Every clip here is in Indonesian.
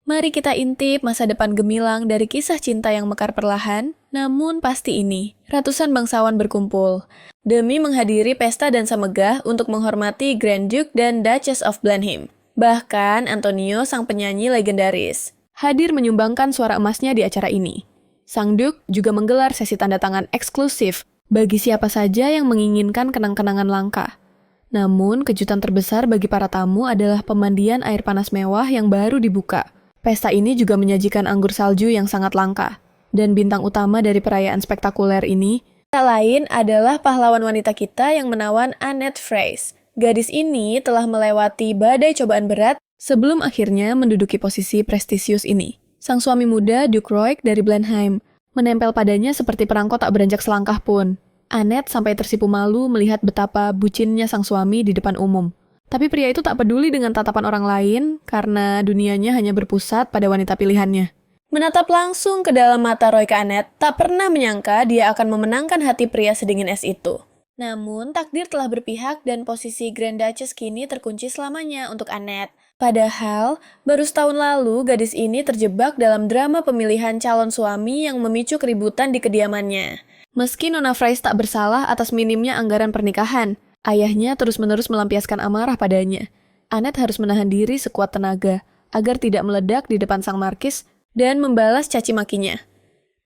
Mari kita intip masa depan gemilang dari kisah cinta yang mekar perlahan, namun pasti ini, ratusan bangsawan berkumpul demi menghadiri pesta dansa megah untuk menghormati Grand Duke dan Duchess of Blenheim. Bahkan Antonio, sang penyanyi legendaris, hadir menyumbangkan suara emasnya di acara ini. Sang Duke juga menggelar sesi tanda tangan eksklusif bagi siapa saja yang menginginkan kenang-kenangan langka. Namun, kejutan terbesar bagi para tamu adalah pemandian air panas mewah yang baru dibuka. Pesta ini juga menyajikan anggur salju yang sangat langka. Dan bintang utama dari perayaan spektakuler ini, tak lain adalah pahlawan wanita kita yang menawan Annette Freys. Gadis ini telah melewati badai cobaan berat sebelum akhirnya menduduki posisi prestisius ini. Sang suami muda, Duke Royk dari Blenheim, menempel padanya seperti perangko tak beranjak selangkah pun. Annette sampai tersipu malu melihat betapa bucinnya sang suami di depan umum. Tapi pria itu tak peduli dengan tatapan orang lain karena dunianya hanya berpusat pada wanita pilihannya. Menatap langsung ke dalam mata Roy ke Annette, tak pernah menyangka dia akan memenangkan hati pria sedingin es itu. Namun, takdir telah berpihak dan posisi Grand Duchess kini terkunci selamanya untuk Annette. Padahal, baru setahun lalu gadis ini terjebak dalam drama pemilihan calon suami yang memicu keributan di kediamannya. Meski Nona Freys tak bersalah atas minimnya anggaran pernikahan, ayahnya terus-menerus melampiaskan amarah padanya. Annette harus menahan diri sekuat tenaga agar tidak meledak di depan sang markis dan membalas caci makinya.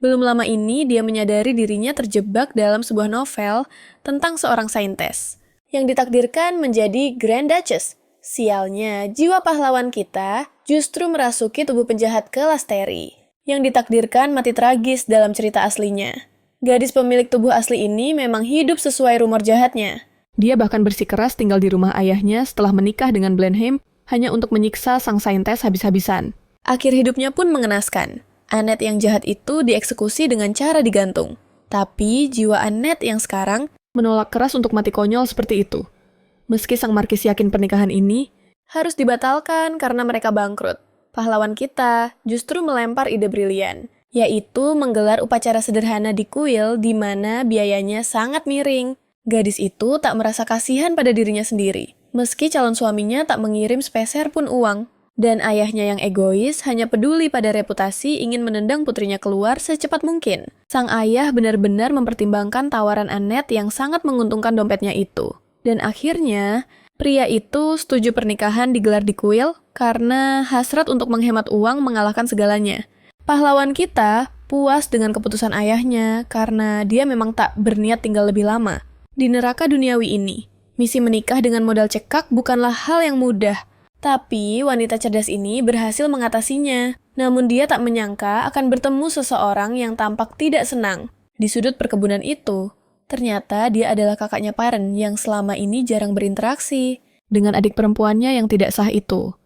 Belum lama ini dia menyadari dirinya terjebak dalam sebuah novel tentang seorang saintes yang ditakdirkan menjadi Grand Duchess. Sialnya, jiwa pahlawan kita justru merasuki tubuh penjahat kelas Terry yang ditakdirkan mati tragis dalam cerita aslinya. Gadis pemilik tubuh asli ini memang hidup sesuai rumor jahatnya. Dia bahkan bersikeras tinggal di rumah ayahnya setelah menikah dengan Blenheim hanya untuk menyiksa sang saintes habis-habisan. Akhir hidupnya pun mengenaskan. Annette yang jahat itu dieksekusi dengan cara digantung. Tapi jiwa Annette yang sekarang menolak keras untuk mati konyol seperti itu. Meski sang markis yakin pernikahan ini harus dibatalkan karena mereka bangkrut, pahlawan kita justru melempar ide brilian, yaitu menggelar upacara sederhana di kuil di mana biayanya sangat miring. Gadis itu tak merasa kasihan pada dirinya sendiri, meski calon suaminya tak mengirim sepeser pun uang. Dan ayahnya yang egois hanya peduli pada reputasi ingin menendang putrinya keluar secepat mungkin. Sang ayah benar-benar mempertimbangkan tawaran Annette yang sangat menguntungkan dompetnya itu. Dan akhirnya, pria itu setuju pernikahan digelar di kuil karena hasrat untuk menghemat uang mengalahkan segalanya. Pahlawan kita puas dengan keputusan ayahnya karena dia memang tak berniat tinggal lebih lama di neraka duniawi ini. Misi menikah dengan modal cekak bukanlah hal yang mudah. Tapi wanita cerdas ini berhasil mengatasinya. Namun dia tak menyangka akan bertemu seseorang yang tampak tidak senang. Di sudut perkebunan itu, ternyata dia adalah kakaknya Paren yang selama ini jarang berinteraksi dengan adik perempuannya yang tidak sah itu.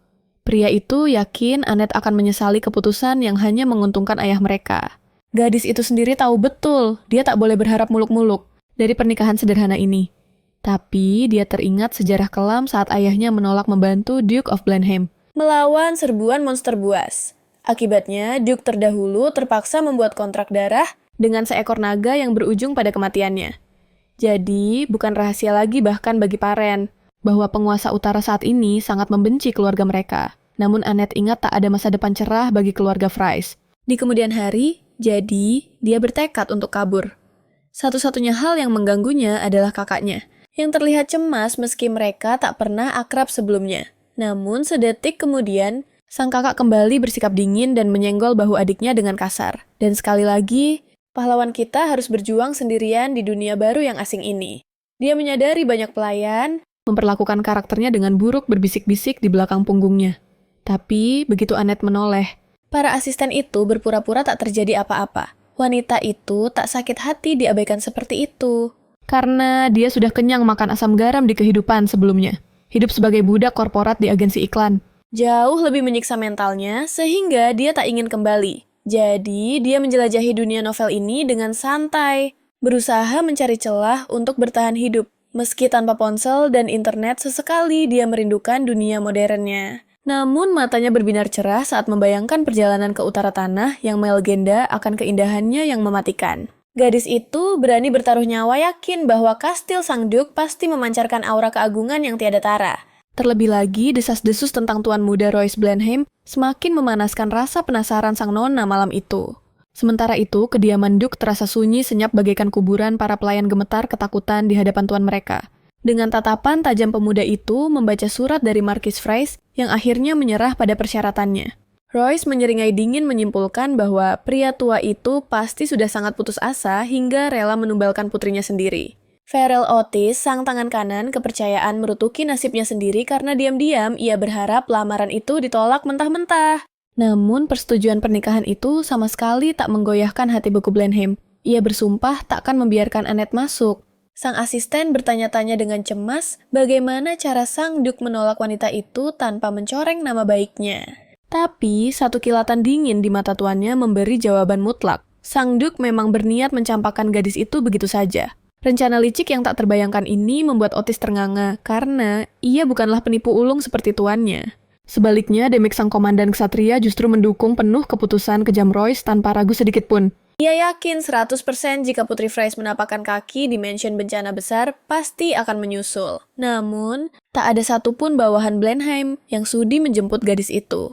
Pria itu yakin Annette akan menyesali keputusan yang hanya menguntungkan ayah mereka. Gadis itu sendiri tahu betul dia tak boleh berharap muluk-muluk dari pernikahan sederhana ini. Tapi dia teringat sejarah kelam saat ayahnya menolak membantu Duke of Blenheim melawan serbuan monster buas. Akibatnya, Duke terdahulu terpaksa membuat kontrak darah dengan seekor naga yang berujung pada kematiannya. Jadi, bukan rahasia lagi bahkan bagi Paren bahwa penguasa utara saat ini sangat membenci keluarga mereka. Namun Annette ingat tak ada masa depan cerah bagi keluarga Freys. Di kemudian hari, jadi dia bertekad untuk kabur. Satu-satunya hal yang mengganggunya adalah kakaknya, yang terlihat cemas meski mereka tak pernah akrab sebelumnya. Namun sedetik kemudian, sang kakak kembali bersikap dingin dan menyenggol bahu adiknya dengan kasar. Dan sekali lagi, pahlawan kita harus berjuang sendirian di dunia baru yang asing ini. Dia menyadari banyak pelayan memperlakukan karakternya dengan buruk berbisik-bisik di belakang punggungnya. Tapi begitu Annette menoleh, para asisten itu berpura-pura tak terjadi apa-apa. Wanita itu tak sakit hati diabaikan seperti itu. Karena dia sudah kenyang makan asam garam di kehidupan sebelumnya. Hidup sebagai budak korporat di agensi iklan. Jauh lebih menyiksa mentalnya, sehingga dia tak ingin kembali. Jadi, dia menjelajahi dunia novel ini dengan santai. Berusaha mencari celah untuk bertahan hidup. Meski tanpa ponsel dan internet, sesekali dia merindukan dunia modernnya. Namun, matanya berbinar cerah saat membayangkan perjalanan ke utara tanah yang melegenda akan keindahannya yang mematikan. Gadis itu berani bertaruh nyawa yakin bahwa kastil Sang Duke pasti memancarkan aura keagungan yang tiada tara. Terlebih lagi, desas-desus tentang tuan muda Royce Blenheim semakin memanaskan rasa penasaran sang nona malam itu. Sementara itu, kediaman Duke terasa sunyi senyap bagaikan kuburan para pelayan gemetar ketakutan di hadapan tuan mereka. Dengan tatapan tajam pemuda itu membaca surat dari Marquis Fries yang akhirnya menyerah pada persyaratannya. Royce menyeringai dingin menyimpulkan bahwa pria tua itu pasti sudah sangat putus asa hingga rela menumbalkan putrinya sendiri. Farrell Otis, sang tangan kanan, kepercayaan merutuki nasibnya sendiri karena diam-diam ia berharap lamaran itu ditolak mentah-mentah. Namun persetujuan pernikahan itu sama sekali tak menggoyahkan hati beku Blenheim. Ia bersumpah takkan membiarkan Annette masuk. Sang asisten bertanya-tanya dengan cemas bagaimana cara sang Duke menolak wanita itu tanpa mencoreng nama baiknya. Tapi satu kilatan dingin di mata tuannya memberi jawaban mutlak. Sang Duke memang berniat mencampakkan gadis itu begitu saja. Rencana licik yang tak terbayangkan ini membuat Otis ternganga karena ia bukanlah penipu ulung seperti tuannya. Sebaliknya, Demik sang komandan ksatria justru mendukung penuh keputusan kejam Royce tanpa ragu sedikit pun. Ia yakin 100% jika Putri Fries menapakkan kaki di mansion bencana besar, pasti akan menyusul. Namun, tak ada satupun bawahan Blenheim yang sudi menjemput gadis itu.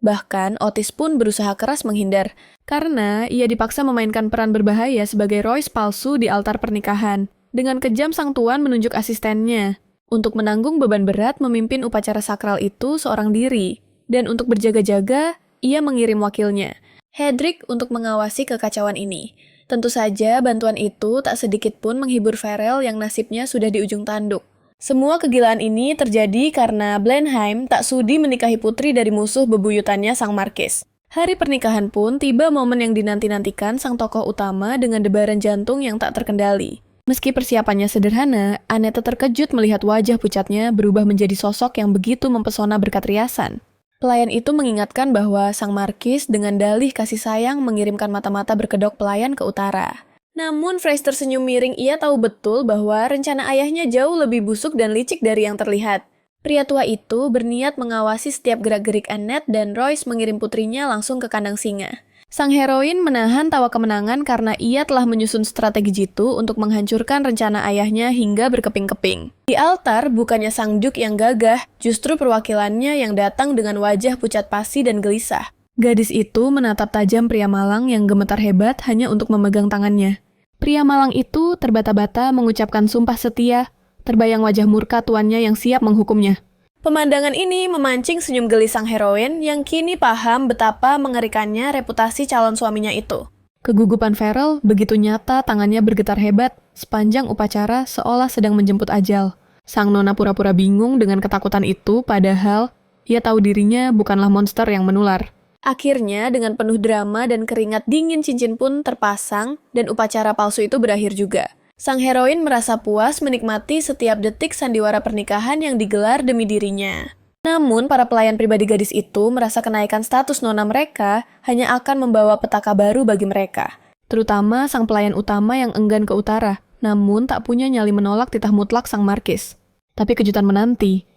Bahkan, Otis pun berusaha keras menghindar, karena ia dipaksa memainkan peran berbahaya sebagai Royce palsu di altar pernikahan. Dengan kejam sang tuan menunjuk asistennya. Untuk menanggung beban berat memimpin upacara sakral itu seorang diri. Dan untuk berjaga-jaga, ia mengirim wakilnya, Hedrick, untuk mengawasi kekacauan ini. Tentu saja bantuan itu tak sedikit pun menghibur Farrell yang nasibnya sudah di ujung tanduk. Semua kegilaan ini terjadi karena Blenheim tak sudi menikahi putri dari musuh bebuyutannya sang Marquis. Hari pernikahan pun tiba momen yang dinanti-nantikan sang tokoh utama dengan debaran jantung yang tak terkendali. Meski persiapannya sederhana, Annette terkejut melihat wajah pucatnya berubah menjadi sosok yang begitu mempesona berkat riasan. Pelayan itu mengingatkan bahwa sang Marquis dengan dalih kasih sayang mengirimkan mata-mata berkedok pelayan ke utara. Namun Fries tersenyum miring, ia tahu betul bahwa rencana ayahnya jauh lebih busuk dan licik dari yang terlihat. Pria tua itu berniat mengawasi setiap gerak-gerik Annette dan Royce mengirim putrinya langsung ke kandang singa. Sang heroin menahan tawa kemenangan karena ia telah menyusun strategi jitu untuk menghancurkan rencana ayahnya hingga berkeping-keping. Di altar, bukannya sang Duke yang gagah, justru perwakilannya yang datang dengan wajah pucat pasi dan gelisah. Gadis itu menatap tajam pria malang yang gemetar hebat hanya untuk memegang tangannya. Pria malang itu terbata-bata mengucapkan sumpah setia, terbayang wajah murka tuannya yang siap menghukumnya. Pemandangan ini memancing senyum geli sang heroin yang kini paham betapa mengerikannya reputasi calon suaminya itu. Kegugupan Farrell begitu nyata, tangannya bergetar hebat sepanjang upacara seolah sedang menjemput ajal. Sang nona pura-pura bingung dengan ketakutan itu, padahal ia tahu dirinya bukanlah monster yang menular. Akhirnya, dengan penuh drama dan keringat dingin cincin pun terpasang dan upacara palsu itu berakhir juga. Sang heroin merasa puas menikmati setiap detik sandiwara pernikahan yang digelar demi dirinya. Namun, para pelayan pribadi gadis itu merasa kenaikan status nona mereka hanya akan membawa petaka baru bagi mereka. Terutama sang pelayan utama yang enggan ke utara, namun tak punya nyali menolak titah mutlak sang Marquis. Tapi kejutan menanti.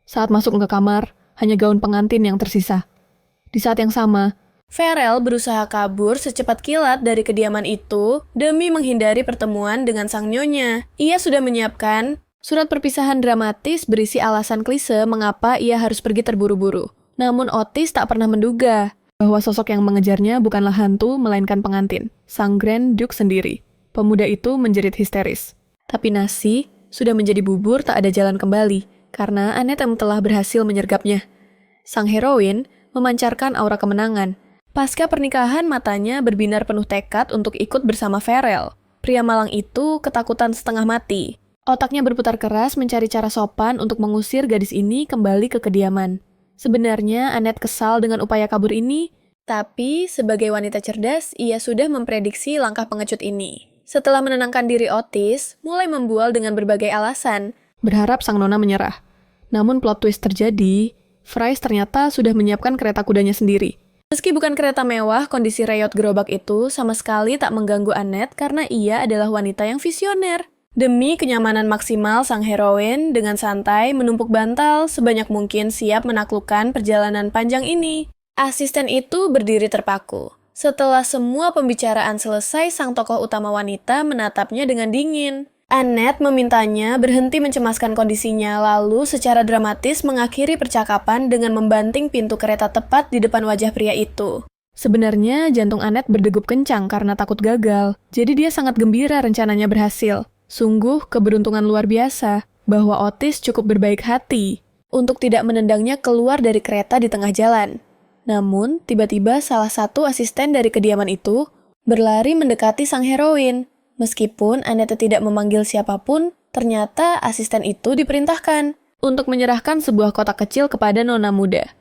Saat masuk ke kamar, hanya gaun pengantin yang tersisa. Di saat yang sama, Farrell berusaha kabur secepat kilat dari kediaman itu demi menghindari pertemuan dengan sang nyonya. Ia sudah menyiapkan surat perpisahan dramatis berisi alasan klise mengapa ia harus pergi terburu-buru. Namun Otis tak pernah menduga bahwa sosok yang mengejarnya bukanlah hantu melainkan pengantin, sang Grand Duke sendiri. Pemuda itu menjerit histeris. Tapi nasi sudah menjadi bubur, tak ada jalan kembali karena Annette yang telah berhasil menyergapnya. Sang heroin memancarkan aura kemenangan. Pasca pernikahan, matanya berbinar penuh tekad untuk ikut bersama Farrell. Pria malang itu ketakutan setengah mati. Otaknya berputar keras mencari cara sopan untuk mengusir gadis ini kembali ke kediaman. Sebenarnya Annette kesal dengan upaya kabur ini, tapi sebagai wanita cerdas, ia sudah memprediksi langkah pengecut ini. Setelah menenangkan diri, Otis mulai membual dengan berbagai alasan, berharap sang nona menyerah. Namun plot twist terjadi. Fries ternyata sudah menyiapkan kereta kudanya sendiri. Meski bukan kereta mewah, kondisi reyot gerobak itu sama sekali tak mengganggu Annette karena ia adalah wanita yang visioner. Demi kenyamanan maksimal sang heroin, dengan santai menumpuk bantal sebanyak mungkin siap menaklukkan perjalanan panjang ini. Asisten itu berdiri terpaku. Setelah semua pembicaraan selesai, sang tokoh utama wanita menatapnya dengan dingin. Annette memintanya berhenti mencemaskan kondisinya, lalu secara dramatis mengakhiri percakapan dengan membanting pintu kereta tepat di depan wajah pria itu. Sebenarnya jantung Annette berdegup kencang karena takut gagal, jadi dia sangat gembira rencananya berhasil. Sungguh keberuntungan luar biasa bahwa Otis cukup berbaik hati untuk tidak menendangnya keluar dari kereta di tengah jalan. Namun, tiba-tiba salah satu asisten dari kediaman itu berlari mendekati sang heroin. Meskipun Annette tidak memanggil siapapun, ternyata asisten itu diperintahkan untuk menyerahkan sebuah kotak kecil kepada nona muda.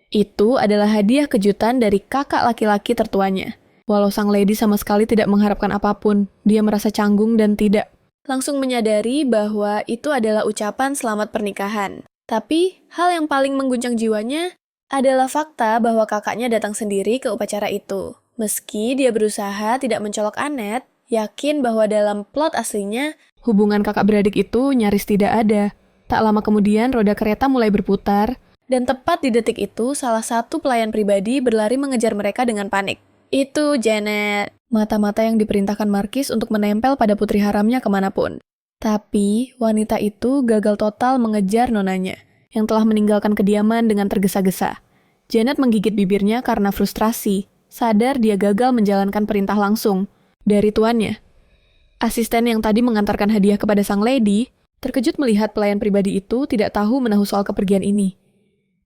Itu adalah hadiah kejutan dari kakak laki-laki tertuanya. Walau sang lady sama sekali tidak mengharapkan apapun, dia merasa canggung dan tidak langsung menyadari bahwa itu adalah ucapan selamat pernikahan. Tapi, hal yang paling mengguncang jiwanya adalah fakta bahwa kakaknya datang sendiri ke upacara itu. Meski dia berusaha tidak mencolok Annette, yakin bahwa dalam plot aslinya, hubungan kakak beradik itu nyaris tidak ada. Tak lama kemudian, roda kereta mulai berputar, dan tepat di detik itu, salah satu pelayan pribadi berlari mengejar mereka dengan panik. Itu Janet. Mata-mata yang diperintahkan Markis untuk menempel pada putri haramnya kemanapun. Tapi, wanita itu gagal total mengejar nonanya, yang telah meninggalkan kediaman dengan tergesa-gesa. Janet menggigit bibirnya karena frustrasi, sadar dia gagal menjalankan perintah langsung dari tuannya. Asisten yang tadi mengantarkan hadiah kepada sang lady, terkejut melihat pelayan pribadi itu tidak tahu menahu soal kepergian ini.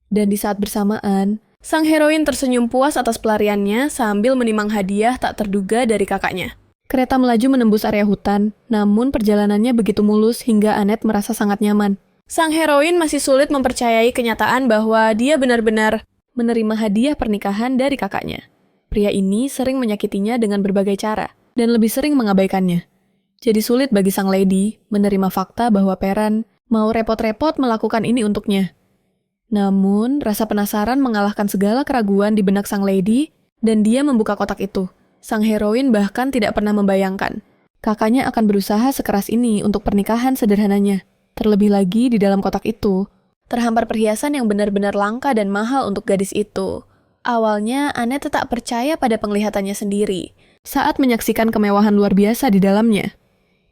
Dan di saat bersamaan, sang heroin tersenyum puas atas pelariannya sambil menimang hadiah tak terduga dari kakaknya. Kereta melaju menembus area hutan, namun perjalanannya begitu mulus hingga Annette merasa sangat nyaman. Sang heroin masih sulit mempercayai kenyataan bahwa dia benar-benar menerima hadiah pernikahan dari kakaknya. Pria ini sering menyakitinya dengan berbagai cara, dan lebih sering mengabaikannya. Jadi sulit bagi sang lady menerima fakta bahwa Perran mau repot-repot melakukan ini untuknya. Namun, rasa penasaran mengalahkan segala keraguan di benak sang lady, dan dia membuka kotak itu. Sang heroin bahkan tidak pernah membayangkan kakaknya akan berusaha sekeras ini untuk pernikahan sederhananya. Terlebih lagi di dalam kotak itu, terhampar perhiasan yang benar-benar langka dan mahal untuk gadis itu. Awalnya, Annette tak percaya pada penglihatannya sendiri saat menyaksikan kemewahan luar biasa di dalamnya.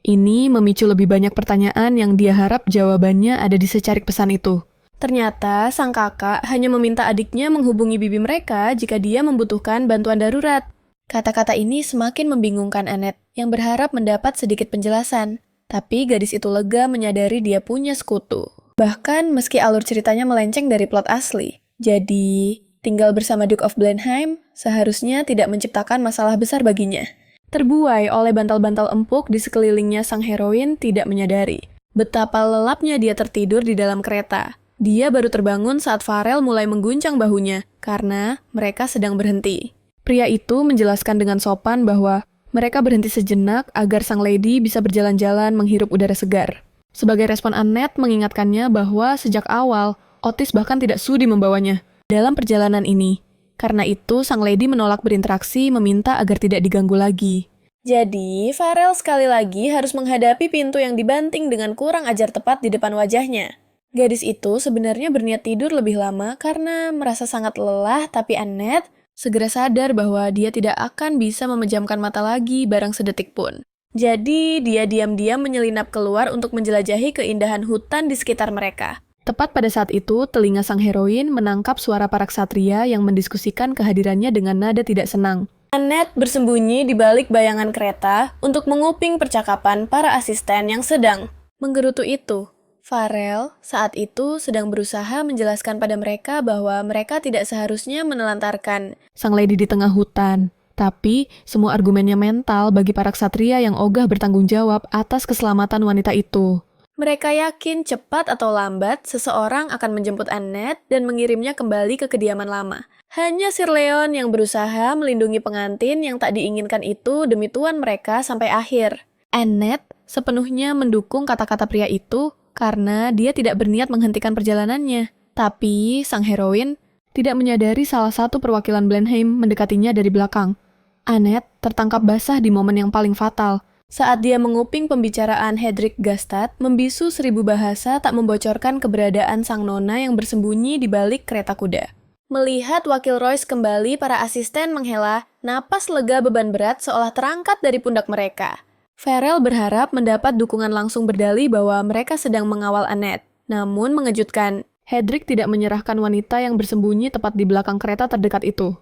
Ini memicu lebih banyak pertanyaan yang dia harap jawabannya ada di secarik pesan itu. Ternyata, sang kakak hanya meminta adiknya menghubungi bibi mereka jika dia membutuhkan bantuan darurat. Kata-kata ini semakin membingungkan Annette, yang berharap mendapat sedikit penjelasan. Tapi gadis itu lega menyadari dia punya sekutu. Bahkan meski alur ceritanya melenceng dari plot asli. Jadi, tinggal bersama Duke of Blenheim seharusnya tidak menciptakan masalah besar baginya. Terbuai oleh bantal-bantal empuk di sekelilingnya, sang heroin tidak menyadari betapa lelapnya dia tertidur di dalam kereta. Dia baru terbangun saat Farel mulai mengguncang bahunya karena mereka sedang berhenti. Pria itu menjelaskan dengan sopan bahwa mereka berhenti sejenak agar sang lady bisa berjalan-jalan menghirup udara segar. Sebagai respon, Annette mengingatkannya bahwa sejak awal, Otis bahkan tidak sudi membawanya dalam perjalanan ini. Karena itu, sang lady menolak berinteraksi, meminta agar tidak diganggu lagi. Jadi, Farel sekali lagi harus menghadapi pintu yang dibanting dengan kurang ajar tepat di depan wajahnya. Gadis itu sebenarnya berniat tidur lebih lama karena merasa sangat lelah, tapi Annette segera sadar bahwa dia tidak akan bisa memejamkan mata lagi barang sedetik pun. Jadi, dia diam-diam menyelinap keluar untuk menjelajahi keindahan hutan di sekitar mereka. Tepat pada saat itu, telinga sang heroin menangkap suara para ksatria yang mendiskusikan kehadirannya dengan nada tidak senang. Annette bersembunyi di balik bayangan kereta untuk menguping percakapan para asisten yang sedang menggerutu itu. Farel saat itu sedang berusaha menjelaskan pada mereka bahwa mereka tidak seharusnya menelantarkan sang lady di tengah hutan. Tapi, semua argumennya mental bagi para ksatria yang ogah bertanggung jawab atas keselamatan wanita itu. Mereka yakin cepat atau lambat, seseorang akan menjemput Annette dan mengirimnya kembali ke kediaman lama. Hanya Sir Leon yang berusaha melindungi pengantin yang tak diinginkan itu demi tuan mereka sampai akhir. Annette sepenuhnya mendukung kata-kata pria itu, karena dia tidak berniat menghentikan perjalanannya. Tapi, sang heroin tidak menyadari salah satu perwakilan Blenheim mendekatinya dari belakang. Annette tertangkap basah di momen yang paling fatal. Saat dia menguping pembicaraan Hedrick Gastad, membisu 1000 bahasa tak membocorkan keberadaan sang nona yang bersembunyi di balik kereta kuda. Melihat wakil Royce kembali, para asisten menghela napas lega beban berat seolah terangkat dari pundak mereka. Farrell berharap mendapat dukungan langsung berdalih bahwa mereka sedang mengawal Annette. Namun mengejutkan, Hedrick tidak menyerahkan wanita yang bersembunyi tepat di belakang kereta terdekat itu.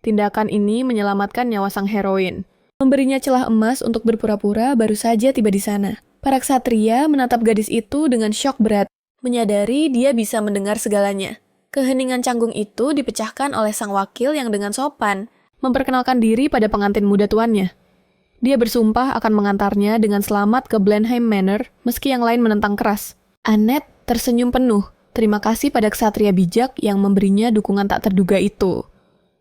Tindakan ini menyelamatkan nyawa sang heroin. Memberinya celah emas untuk berpura-pura baru saja tiba di sana. Para ksatria menatap gadis itu dengan syok berat, menyadari dia bisa mendengar segalanya. Keheningan canggung itu dipecahkan oleh sang wakil yang dengan sopan memperkenalkan diri pada pengantin muda tuannya. Dia bersumpah akan mengantarnya dengan selamat ke Blenheim Manor meski yang lain menentang keras. Annette tersenyum penuh, terima kasih pada ksatria bijak yang memberinya dukungan tak terduga itu.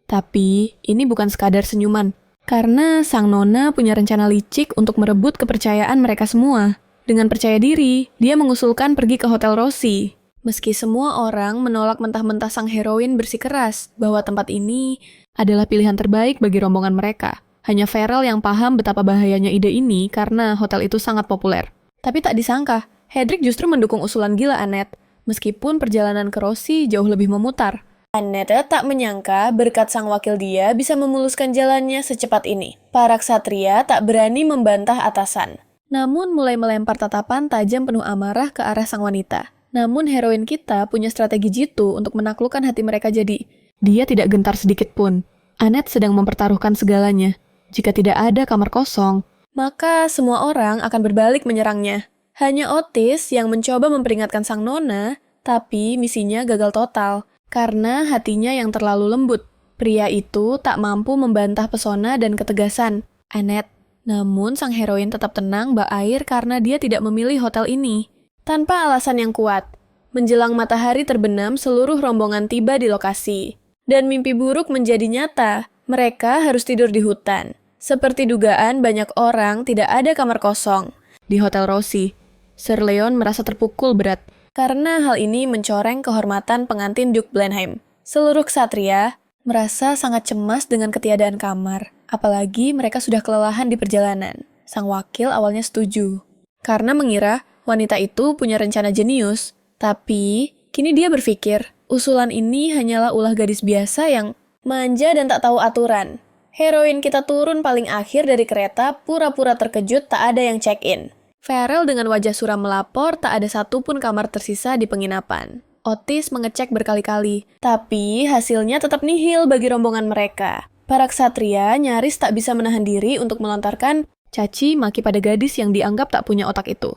Tapi ini bukan sekadar senyuman. Karena sang nona punya rencana licik untuk merebut kepercayaan mereka semua. Dengan percaya diri, dia mengusulkan pergi ke Hotel Rossi. Meski semua orang menolak mentah-mentah sang heroin bersikeras bahwa tempat ini adalah pilihan terbaik bagi rombongan mereka. Hanya Farrell yang paham betapa bahayanya ide ini karena hotel itu sangat populer. Tapi tak disangka, Hedrick justru mendukung usulan gila Annette, meskipun perjalanan ke Rossi jauh lebih memutar. Annette tak menyangka berkat sang wakil dia bisa memuluskan jalannya secepat ini. Para ksatria tak berani membantah atasan. Namun mulai melempar tatapan tajam penuh amarah ke arah sang wanita. Namun heroin kita punya strategi jitu untuk menaklukkan hati mereka jadi. Dia tidak gentar sedikit pun. Annette sedang mempertaruhkan segalanya. Jika tidak ada kamar kosong, maka semua orang akan berbalik menyerangnya. Hanya Otis yang mencoba memperingatkan sang nona, tapi misinya gagal total. Karena hatinya yang terlalu lembut, pria itu tak mampu membantah pesona dan ketegasan Annette. Namun sang heroin tetap tenang bak air karena dia tidak memilih hotel ini. Tanpa alasan yang kuat, menjelang matahari terbenam seluruh rombongan tiba di lokasi. Dan mimpi buruk menjadi nyata, mereka harus tidur di hutan. Seperti dugaan banyak orang tidak ada kamar kosong. Di Hotel Rossi, Sir Leon merasa terpukul berat. Karena hal ini mencoreng kehormatan pengantin Duke Blenheim. Seluruh ksatria merasa sangat cemas dengan ketiadaan kamar. Apalagi mereka sudah kelelahan di perjalanan. Sang wakil awalnya setuju. Karena mengira wanita itu punya rencana jenius. Tapi kini dia berpikir, usulan ini hanyalah ulah gadis biasa yang manja dan tak tahu aturan. Heroin kita turun paling akhir dari kereta, pura-pura terkejut tak ada yang check-in. Farrell dengan wajah suram melapor tak ada satupun kamar tersisa di penginapan. Otis mengecek berkali-kali, tapi hasilnya tetap nihil bagi rombongan mereka. Para ksatria nyaris tak bisa menahan diri untuk melontarkan caci maki pada gadis yang dianggap tak punya otak itu.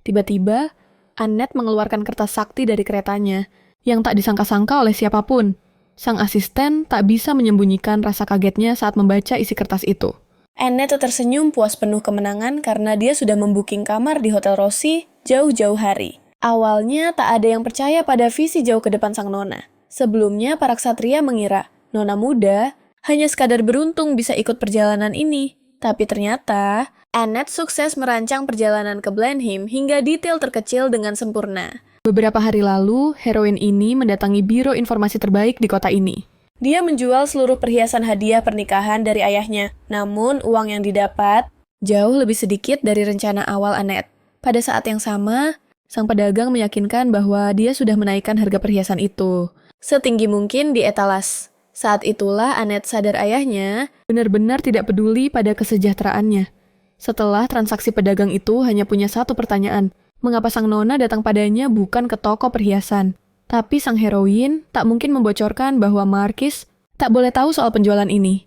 Tiba-tiba, Annette mengeluarkan kertas sakti dari keretanya, yang tak disangka-sangka oleh siapapun. Sang asisten tak bisa menyembunyikan rasa kagetnya saat membaca isi kertas itu. Annette tersenyum puas penuh kemenangan karena dia sudah membuking kamar di Hotel Rossi jauh-jauh hari. Awalnya tak ada yang percaya pada visi jauh ke depan sang nona. Sebelumnya para ksatria mengira nona muda hanya sekadar beruntung bisa ikut perjalanan ini. Tapi ternyata Annette sukses merancang perjalanan ke Blenheim hingga detail terkecil dengan sempurna. Beberapa hari lalu, heroin ini mendatangi biro informasi terbaik di kota ini. Dia menjual seluruh perhiasan hadiah pernikahan dari ayahnya, namun uang yang didapat jauh lebih sedikit dari rencana awal Annette. Pada saat yang sama, sang pedagang meyakinkan bahwa dia sudah menaikkan harga perhiasan itu setinggi mungkin di etalas. Saat itulah Annette sadar ayahnya benar-benar tidak peduli pada kesejahteraannya. Setelah transaksi pedagang itu hanya punya satu pertanyaan, mengapa sang nona datang padanya bukan ke toko perhiasan? Tapi sang heroin tak mungkin membocorkan bahwa Marquis tak boleh tahu soal penjualan ini.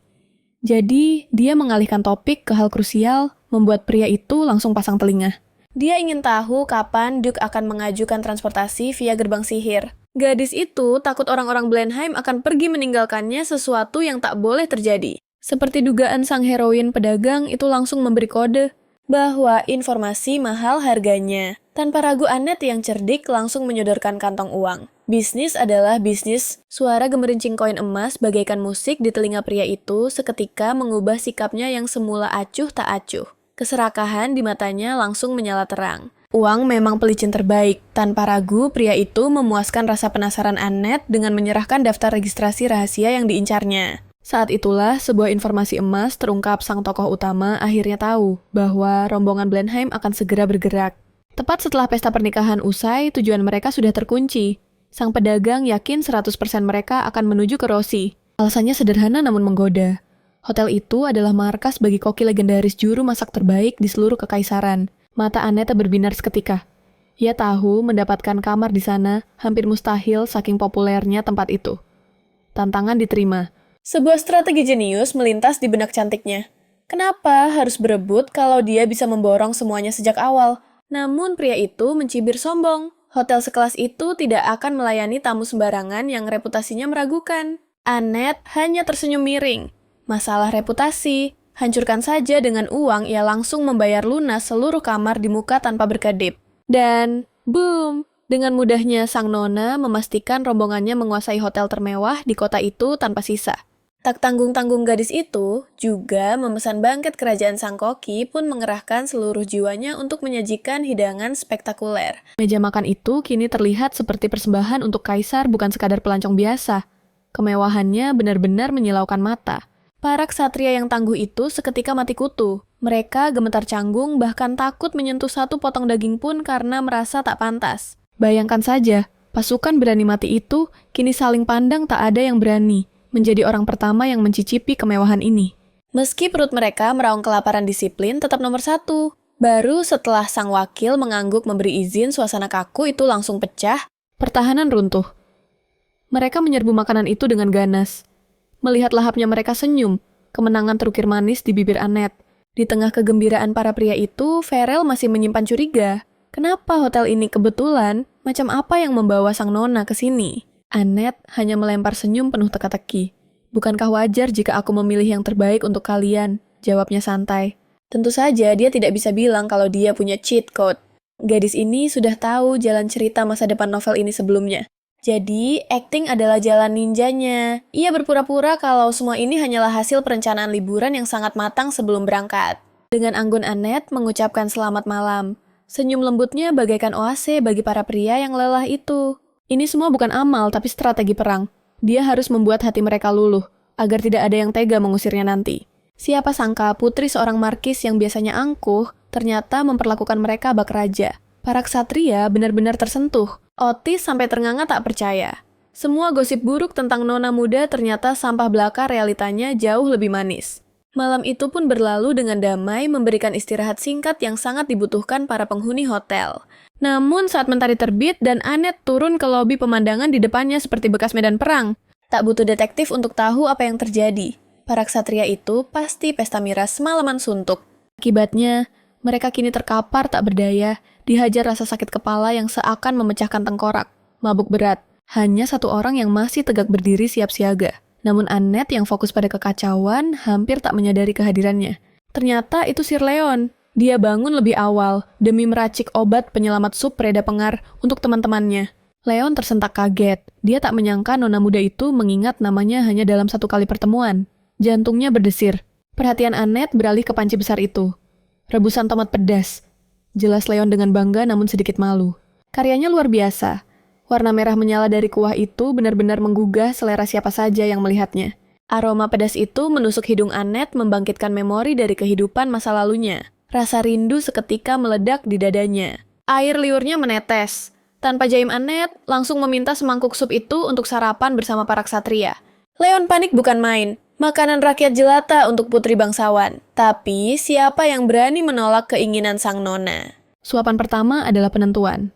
Jadi, dia mengalihkan topik ke hal krusial, membuat pria itu langsung pasang telinga. Dia ingin tahu kapan Duke akan mengajukan transportasi via gerbang sihir. Gadis itu takut orang-orang Blenheim akan pergi meninggalkannya sesuatu yang tak boleh terjadi. Seperti dugaan sang heroin pedagang itu langsung memberi kode bahwa informasi mahal harganya. Tanpa ragu Annette yang cerdik langsung menyodorkan kantong uang. Bisnis adalah bisnis. Suara gemerincing koin emas bagaikan musik di telinga pria itu seketika mengubah sikapnya yang semula acuh tak acuh. Keserakahan di matanya langsung menyala terang. Uang memang pelicin terbaik. Tanpa ragu, pria itu memuaskan rasa penasaran Annette dengan menyerahkan daftar registrasi rahasia yang diincarnya. Saat itulah, sebuah informasi emas terungkap sang tokoh utama akhirnya tahu bahwa rombongan Blenheim akan segera bergerak. Tepat setelah pesta pernikahan usai, tujuan mereka sudah terkunci. Sang pedagang yakin 100% mereka akan menuju ke Rossi. Alasannya sederhana namun menggoda. Hotel itu adalah markas bagi koki legendaris juru masak terbaik di seluruh kekaisaran. Mata Annette berbinar seketika. Ia tahu mendapatkan kamar di sana hampir mustahil saking populernya tempat itu. Tantangan diterima. Sebuah strategi jenius melintas di benak cantiknya. Kenapa harus berebut kalau dia bisa memborong semuanya sejak awal? Namun pria itu mencibir sombong. Hotel sekelas itu tidak akan melayani tamu sembarangan yang reputasinya meragukan. Annette hanya tersenyum miring. Masalah reputasi, hancurkan saja dengan uang ia langsung membayar lunas seluruh kamar di muka tanpa berkedip. Dan, boom! Dengan mudahnya sang nona memastikan rombongannya menguasai hotel termewah di kota itu tanpa sisa. Tak tanggung-tanggung gadis itu juga memesan bangket kerajaan sang koki pun mengerahkan seluruh jiwanya untuk menyajikan hidangan spektakuler. Meja makan itu kini terlihat seperti persembahan untuk kaisar bukan sekadar pelancong biasa. Kemewahannya benar-benar menyilaukan mata. Para ksatria yang tangguh itu seketika mati kutu. Mereka gemetar canggung bahkan takut menyentuh satu potong daging pun karena merasa tak pantas. Bayangkan saja, pasukan berani mati itu kini saling pandang tak ada yang berani menjadi orang pertama yang mencicipi kemewahan ini. Meski perut mereka meraung kelaparan disiplin tetap nomor satu. Baru setelah sang wakil mengangguk memberi izin suasana kaku itu langsung pecah, pertahanan runtuh. Mereka menyerbu makanan itu dengan ganas. Melihat lahapnya mereka senyum, kemenangan terukir manis di bibir Annette. Di tengah kegembiraan para pria itu, Farel masih menyimpan curiga. Kenapa hotel ini kebetulan? Macam apa yang membawa sang nona ke sini? Annette hanya melempar senyum penuh teka-teki. Bukankah wajar jika aku memilih yang terbaik untuk kalian? Jawabnya santai. Tentu saja dia tidak bisa bilang kalau dia punya cheat code. Gadis ini sudah tahu jalan cerita masa depan novel ini sebelumnya. Jadi, acting adalah jalan ninjanya. Ia berpura-pura kalau semua ini hanyalah hasil perencanaan liburan yang sangat matang sebelum berangkat. Dengan anggun Annette mengucapkan selamat malam. Senyum lembutnya bagaikan oase bagi para pria yang lelah itu. Ini semua bukan amal, tapi strategi perang. Dia harus membuat hati mereka luluh, agar tidak ada yang tega mengusirnya nanti. Siapa sangka putri seorang markis yang biasanya angkuh, ternyata memperlakukan mereka bak raja. Para ksatria benar-benar tersentuh. Otis sampai ternganga tak percaya. Semua gosip buruk tentang nona muda ternyata sampah belaka realitanya jauh lebih manis. Malam itu pun berlalu dengan damai memberikan istirahat singkat yang sangat dibutuhkan para penghuni hotel. Namun saat mentari terbit dan Annette turun ke lobi pemandangan di depannya seperti bekas medan perang. Tak butuh detektif untuk tahu apa yang terjadi. Para ksatria itu pasti pesta miras semalaman suntuk. Akibatnya, mereka kini terkapar tak berdaya, dihajar rasa sakit kepala yang seakan memecahkan tengkorak. Mabuk berat. Hanya satu orang yang masih tegak berdiri siap siaga. Namun Annette yang fokus pada kekacauan hampir tak menyadari kehadirannya. Ternyata itu Sir Leon. Dia bangun lebih awal demi meracik obat penyelamat sup reda pengar untuk teman-temannya. Leon tersentak kaget. Dia tak menyangka nona muda itu mengingat namanya hanya dalam satu kali pertemuan. Jantungnya berdesir. Perhatian Annette beralih ke panci besar itu. Rebusan tomat pedas. Jelas Leon dengan bangga namun sedikit malu. Karyanya luar biasa. Warna merah menyala dari kuah itu benar-benar menggugah selera siapa saja yang melihatnya. Aroma pedas itu menusuk hidung Annette membangkitkan memori dari kehidupan masa lalunya. Rasa rindu seketika meledak di dadanya. Air liurnya menetes. Tanpa jaim Annette langsung meminta semangkuk sup itu untuk sarapan bersama para ksatria. Leon panik bukan main. Makanan rakyat jelata untuk putri bangsawan. Tapi siapa yang berani menolak keinginan sang nona? Suapan pertama adalah penentuan.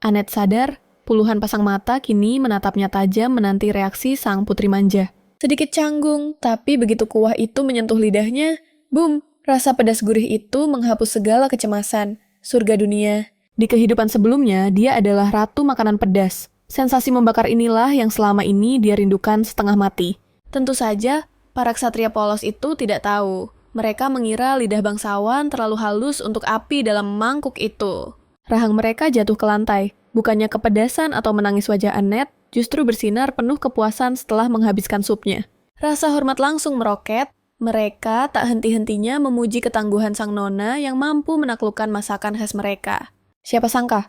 Annette sadar, puluhan pasang mata kini menatapnya tajam menanti reaksi sang putri manja. Sedikit canggung, tapi begitu kuah itu menyentuh lidahnya, boom, rasa pedas gurih itu menghapus segala kecemasan. Surga dunia. Di kehidupan sebelumnya, dia adalah ratu makanan pedas. Sensasi membakar inilah yang selama ini dia rindukan setengah mati. Tentu saja, para ksatria polos itu tidak tahu. Mereka mengira lidah bangsawan terlalu halus untuk api dalam mangkuk itu. Rahang mereka jatuh ke lantai. Bukannya kepedasan atau menangis wajah Annette, justru bersinar penuh kepuasan setelah menghabiskan supnya. Rasa hormat langsung meroket. Mereka tak henti-hentinya memuji ketangguhan sang nona yang mampu menaklukkan masakan khas mereka. Siapa sangka?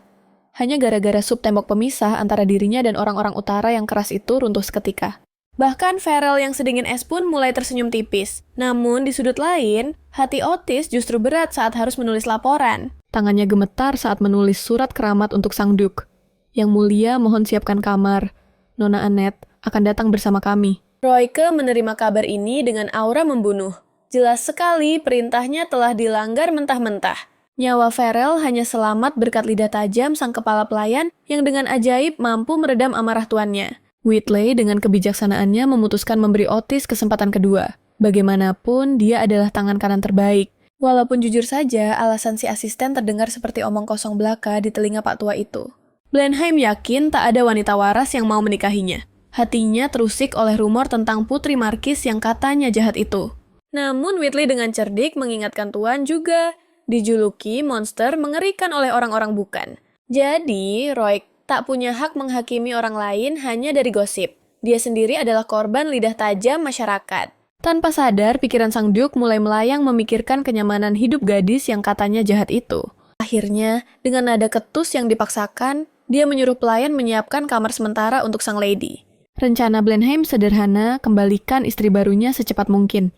Hanya gara-gara sup tembok pemisah antara dirinya dan orang-orang utara yang keras itu runtuh seketika. Bahkan Farel yang sedingin es pun mulai tersenyum tipis. Namun di sudut lain, hati Otis justru berat saat harus menulis laporan. Tangannya gemetar saat menulis surat keramat untuk sang Duke. Yang mulia mohon siapkan kamar. Nona Annette akan datang bersama kami. Royke menerima kabar ini dengan aura membunuh. Jelas sekali perintahnya telah dilanggar mentah-mentah. Nyawa Farrell hanya selamat berkat lidah tajam sang kepala pelayan yang dengan ajaib mampu meredam amarah tuannya. Whitley dengan kebijaksanaannya memutuskan memberi Otis kesempatan kedua. Bagaimanapun, dia adalah tangan kanan terbaik. Walaupun jujur saja, alasan si asisten terdengar seperti omong kosong belaka di telinga Pak Tua itu. Blenheim yakin tak ada wanita waras yang mau menikahinya. Hatinya terusik oleh rumor tentang Putri Markis yang katanya jahat itu. Namun Whitley dengan cerdik mengingatkan Tuan juga dijuluki monster mengerikan oleh orang-orang bukan. Jadi, Roy tak punya hak menghakimi orang lain hanya dari gosip. Dia sendiri adalah korban lidah tajam masyarakat. Tanpa sadar, pikiran sang Duke mulai melayang memikirkan kenyamanan hidup gadis yang katanya jahat itu. Akhirnya, dengan nada ketus yang dipaksakan, dia menyuruh pelayan menyiapkan kamar sementara untuk sang lady. Rencana Blenheim sederhana, kembalikan istri barunya secepat mungkin.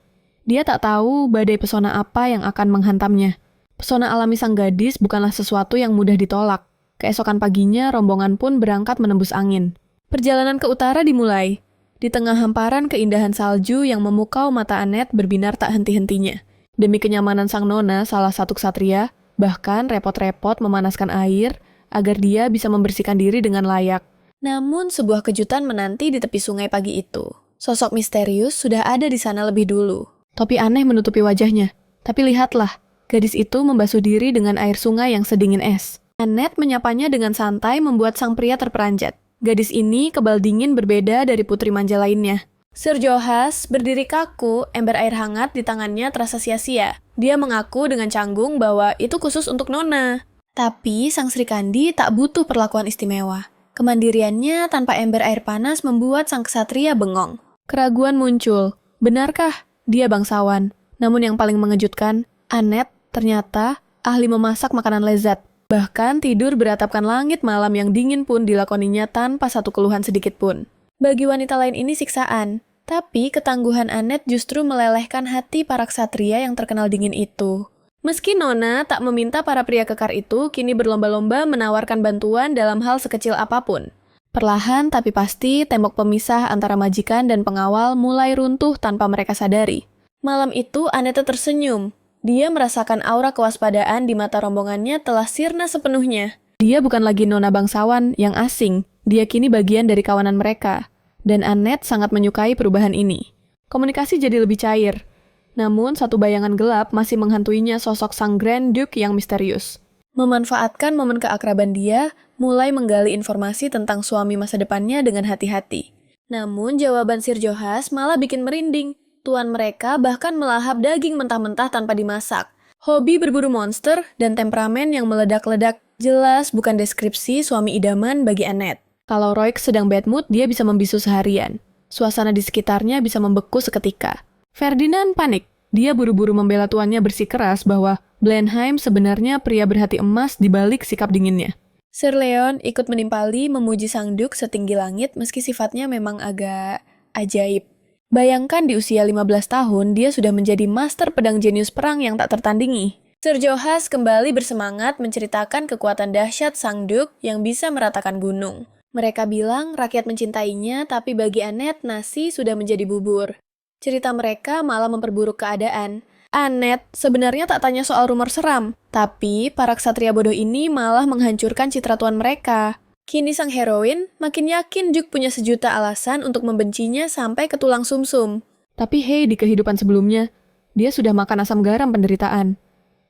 Dia tak tahu badai pesona apa yang akan menghantamnya. Pesona alami sang gadis bukanlah sesuatu yang mudah ditolak. Keesokan paginya, rombongan pun berangkat menembus angin. Perjalanan ke utara dimulai. Di tengah hamparan keindahan salju yang memukau mata Annette berbinar tak henti-hentinya. Demi kenyamanan sang nona, salah satu ksatria, bahkan repot-repot memanaskan air agar dia bisa membersihkan diri dengan layak. Namun sebuah kejutan menanti di tepi sungai pagi itu. Sosok misterius sudah ada di sana lebih dulu. Topi aneh menutupi wajahnya. Tapi lihatlah, gadis itu membasuh diri dengan air sungai yang sedingin es. Annette menyapanya dengan santai membuat sang pria terperanjat. Gadis ini kebal dingin berbeda dari putri manja lainnya. Sir Johas berdiri kaku, ember air hangat di tangannya terasa sia-sia. Dia mengaku dengan canggung bahwa itu khusus untuk Nona. Tapi sang Sri Kandi tak butuh perlakuan istimewa. Kemandiriannya tanpa ember air panas membuat sang ksatria bengong. Keraguan muncul. Benarkah dia bangsawan? Namun yang paling mengejutkan, Annette ternyata ahli memasak makanan lezat. Bahkan tidur beratapkan langit malam yang dingin pun dilakoninya tanpa satu keluhan sedikit pun. Bagi wanita lain ini siksaan. Tapi ketangguhan Annette justru melelehkan hati para ksatria yang terkenal dingin itu. Meski Nona tak meminta para pria kekar itu kini berlomba-lomba menawarkan bantuan dalam hal sekecil apapun. Perlahan tapi pasti tembok pemisah antara majikan dan pengawal mulai runtuh tanpa mereka sadari. Malam itu Annette tersenyum. Dia merasakan aura kewaspadaan di mata rombongannya telah sirna sepenuhnya. Dia bukan lagi nona bangsawan yang asing. Dia kini bagian dari kawanan mereka. Dan Annette sangat menyukai perubahan ini. Komunikasi jadi lebih cair. Namun, satu bayangan gelap masih menghantuinya sosok sang Grand Duke yang misterius. Memanfaatkan momen keakraban dia, mulai menggali informasi tentang suami masa depannya dengan hati-hati. Namun, jawaban Sir Johas malah bikin merinding. Tuan mereka bahkan melahap daging mentah-mentah tanpa dimasak. Hobi berburu monster dan temperamen yang meledak-ledak jelas bukan deskripsi suami idaman bagi Annette. Kalau Roy sedang bad mood, dia bisa membisu seharian. Suasana di sekitarnya bisa membeku seketika. Ferdinand panik. Dia buru-buru membela tuannya bersikeras bahwa Blenheim sebenarnya pria berhati emas di balik sikap dinginnya. Sir Leon ikut menimpali memuji sang Duke setinggi langit meski sifatnya memang agak ajaib. Bayangkan di usia 15 tahun, dia sudah menjadi master pedang jenius perang yang tak tertandingi. Sir Johas kembali bersemangat menceritakan kekuatan dahsyat sang Duke yang bisa meratakan gunung. Mereka bilang rakyat mencintainya, tapi bagi Annette nasi sudah menjadi bubur. Cerita mereka malah memperburuk keadaan. Annette sebenarnya tak tanya soal rumor seram, tapi para ksatria bodoh ini malah menghancurkan citra tuan mereka. Kini sang heroin makin yakin Duke punya sejuta alasan untuk membencinya sampai ke tulang sumsum. Tapi hey, di kehidupan sebelumnya, dia sudah makan asam garam penderitaan.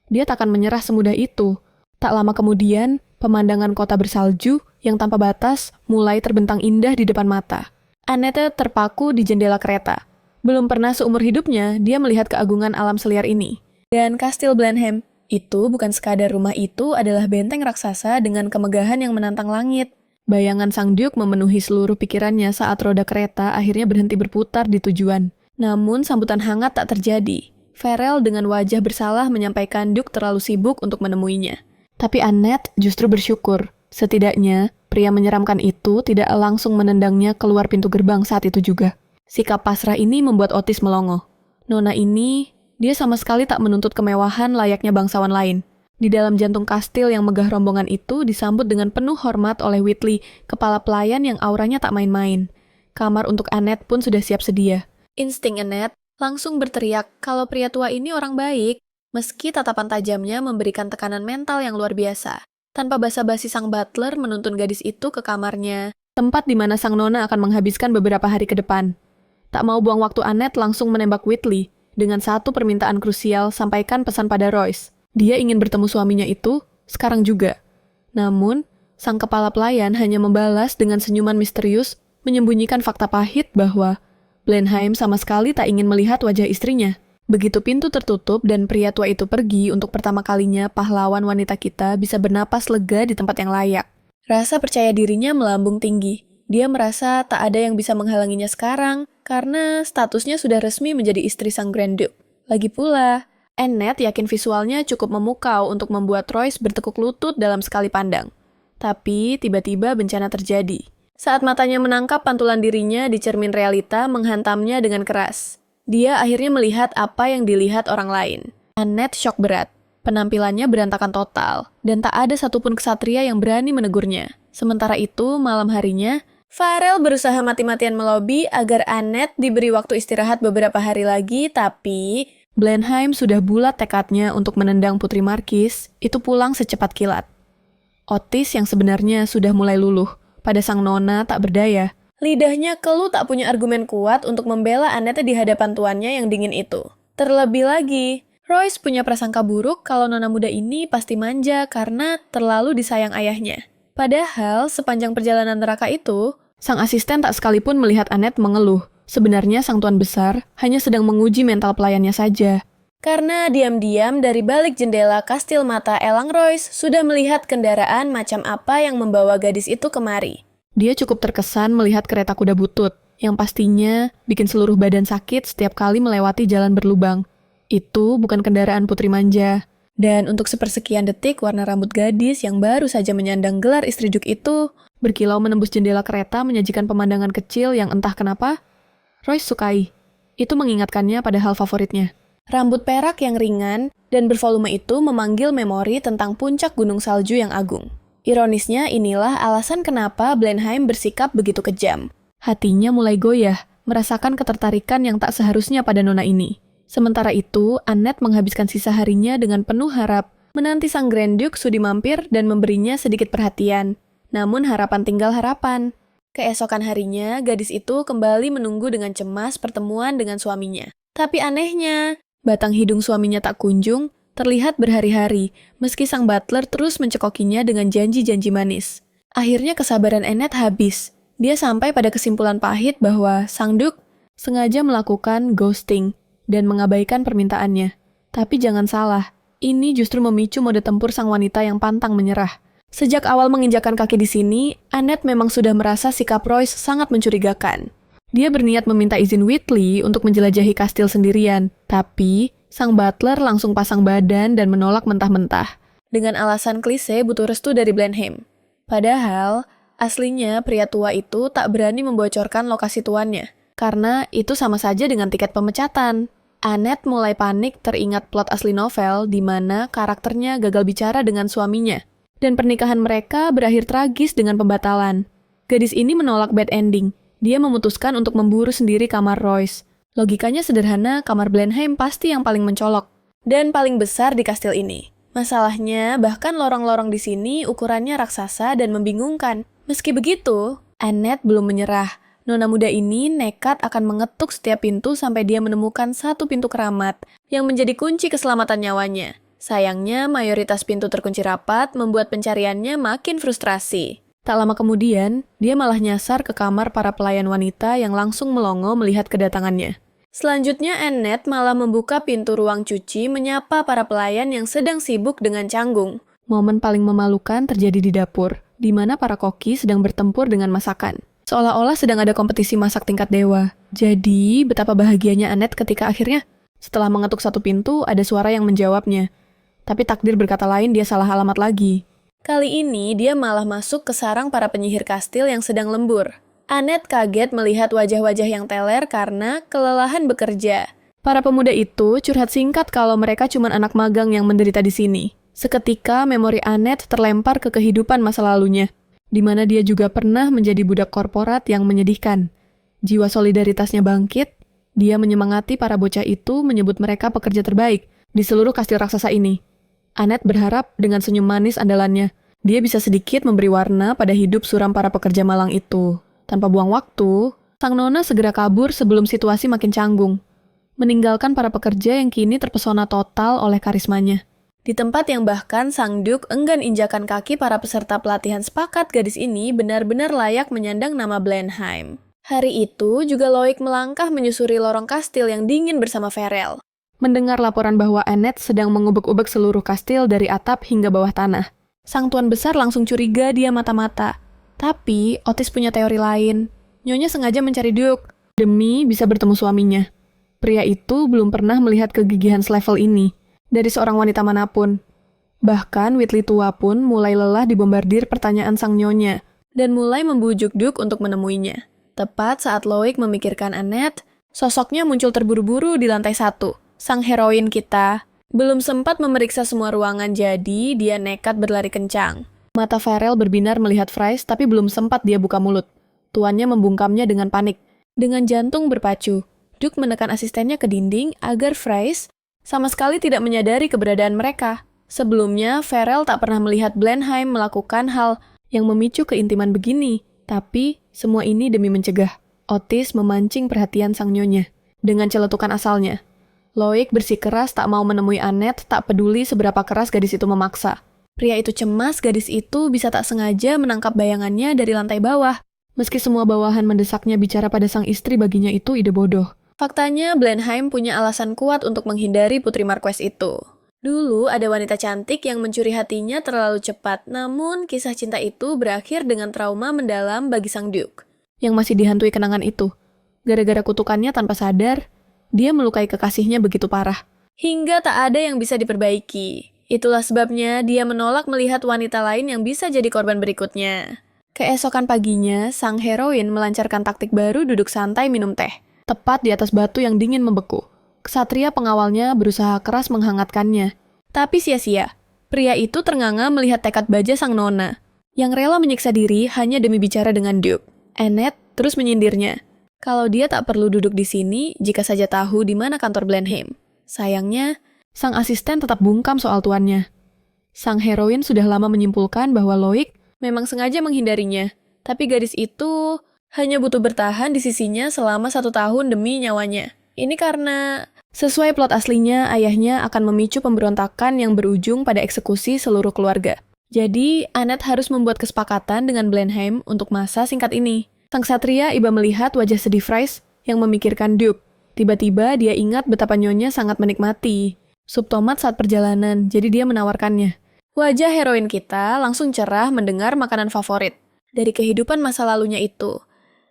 Dia takkan menyerah semudah itu. Tak lama kemudian, pemandangan kota bersalju yang tanpa batas mulai terbentang indah di depan mata. Annette terpaku di jendela kereta. Belum pernah seumur hidupnya dia melihat keagungan alam seliar ini. Dan Kastil Blenheim itu bukan sekadar rumah, itu adalah benteng raksasa dengan kemegahan yang menantang langit. Bayangan sang Duke memenuhi seluruh pikirannya saat roda kereta akhirnya berhenti berputar di tujuan. Namun sambutan hangat tak terjadi. Farrell dengan wajah bersalah menyampaikan Duke terlalu sibuk untuk menemuinya. Tapi Annette justru bersyukur. Setidaknya, pria menyeramkan itu tidak langsung menendangnya keluar pintu gerbang saat itu juga. Sikap pasrah ini membuat Otis melongo. Nona ini, dia sama sekali tak menuntut kemewahan layaknya bangsawan lain. Di dalam jantung kastil yang megah rombongan itu disambut dengan penuh hormat oleh Whitley, kepala pelayan yang auranya tak main-main. Kamar untuk Annette pun sudah siap sedia. Insting Annette langsung berteriak kalau pria tua ini orang baik, meski tatapan tajamnya memberikan tekanan mental yang luar biasa. Tanpa basa-basi sang butler menuntun gadis itu ke kamarnya, tempat di mana sang nona akan menghabiskan beberapa hari ke depan. Tak mau buang waktu, Annette langsung menembak Whitley dengan satu permintaan krusial, sampaikan pesan pada Royce. Dia ingin bertemu suaminya itu sekarang juga. Namun, sang kepala pelayan hanya membalas dengan senyuman misterius, menyembunyikan fakta pahit bahwa Blenheim sama sekali tak ingin melihat wajah istrinya. Begitu pintu tertutup dan pria tua itu pergi, untuk pertama kalinya pahlawan wanita kita bisa bernapas lega di tempat yang layak. Rasa percaya dirinya melambung tinggi. Dia merasa tak ada yang bisa menghalanginya sekarang, karena statusnya sudah resmi menjadi istri sang Grand Duke. Lagi pula, Annette yakin visualnya cukup memukau untuk membuat Royce bertekuk lutut dalam sekali pandang. Tapi tiba-tiba bencana terjadi. Saat matanya menangkap pantulan dirinya di cermin realita menghantamnya dengan keras. Dia akhirnya melihat apa yang dilihat orang lain. Annette syok berat. Penampilannya berantakan total, dan tak ada satupun ksatria yang berani menegurnya. Sementara itu, malam harinya, Farrell berusaha mati-matian melobi agar Annette diberi waktu istirahat beberapa hari lagi, tapi Blenheim sudah bulat tekadnya untuk menendang Putri Markis itu pulang secepat kilat. Otis yang sebenarnya sudah mulai luluh, pada sang nona tak berdaya. Lidahnya keluh tak punya argumen kuat untuk membela Annette di hadapan tuannya yang dingin itu. Terlebih lagi, Royce punya prasangka buruk kalau nona muda ini pasti manja karena terlalu disayang ayahnya. Padahal sepanjang perjalanan neraka itu, sang asisten tak sekalipun melihat Annette mengeluh. Sebenarnya sang tuan besar hanya sedang menguji mental pelayannya saja. Karena diam-diam dari balik jendela kastil mata Elang, Royce sudah melihat kendaraan macam apa yang membawa gadis itu kemari. Dia cukup terkesan melihat kereta kuda butut, yang pastinya bikin seluruh badan sakit setiap kali melewati jalan berlubang. Itu bukan kendaraan putri manja. Dan untuk sepersekian detik, warna rambut gadis yang baru saja menyandang gelar istri Duke itu berkilau menembus jendela kereta, menyajikan pemandangan kecil yang entah kenapa Royce sukai. Itu mengingatkannya pada hal favoritnya. Rambut perak yang ringan dan bervolume itu memanggil memori tentang puncak gunung salju yang agung. Ironisnya, inilah alasan kenapa Blenheim bersikap begitu kejam. Hatinya mulai goyah, merasakan ketertarikan yang tak seharusnya pada nona ini. Sementara itu, Annette menghabiskan sisa harinya dengan penuh harap, menanti sang Grand Duke sudi mampir dan memberinya sedikit perhatian. Namun harapan tinggal harapan. Keesokan harinya, gadis itu kembali menunggu dengan cemas pertemuan dengan suaminya. Tapi anehnya, batang hidung suaminya tak kunjung terlihat berhari-hari, meski sang butler terus mencekokinya dengan janji-janji manis. Akhirnya kesabaran Annette habis. Dia sampai pada kesimpulan pahit bahwa sang Duke sengaja melakukan ghosting dan mengabaikan permintaannya. Tapi jangan salah, ini justru memicu mode tempur sang wanita yang pantang menyerah. Sejak awal menginjakkan kaki di sini, Annette memang sudah merasa sikap Royce sangat mencurigakan. Dia berniat meminta izin Whitley untuk menjelajahi kastil sendirian, tapi sang butler langsung pasang badan dan menolak mentah-mentah. Dengan alasan klise butuh restu dari Blenheim. Padahal, aslinya pria tua itu tak berani membocorkan lokasi tuannya, karena itu sama saja dengan tiket pemecatan. Annette mulai panik teringat plot asli novel di mana karakternya gagal bicara dengan suaminya, dan pernikahan mereka berakhir tragis dengan pembatalan. Gadis ini menolak bad ending. Dia memutuskan untuk memburu sendiri kamar Royce. Logikanya sederhana, kamar Blenheim pasti yang paling mencolok dan paling besar di kastil ini. Masalahnya, bahkan lorong-lorong di sini ukurannya raksasa dan membingungkan. Meski begitu, Annette belum menyerah. Nona muda ini nekat akan mengetuk setiap pintu sampai dia menemukan satu pintu keramat yang menjadi kunci keselamatan nyawanya. Sayangnya, mayoritas pintu terkunci rapat membuat pencariannya makin frustrasi. Tak lama kemudian, dia malah nyasar ke kamar para pelayan wanita yang langsung melongo melihat kedatangannya. Selanjutnya, Annette malah membuka pintu ruang cuci menyapa para pelayan yang sedang sibuk dengan canggung. Momen paling memalukan terjadi di dapur, di mana para koki sedang bertempur dengan masakan. Seolah-olah sedang ada kompetisi masak tingkat dewa. Jadi, betapa bahagianya Annette ketika akhirnya, setelah mengetuk satu pintu, ada suara yang menjawabnya. Tapi takdir berkata lain, dia salah alamat lagi. Kali ini, dia malah masuk ke sarang para penyihir kastil yang sedang lembur. Annette kaget melihat wajah-wajah yang teler karena kelelahan bekerja. Para pemuda itu curhat singkat kalau mereka cuma anak magang yang menderita di sini. Seketika, memori Annette terlempar ke kehidupan masa lalunya, di mana dia juga pernah menjadi budak korporat yang menyedihkan. Jiwa solidaritasnya bangkit. Dia menyemangati para bocah itu menyebut mereka pekerja terbaik di seluruh kastil raksasa ini. Annette berharap dengan senyum manis andalannya, dia bisa sedikit memberi warna pada hidup suram para pekerja malang itu. Tanpa buang waktu, sang nona segera kabur sebelum situasi makin canggung, meninggalkan para pekerja yang kini terpesona total oleh karismanya. Di tempat yang bahkan Sang Duke enggan injakan kaki, para peserta pelatihan sepakat gadis ini benar-benar layak menyandang nama Blenheim. Hari itu juga Loic melangkah menyusuri lorong kastil yang dingin bersama Farel. Mendengar laporan bahwa Annette sedang mengubek-ubek seluruh kastil dari atap hingga bawah tanah, sang tuan besar langsung curiga dia mata-mata. Tapi Otis punya teori lain. Nyonya sengaja mencari Duke demi bisa bertemu suaminya. Pria itu belum pernah melihat kegigihan selevel ini dari seorang wanita manapun. Bahkan Whitley tua pun mulai lelah dibombardir pertanyaan sang nyonya dan mulai membujuk Duke untuk menemuinya. Tepat saat Loic memikirkan Annette, sosoknya muncul terburu-buru di lantai 1. Sang heroin kita belum sempat memeriksa semua ruangan, jadi dia nekat berlari kencang. Mata Farel berbinar melihat Fries, tapi belum sempat dia buka mulut. Tuannya membungkamnya dengan panik. Dengan jantung berpacu, Duke menekan asistennya ke dinding agar Fries sama sekali tidak menyadari keberadaan mereka. Sebelumnya, Farel tak pernah melihat Blenheim melakukan hal yang memicu keintiman begini. Tapi, semua ini demi mencegah Otis memancing perhatian sang nyonya dengan celetukan asalnya. Loic bersikeras tak mau menemui Annette, tak peduli seberapa keras gadis itu memaksa. Pria itu cemas gadis itu bisa tak sengaja menangkap bayangannya dari lantai bawah. Meski semua bawahan mendesaknya bicara pada sang istri, baginya itu ide bodoh. Faktanya, Blenheim punya alasan kuat untuk menghindari Putri Marquess itu. Dulu ada wanita cantik yang mencuri hatinya terlalu cepat, namun kisah cinta itu berakhir dengan trauma mendalam bagi sang Duke, yang masih dihantui kenangan itu. Gara-gara kutukannya tanpa sadar, dia melukai kekasihnya begitu parah, hingga tak ada yang bisa diperbaiki. Itulah sebabnya dia menolak melihat wanita lain yang bisa jadi korban berikutnya. Keesokan paginya, sang heroin melancarkan taktik baru duduk santai minum teh, tepat di atas batu yang dingin membeku. Ksatria pengawalnya berusaha keras menghangatkannya. Tapi sia-sia. Pria itu ternganga melihat tekad baja sang nona, yang rela menyiksa diri hanya demi bicara dengan Duke. Annette terus menyindirnya. Kalau dia tak perlu duduk di sini jika saja tahu di mana kantor Blenheim. Sayangnya, sang asisten tetap bungkam soal tuannya. Sang heroin sudah lama menyimpulkan bahwa Loic memang sengaja menghindarinya. Tapi gadis itu hanya butuh bertahan di sisinya selama 1 tahun demi nyawanya. Ini karena, sesuai plot aslinya, ayahnya akan memicu pemberontakan yang berujung pada eksekusi seluruh keluarga. Jadi, Annette harus membuat kesepakatan dengan Blenheim untuk masa singkat ini. Sang ksatria iba melihat wajah sedih Fries yang memikirkan Duke. Tiba-tiba dia ingat betapa nyonya sangat menikmati sup tomat saat perjalanan, jadi dia menawarkannya. Wajah heroin kita langsung cerah mendengar makanan favorit dari kehidupan masa lalunya itu.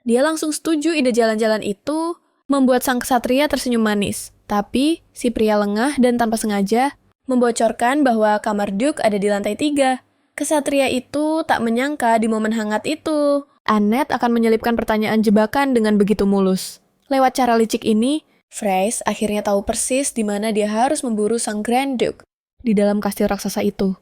Dia langsung setuju ide jalan-jalan itu, membuat sang ksatria tersenyum manis. Tapi, si pria lengah dan tanpa sengaja membocorkan bahwa kamar Duke ada di lantai 3. Ksatria itu tak menyangka di momen hangat itu, Annette akan menyelipkan pertanyaan jebakan dengan begitu mulus. Lewat cara licik ini, Fries akhirnya tahu persis di mana dia harus memburu sang Grand Duke di dalam kastil raksasa itu.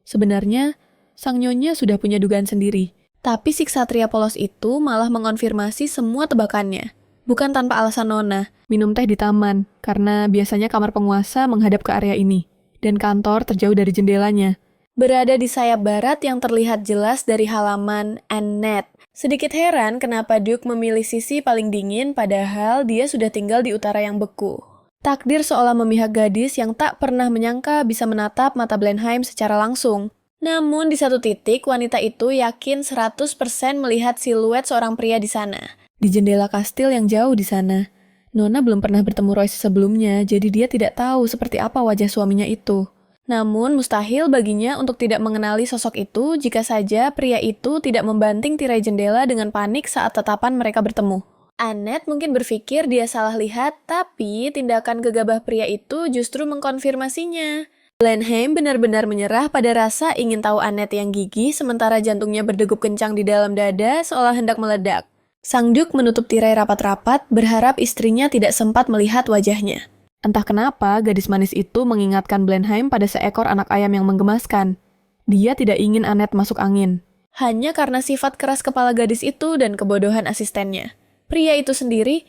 Sebenarnya, sang nyonya sudah punya dugaan sendiri. Tapi si ksatria polos itu malah mengonfirmasi semua tebakannya. Bukan tanpa alasan nona, minum teh di taman, karena biasanya kamar penguasa menghadap ke area ini, dan kantor terjauh dari jendelanya. Berada di sayap barat yang terlihat jelas dari halaman Annette. Sedikit heran kenapa Duke memilih sisi paling dingin padahal dia sudah tinggal di utara yang beku. Takdir seolah memihak gadis yang tak pernah menyangka bisa menatap mata Blenheim secara langsung. Namun di satu titik wanita itu yakin 100% melihat siluet seorang pria di sana. Di jendela kastil yang jauh di sana. Nona belum pernah bertemu Royce sebelumnya, jadi dia tidak tahu seperti apa wajah suaminya itu. Namun mustahil baginya untuk tidak mengenali sosok itu jika saja pria itu tidak membanting tirai jendela dengan panik saat tatapan mereka bertemu. Annette mungkin berpikir dia salah lihat, tapi tindakan gegabah pria itu justru mengkonfirmasinya. Blenheim benar-benar menyerah pada rasa ingin tahu Annette yang gigih, sementara jantungnya berdegup kencang di dalam dada seolah hendak meledak. Sang Duke menutup tirai rapat-rapat, berharap istrinya tidak sempat melihat wajahnya. Entah kenapa, gadis manis itu mengingatkan Blenheim pada seekor anak ayam yang menggemaskan. Dia tidak ingin Annette masuk angin. Hanya karena sifat keras kepala gadis itu dan kebodohan asistennya. Pria itu sendiri,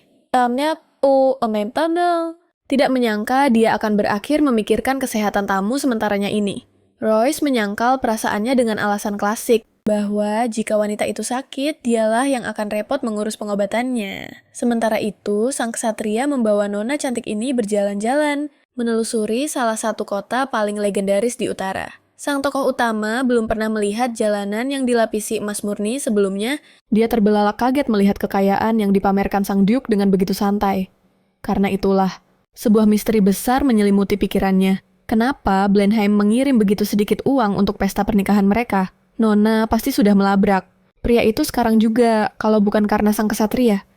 tidak menyangka dia akan berakhir memikirkan kesehatan tamu sementaranya ini. Royce menyangkal perasaannya dengan alasan klasik, bahwa jika wanita itu sakit, dialah yang akan repot mengurus pengobatannya. Sementara itu, sang ksatria membawa nona cantik ini berjalan-jalan, menelusuri salah satu kota paling legendaris di utara. Sang tokoh utama belum pernah melihat jalanan yang dilapisi emas murni sebelumnya. Dia terbelalak kaget melihat kekayaan yang dipamerkan sang Duke dengan begitu santai. Karena itulah, sebuah misteri besar menyelimuti pikirannya. Kenapa Blenheim mengirim begitu sedikit uang untuk pesta pernikahan mereka? Nona pasti sudah melabrak. Pria itu sekarang juga, kalau bukan karena sang ksatria.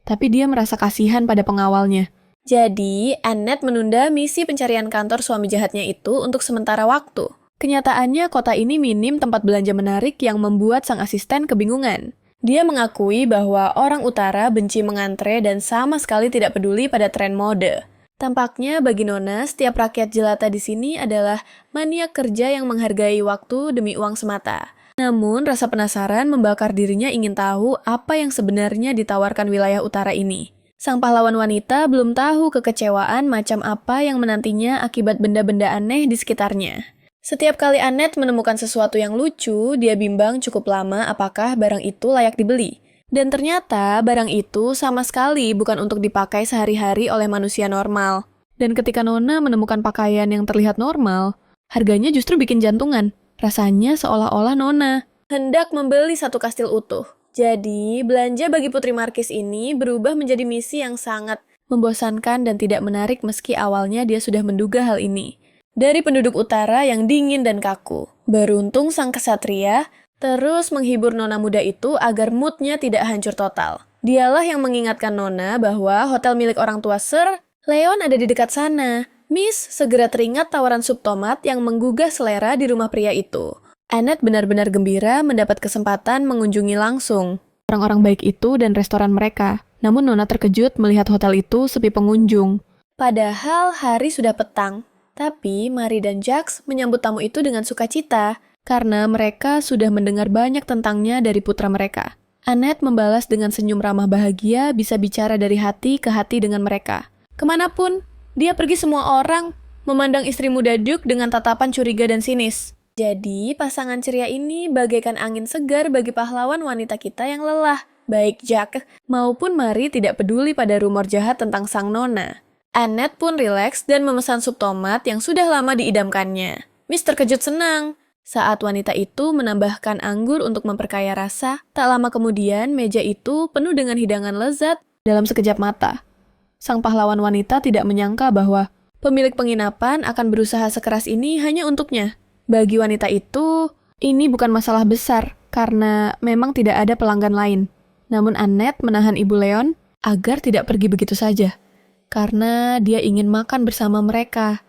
Tapi dia merasa kasihan pada pengawalnya. Jadi, Annette menunda misi pencarian kantor suami jahatnya itu untuk sementara waktu. Kenyataannya, kota ini minim tempat belanja menarik yang membuat sang asisten kebingungan. Dia mengakui bahwa orang utara benci mengantre dan sama sekali tidak peduli pada tren mode. Tampaknya bagi Nona, setiap rakyat jelata di sini adalah maniak kerja yang menghargai waktu demi uang semata. Namun, rasa penasaran membakar dirinya ingin tahu apa yang sebenarnya ditawarkan wilayah utara ini. Sang pahlawan wanita belum tahu kekecewaan macam apa yang menantinya akibat benda-benda aneh di sekitarnya. Setiap kali Annette menemukan sesuatu yang lucu, dia bimbang cukup lama apakah barang itu layak dibeli. Dan ternyata barang itu sama sekali bukan untuk dipakai sehari-hari oleh manusia normal. Dan ketika Nona menemukan pakaian yang terlihat normal, harganya justru bikin jantungan. Rasanya seolah-olah Nona hendak membeli satu kastil utuh. Jadi, belanja bagi Putri Markis ini berubah menjadi misi yang sangat membosankan dan tidak menarik meski awalnya dia sudah menduga hal ini. Dari penduduk utara yang dingin dan kaku, beruntung sang ksatria terus menghibur Nona muda itu agar moodnya tidak hancur total. Dialah yang mengingatkan Nona bahwa hotel milik orang tua Sir Leon ada di dekat sana. Miss segera teringat tawaran sup tomat yang menggugah selera di rumah pria itu. Annette benar-benar gembira mendapat kesempatan mengunjungi langsung orang-orang baik itu dan restoran mereka. Namun Nona terkejut melihat hotel itu sepi pengunjung. Padahal hari sudah petang. Tapi Marie dan Jacques menyambut tamu itu dengan sukacita. Karena mereka sudah mendengar banyak tentangnya dari putra mereka. Annette membalas dengan senyum ramah bahagia bisa bicara dari hati ke hati dengan mereka. Kemanapun, dia pergi semua orang memandang istri muda Duke dengan tatapan curiga dan sinis. Jadi, pasangan ceria ini bagaikan angin segar bagi pahlawan wanita kita yang lelah. Baik Jacques maupun Marie tidak peduli pada rumor jahat tentang sang Nona. Annette pun rileks dan memesan sup tomat yang sudah lama diidamkannya. Miss terkejut senang. Saat wanita itu menambahkan anggur untuk memperkaya rasa, tak lama kemudian meja itu penuh dengan hidangan lezat. Dalam sekejap mata, sang pahlawan wanita tidak menyangka bahwa pemilik penginapan akan berusaha sekeras ini hanya untuknya. Bagi wanita itu, ini bukan masalah besar karena memang tidak ada pelanggan lain. Namun Annette menahan Ibu Leon agar tidak pergi begitu saja, karena dia ingin makan bersama mereka.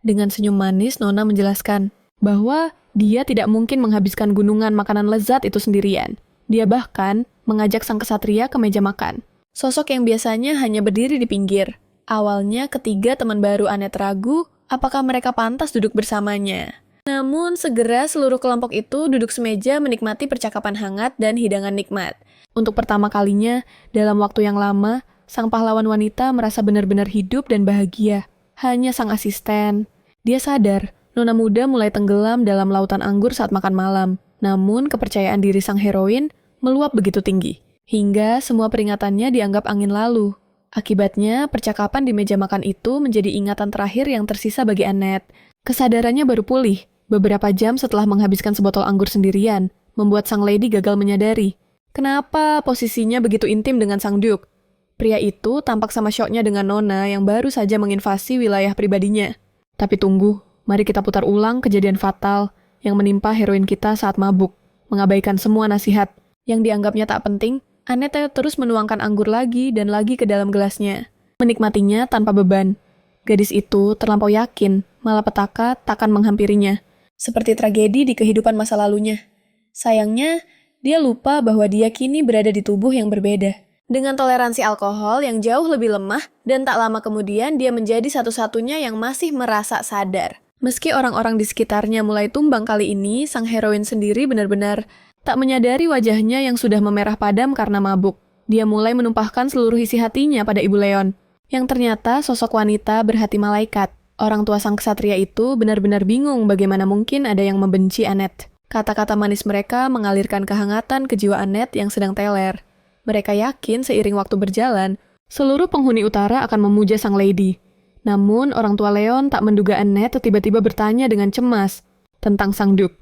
Dengan senyum manis, Nona menjelaskan bahwa dia tidak mungkin menghabiskan gunungan makanan lezat itu sendirian. Dia bahkan mengajak sang ksatria ke meja makan. Sosok yang biasanya hanya berdiri di pinggir. Awalnya ketiga teman baru Annette ragu apakah mereka pantas duduk bersamanya. Namun segera seluruh kelompok itu duduk semeja menikmati percakapan hangat dan hidangan nikmat. Untuk pertama kalinya, dalam waktu yang lama, sang pahlawan wanita merasa benar-benar hidup dan bahagia. Hanya sang asisten. Dia sadar Nona muda mulai tenggelam dalam lautan anggur saat makan malam. Namun, kepercayaan diri sang heroin meluap begitu tinggi, hingga semua peringatannya dianggap angin lalu. Akibatnya, percakapan di meja makan itu menjadi ingatan terakhir yang tersisa bagi Annette. Kesadarannya baru pulih, beberapa jam setelah menghabiskan sebotol anggur sendirian, membuat sang lady gagal menyadari. Kenapa posisinya begitu intim dengan sang Duke? Pria itu tampak sama syoknya dengan Nona yang baru saja menginvasi wilayah pribadinya. Tapi tunggu. Mari kita putar ulang kejadian fatal yang menimpa heroin kita saat mabuk. Mengabaikan semua nasihat yang dianggapnya tak penting, Annette terus menuangkan anggur lagi dan lagi ke dalam gelasnya. Menikmatinya tanpa beban. Gadis itu terlampau yakin, malapetaka takkan menghampirinya. Seperti tragedi di kehidupan masa lalunya. Sayangnya, dia lupa bahwa dia kini berada di tubuh yang berbeda. Dengan toleransi alkohol yang jauh lebih lemah, dan tak lama kemudian dia menjadi satu-satunya yang masih merasa sadar. Meski orang-orang di sekitarnya mulai tumbang kali ini, sang heroin sendiri benar-benar tak menyadari wajahnya yang sudah memerah padam karena mabuk. Dia mulai menumpahkan seluruh isi hatinya pada Ibu Leon, yang ternyata sosok wanita berhati malaikat. Orang tua sang ksatria itu benar-benar bingung bagaimana mungkin ada yang membenci Annette. Kata-kata manis mereka mengalirkan kehangatan ke jiwa Annette yang sedang teler. Mereka yakin seiring waktu berjalan, seluruh penghuni utara akan memuja sang lady. Namun, orang tua Leon tak menduga Annette tiba-tiba bertanya dengan cemas tentang sang Duke.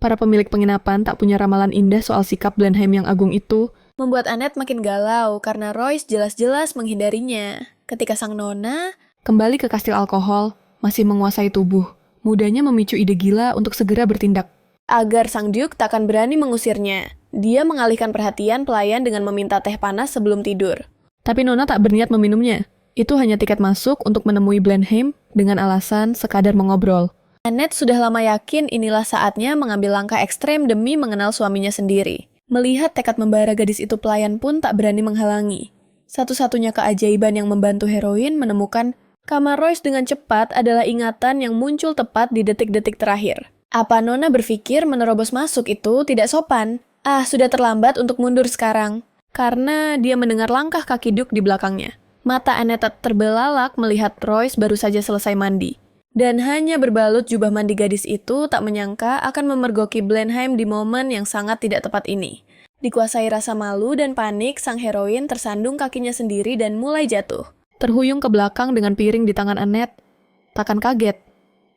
Para pemilik penginapan tak punya ramalan indah soal sikap Blenheim yang agung itu. Membuat Annette makin galau karena Royce jelas-jelas menghindarinya. Ketika sang nona Kembali ke kastil alkohol, masih menguasai tubuh. Mudanya memicu ide gila untuk segera bertindak. agar sang Duke takkan berani mengusirnya, dia mengalihkan perhatian pelayan dengan meminta teh panas sebelum tidur. Tapi Nona tak berniat meminumnya. Itu hanya tiket masuk untuk menemui Blenheim dengan alasan sekadar mengobrol. Annette sudah lama yakin inilah saatnya mengambil langkah ekstrem demi mengenal suaminya sendiri. Melihat tekad membara gadis itu, pelayan pun tak berani menghalangi. Satu-satunya keajaiban yang membantu heroin menemukan kamar Royce dengan cepat adalah ingatan yang muncul tepat di detik-detik terakhir. Apa Nona berpikir menerobos masuk itu tidak sopan? Sudah terlambat untuk mundur sekarang. Karena dia mendengar langkah kaki Duke di belakangnya. Mata Annette terbelalak melihat Royce baru saja selesai mandi. Dan hanya berbalut jubah mandi gadis itu tak menyangka akan memergoki Blenheim di momen yang sangat tidak tepat ini. Dikuasai rasa malu dan panik, sang heroin tersandung kakinya sendiri dan mulai jatuh. Terhuyung ke belakang dengan piring di tangan Annette. Takkan kaget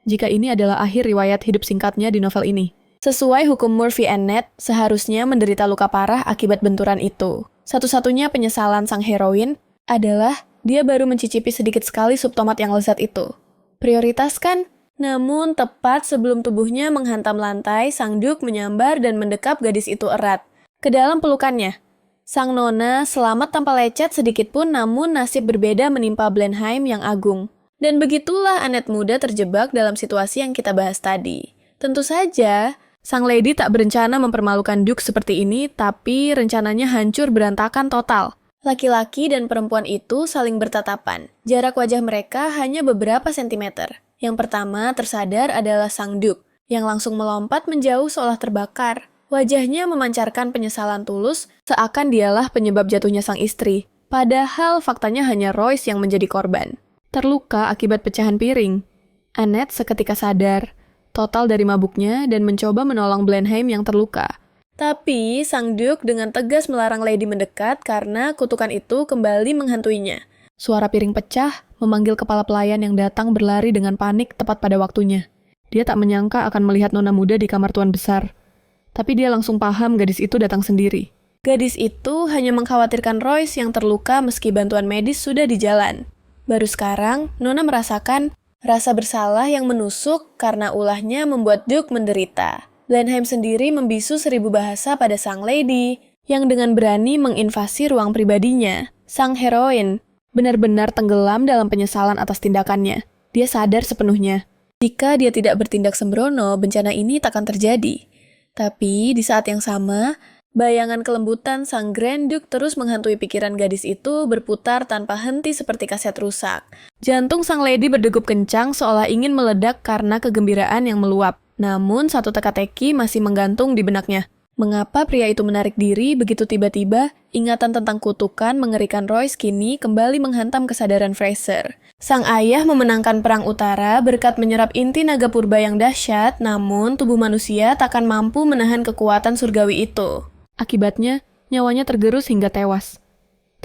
jika ini adalah akhir riwayat hidup singkatnya di novel ini. Sesuai hukum Murphy, Annette seharusnya menderita luka parah akibat benturan itu. Satu-satunya penyesalan sang heroin adalah dia baru mencicipi sedikit sekali sup tomat yang lezat itu. Prioritas kan? Namun tepat sebelum tubuhnya menghantam lantai, sang Duke menyambar dan mendekap gadis itu erat ke dalam pelukannya. Sang Nona selamat tanpa lecet sedikit pun, namun nasib berbeda menimpa Blenheim yang agung. Dan begitulah Annette muda terjebak dalam situasi yang kita bahas tadi. Tentu saja, sang lady tak berencana mempermalukan Duke seperti ini, tapi rencananya hancur berantakan total. Laki-laki dan perempuan itu saling bertatapan. Jarak wajah mereka hanya beberapa sentimeter. Yang pertama tersadar adalah sang Duke, yang langsung melompat menjauh seolah terbakar. Wajahnya memancarkan penyesalan tulus, seakan dialah penyebab jatuhnya sang istri. Padahal faktanya hanya Royce yang menjadi korban. Terluka akibat pecahan piring. Annette seketika sadar, total dari mabuknya dan mencoba menolong Blenheim yang terluka. Tapi, sang Duke dengan tegas melarang Lady mendekat karena kutukan itu kembali menghantuinya. Suara piring pecah, memanggil kepala pelayan yang datang berlari dengan panik tepat pada waktunya. Dia tak menyangka akan melihat Nona muda di kamar tuan besar. Tapi dia langsung paham gadis itu datang sendiri. Gadis itu hanya mengkhawatirkan Royce yang terluka meski bantuan medis sudah di jalan. Baru sekarang, Nona merasakan rasa bersalah yang menusuk karena ulahnya membuat Duke menderita. Blenheim sendiri membisu 1000 bahasa pada sang lady, yang dengan berani menginvasi ruang pribadinya. Sang heroin benar-benar tenggelam dalam penyesalan atas tindakannya. Dia sadar sepenuhnya. Jika dia tidak bertindak sembrono, bencana ini takkan terjadi. Tapi di saat yang sama, bayangan kelembutan sang Grand Duke terus menghantui pikiran gadis itu berputar tanpa henti seperti kaset rusak. Jantung sang lady berdegup kencang seolah ingin meledak karena kegembiraan yang meluap. Namun satu teka-teki masih menggantung di benaknya. Mengapa pria itu menarik diri begitu tiba-tiba? Ingatan tentang kutukan mengerikan Royce kini kembali menghantam kesadaran Fraser. Sang ayah memenangkan perang utara berkat menyerap inti naga purba yang dahsyat, namun tubuh manusia takkan mampu menahan kekuatan surgawi itu. Akibatnya, nyawanya tergerus hingga tewas.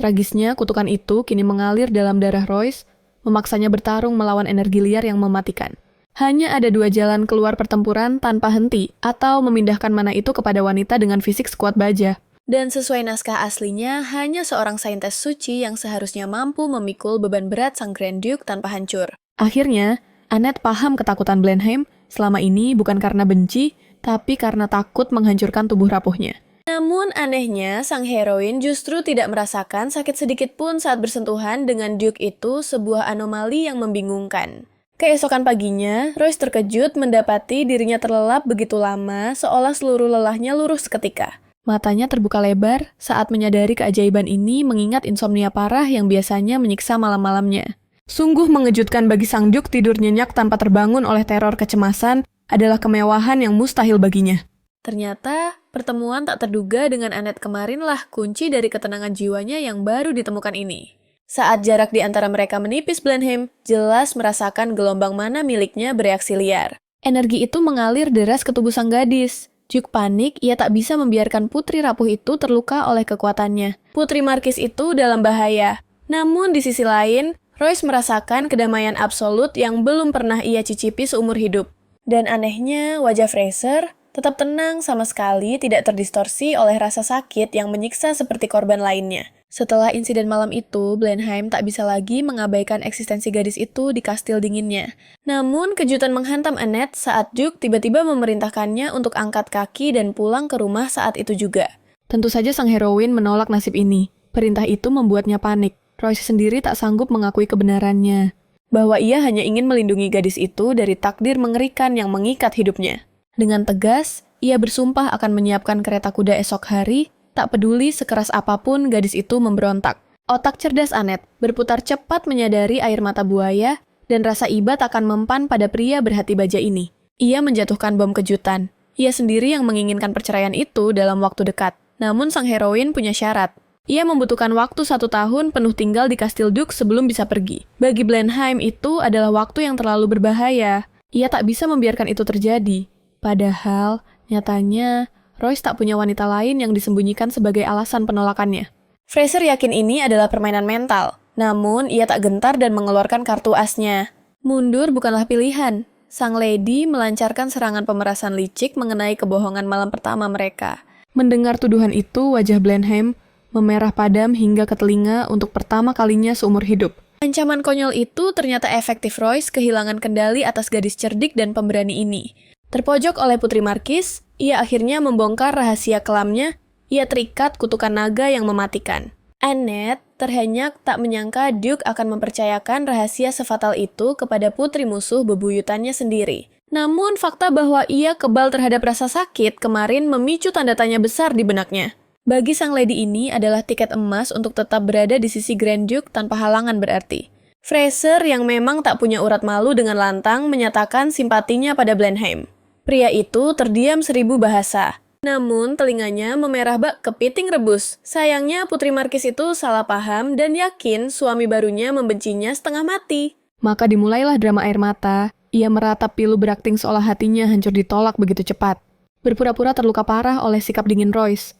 Tragisnya, kutukan itu kini mengalir dalam darah Royce, memaksanya bertarung melawan energi liar yang mematikan. Hanya ada 2 jalan keluar pertempuran tanpa henti, atau memindahkan mana itu kepada wanita dengan fisik sekuat baja. Dan sesuai naskah aslinya, hanya seorang saintes suci yang seharusnya mampu memikul beban berat sang Grand Duke tanpa hancur. Akhirnya, Annette paham ketakutan Blenheim selama ini bukan karena benci, tapi karena takut menghancurkan tubuh rapuhnya. Namun anehnya, sang heroin justru tidak merasakan sakit sedikit pun saat bersentuhan dengan Duke itu, sebuah anomali yang membingungkan. Keesokan paginya, Royce terkejut mendapati dirinya terlelap begitu lama, seolah seluruh lelahnya luruh seketika. Matanya terbuka lebar saat menyadari keajaiban ini mengingat insomnia parah yang biasanya menyiksa malam-malamnya. Sungguh mengejutkan bagi sang Duke tidur nyenyak tanpa terbangun oleh teror kecemasan adalah kemewahan yang mustahil baginya. Ternyata, pertemuan tak terduga dengan Annette kemarinlah kunci dari ketenangan jiwanya yang baru ditemukan ini. Saat jarak di antara mereka menipis, Blenheim jelas merasakan gelombang mana miliknya bereaksi liar. Energi itu mengalir deras ke tubuh sang gadis. Duke panik, ia tak bisa membiarkan putri rapuh itu terluka oleh kekuatannya. Putri Markis itu dalam bahaya. Namun di sisi lain, Royce merasakan kedamaian absolut yang belum pernah ia cicipi seumur hidup. Dan anehnya, wajah Fraser tetap tenang sama sekali, tidak terdistorsi oleh rasa sakit yang menyiksa seperti korban lainnya. Setelah insiden malam itu, Blenheim tak bisa lagi mengabaikan eksistensi gadis itu di kastil dinginnya. Namun, kejutan menghantam Annette saat Duke tiba-tiba memerintahkannya untuk angkat kaki dan pulang ke rumah saat itu juga. Tentu saja sang heroin menolak nasib ini. Perintah itu membuatnya panik. Royce sendiri tak sanggup mengakui kebenarannya. Bahwa ia hanya ingin melindungi gadis itu dari takdir mengerikan yang mengikat hidupnya. Dengan tegas, ia bersumpah akan menyiapkan kereta kuda esok hari, tak peduli sekeras apapun gadis itu memberontak. Otak cerdas Annette berputar cepat menyadari air mata buaya, dan rasa iba akan mempan pada pria berhati baja ini. Ia menjatuhkan bom kejutan. Ia sendiri yang menginginkan perceraian itu dalam waktu dekat. Namun sang heroin punya syarat. Ia membutuhkan waktu 1 tahun penuh tinggal di Kastil Duke sebelum bisa pergi. Bagi Blenheim itu adalah waktu yang terlalu berbahaya. Ia tak bisa membiarkan itu terjadi. Padahal, nyatanya, Royce tak punya wanita lain yang disembunyikan sebagai alasan penolakannya. Fraser yakin ini adalah permainan mental. Namun, ia tak gentar dan mengeluarkan kartu asnya. Mundur bukanlah pilihan. Sang lady melancarkan serangan pemerasan licik mengenai kebohongan malam pertama mereka. Mendengar tuduhan itu, wajah Blenheim memerah padam hingga ke telinga untuk pertama kalinya seumur hidup. Ancaman konyol itu ternyata efektif. Royce kehilangan kendali atas gadis cerdik dan pemberani ini. Terpojok oleh Putri Markis, ia akhirnya membongkar rahasia kelamnya. Ia terikat kutukan naga yang mematikan. Annette terhenyak tak menyangka Duke akan mempercayakan rahasia sefatal itu kepada putri musuh bebuyutannya sendiri. Namun fakta bahwa ia kebal terhadap rasa sakit kemarin memicu tanda tanya besar di benaknya. Bagi sang lady ini adalah tiket emas untuk tetap berada di sisi Grand Duke tanpa halangan berarti. Fraser yang memang tak punya urat malu dengan lantang menyatakan simpatinya pada Blenheim. Pria itu terdiam 1000 bahasa. Namun telinganya memerah bak kepiting rebus. Sayangnya Putri Markis itu salah paham dan yakin suami barunya membencinya setengah mati. Maka dimulailah drama air mata. Ia meratap pilu berakting seolah hatinya hancur ditolak begitu cepat. Berpura-pura terluka parah oleh sikap dingin Royce.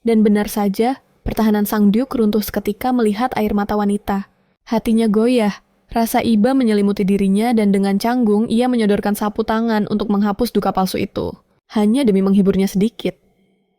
Dan benar saja, pertahanan sang Duke runtuh seketika melihat air mata wanita. Hatinya goyah. Rasa iba menyelimuti dirinya dan dengan canggung ia menyodorkan sapu tangan untuk menghapus duka palsu itu. Hanya demi menghiburnya sedikit.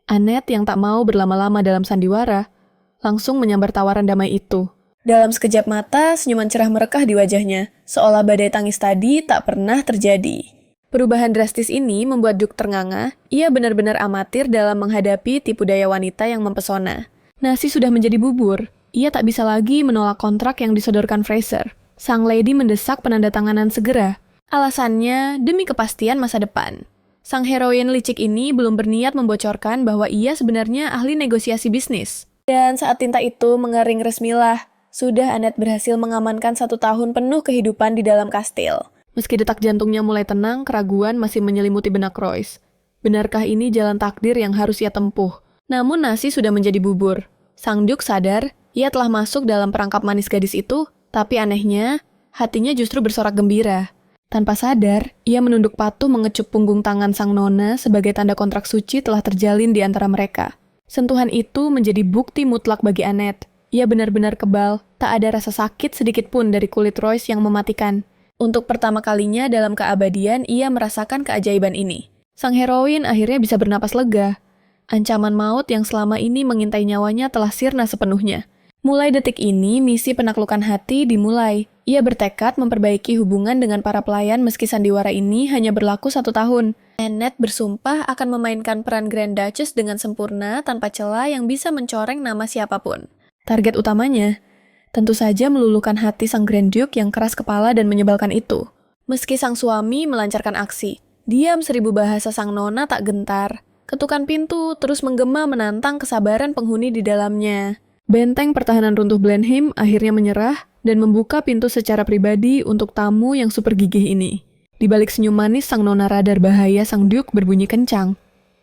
Annette yang tak mau berlama-lama dalam sandiwara, langsung menyambar tawaran damai itu. Dalam sekejap mata, senyuman cerah merekah di wajahnya, seolah badai tangis tadi tak pernah terjadi. Perubahan drastis ini membuat Duke ternganga, ia benar-benar amatir dalam menghadapi tipu daya wanita yang mempesona. Nasi sudah menjadi bubur, ia tak bisa lagi menolak kontrak yang disodorkan Fraser. Sang lady mendesak penandatanganan segera. Alasannya demi kepastian masa depan. Sang heroin licik ini belum berniat membocorkan bahwa ia sebenarnya ahli negosiasi bisnis. Dan saat tinta itu mengering resmilah, sudah Annette berhasil mengamankan 1 tahun penuh kehidupan di dalam kastil. Meski detak jantungnya mulai tenang, keraguan masih menyelimuti benak Royce. Benarkah ini jalan takdir yang harus ia tempuh? Namun nasi sudah menjadi bubur. Sang Duke sadar, ia telah masuk dalam perangkap manis gadis itu. Tapi anehnya, hatinya justru bersorak gembira. Tanpa sadar, ia menunduk patuh mengecup punggung tangan sang nona sebagai tanda kontrak suci telah terjalin di antara mereka. Sentuhan itu menjadi bukti mutlak bagi Annette. Ia benar-benar kebal, tak ada rasa sakit sedikit pun dari kulit Royce yang mematikan. Untuk pertama kalinya dalam keabadian, ia merasakan keajaiban ini. Sang heroin akhirnya bisa bernapas lega. Ancaman maut yang selama ini mengintai nyawanya telah sirna sepenuhnya. Mulai detik ini, misi penaklukan hati dimulai. Ia bertekad memperbaiki hubungan dengan para pelayan meski sandiwara ini hanya berlaku 1 tahun. Annette bersumpah akan memainkan peran Grand Duchess dengan sempurna tanpa celah yang bisa mencoreng nama siapapun. Target utamanya, tentu saja meluluhkan hati sang Grand Duke yang keras kepala dan menyebalkan itu. Meski sang suami melancarkan aksi, diam 1000 bahasa sang nona tak gentar. Ketukan pintu terus menggema menantang kesabaran penghuni di dalamnya. Benteng pertahanan runtuh Blenheim akhirnya menyerah dan membuka pintu secara pribadi untuk tamu yang super gigih ini. Di balik senyum manis sang nona radar bahaya sang Duke berbunyi kencang.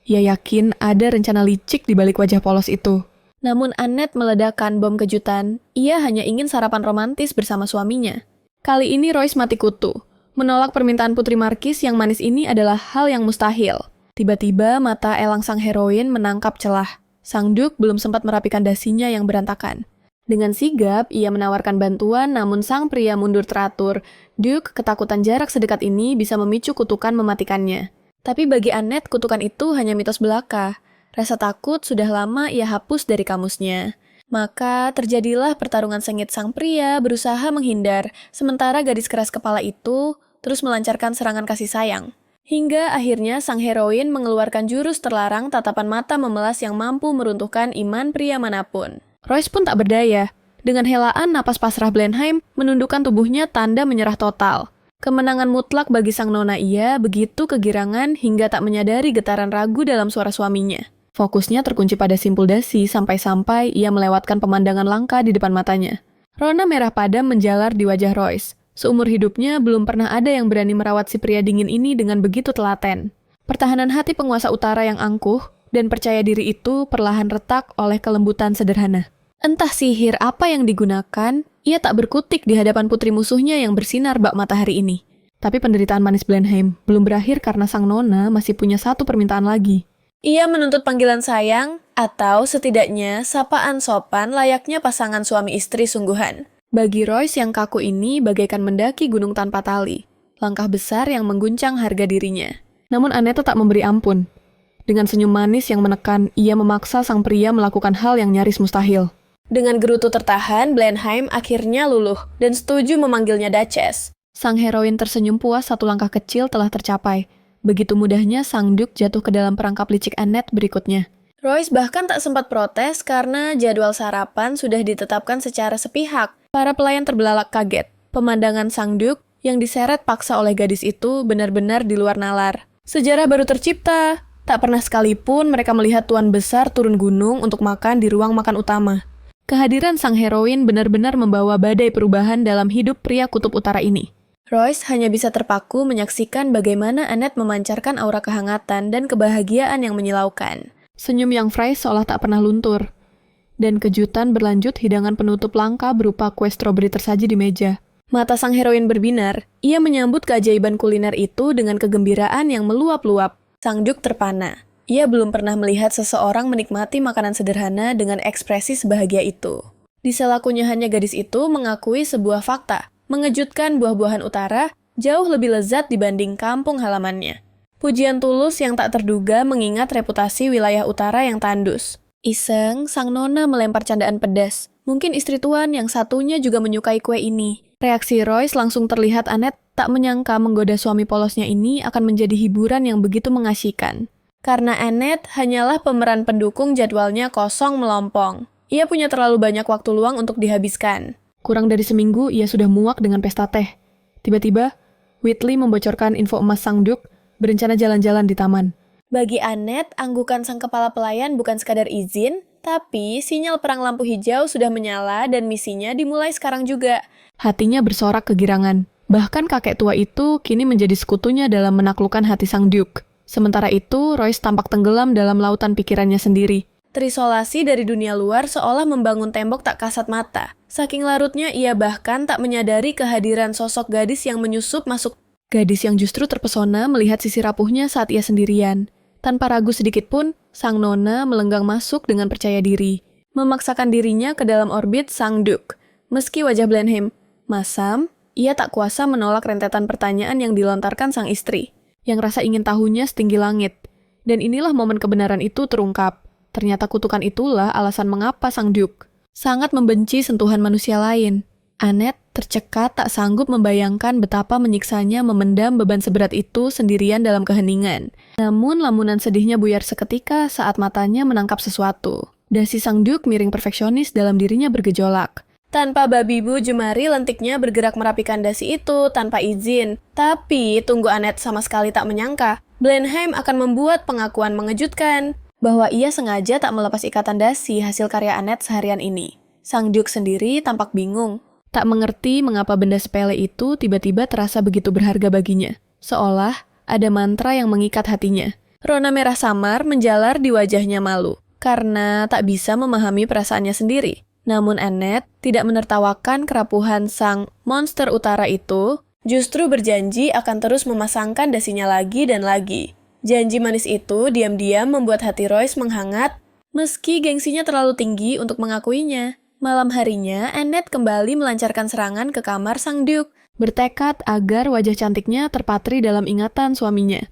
Ia yakin ada rencana licik di balik wajah polos itu. Namun Annette meledakkan bom kejutan, ia hanya ingin sarapan romantis bersama suaminya. Kali ini Royce mati kutu. Menolak permintaan Putri Markis yang manis ini adalah hal yang mustahil. Tiba-tiba mata elang sang heroin menangkap celah. Sang Duke belum sempat merapikan dasinya yang berantakan. Dengan sigap, ia menawarkan bantuan namun sang pria mundur teratur. Duke ketakutan jarak sedekat ini bisa memicu kutukan mematikannya. Tapi bagi Annette, kutukan itu hanya mitos belaka. Rasa takut sudah lama ia hapus dari kamusnya. Maka terjadilah pertarungan sengit sang pria berusaha menghindar, sementara gadis keras kepala itu terus melancarkan serangan kasih sayang. Hingga akhirnya sang heroin mengeluarkan jurus terlarang tatapan mata memelas yang mampu meruntuhkan iman pria manapun. Royce pun tak berdaya. Dengan helaan napas pasrah Blenheim menundukkan tubuhnya tanda menyerah total. Kemenangan mutlak bagi sang nona ia begitu kegirangan hingga tak menyadari getaran ragu dalam suara suaminya. Fokusnya terkunci pada simpul dasi sampai-sampai ia melewatkan pemandangan langka di depan matanya. Rona merah padam menjalar di wajah Royce. Seumur hidupnya belum pernah ada yang berani merawat si pria dingin ini dengan begitu telaten. Pertahanan hati penguasa utara yang angkuh dan percaya diri itu perlahan retak oleh kelembutan sederhana. Entah sihir apa yang digunakan, ia tak berkutik di hadapan putri musuhnya yang bersinar bak matahari ini. Tapi penderitaan manis Blenheim belum berakhir karena sang nona masih punya satu permintaan lagi. Ia menuntut panggilan sayang, atau setidaknya sapaan sopan layaknya pasangan suami istri sungguhan. Bagi Royce yang kaku ini bagaikan mendaki gunung tanpa tali. Langkah besar yang mengguncang harga dirinya. Namun Annette tak memberi ampun. Dengan senyum manis yang menekan, ia memaksa sang pria melakukan hal yang nyaris mustahil. Dengan gerutu tertahan, Blenheim akhirnya luluh dan setuju memanggilnya Duchess. Sang heroin tersenyum puas satu langkah kecil telah tercapai. Begitu mudahnya sang Duke jatuh ke dalam perangkap licik Annette berikutnya. Royce bahkan tak sempat protes karena jadwal sarapan sudah ditetapkan secara sepihak. Para pelayan terbelalak kaget. Pemandangan sang Duke yang diseret paksa oleh gadis itu benar-benar di luar nalar. Sejarah baru tercipta. Tak pernah sekalipun mereka melihat tuan besar turun gunung untuk makan di ruang makan utama. Kehadiran sang heroin benar-benar membawa badai perubahan dalam hidup pria kutub utara ini. Royce hanya bisa terpaku menyaksikan bagaimana Annette memancarkan aura kehangatan dan kebahagiaan yang menyilaukan. Senyum yang fresh seolah tak pernah luntur. Dan kejutan berlanjut hidangan penutup langka berupa kue stroberi tersaji di meja. Mata sang heroin berbinar, ia menyambut keajaiban kuliner itu dengan kegembiraan yang meluap-luap. Sang Duke terpana. Ia belum pernah melihat seseorang menikmati makanan sederhana dengan ekspresi sebahagia itu. Di sela kunyahannya gadis itu mengakui sebuah fakta. Mengejutkan buah-buahan utara jauh lebih lezat dibanding kampung halamannya. Pujian tulus yang tak terduga mengingat reputasi wilayah utara yang tandus. Iseng, sang nona melempar candaan pedas. Mungkin istri tuan yang satunya juga menyukai kue ini. Reaksi Royce langsung terlihat Annette tak menyangka menggoda suami polosnya ini akan menjadi hiburan yang begitu mengasyikkan. Karena Annette hanyalah pemeran pendukung jadwalnya kosong melompong. Ia punya terlalu banyak waktu luang untuk dihabiskan. Kurang dari seminggu, ia sudah muak dengan pesta teh. Tiba-tiba, Whitley membocorkan info emas sang Duke berencana jalan-jalan di taman. Bagi Annette, anggukan sang kepala pelayan bukan sekadar izin, tapi sinyal perang lampu hijau sudah menyala dan misinya dimulai sekarang juga. Hatinya bersorak kegirangan. Bahkan kakek tua itu kini menjadi sekutunya dalam menaklukkan hati sang Duke. Sementara itu, Royce tampak tenggelam dalam lautan pikirannya sendiri. Terisolasi dari dunia luar seolah membangun tembok tak kasat mata. Saking larutnya ia bahkan tak menyadari kehadiran sosok gadis yang menyusup masuk. Gadis yang justru terpesona melihat sisi rapuhnya saat ia sendirian. Tanpa ragu sedikit pun, sang nona melenggang masuk dengan percaya diri. Memaksakan dirinya ke dalam orbit sang Duke. Meski wajah Blenheim masam, ia tak kuasa menolak rentetan pertanyaan yang dilontarkan sang istri. Yang rasa ingin tahunya setinggi langit. Dan inilah momen kebenaran itu terungkap. Ternyata kutukan itulah alasan mengapa sang Duke sangat membenci sentuhan manusia lain. Annette tercekat tak sanggup membayangkan betapa menyiksanya memendam beban seberat itu sendirian dalam keheningan. Namun lamunan sedihnya buyar seketika saat matanya menangkap sesuatu. Dasi sang Duke miring perfeksionis dalam dirinya bergejolak. Tanpa babi bu jemari lentiknya bergerak merapikan dasi itu tanpa izin. Tapi tunggu, Annette sama sekali tak menyangka Blenheim akan membuat pengakuan mengejutkan bahwa ia sengaja tak melepas ikatan dasi hasil karya Annette seharian ini. Sang Duke sendiri tampak bingung. Tak mengerti mengapa benda sepele itu tiba-tiba terasa begitu berharga baginya. Seolah ada mantra yang mengikat hatinya. Rona merah samar menjalar di wajahnya malu, karena tak bisa memahami perasaannya sendiri. Namun Annette tidak menertawakan kerapuhan sang monster utara itu, justru berjanji akan terus memasangkan dasinya lagi dan lagi. Janji manis itu diam-diam membuat hati Royce menghangat, meski gengsinya terlalu tinggi untuk mengakuinya. Malam harinya, Annette kembali melancarkan serangan ke kamar sang Duke, bertekad agar wajah cantiknya terpatri dalam ingatan suaminya.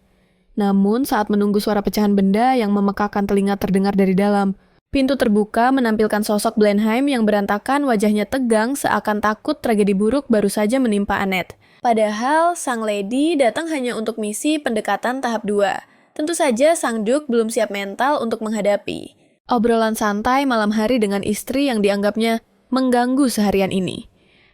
Namun saat menunggu suara pecahan benda yang memekakan telinga terdengar dari dalam, pintu terbuka menampilkan sosok Blenheim yang berantakan, wajahnya tegang seakan takut tragedi buruk baru saja menimpa Annette. Padahal sang lady datang hanya untuk misi pendekatan tahap 2. Tentu saja sang Duke belum siap mental untuk menghadapi obrolan santai malam hari dengan istri yang dianggapnya mengganggu seharian ini.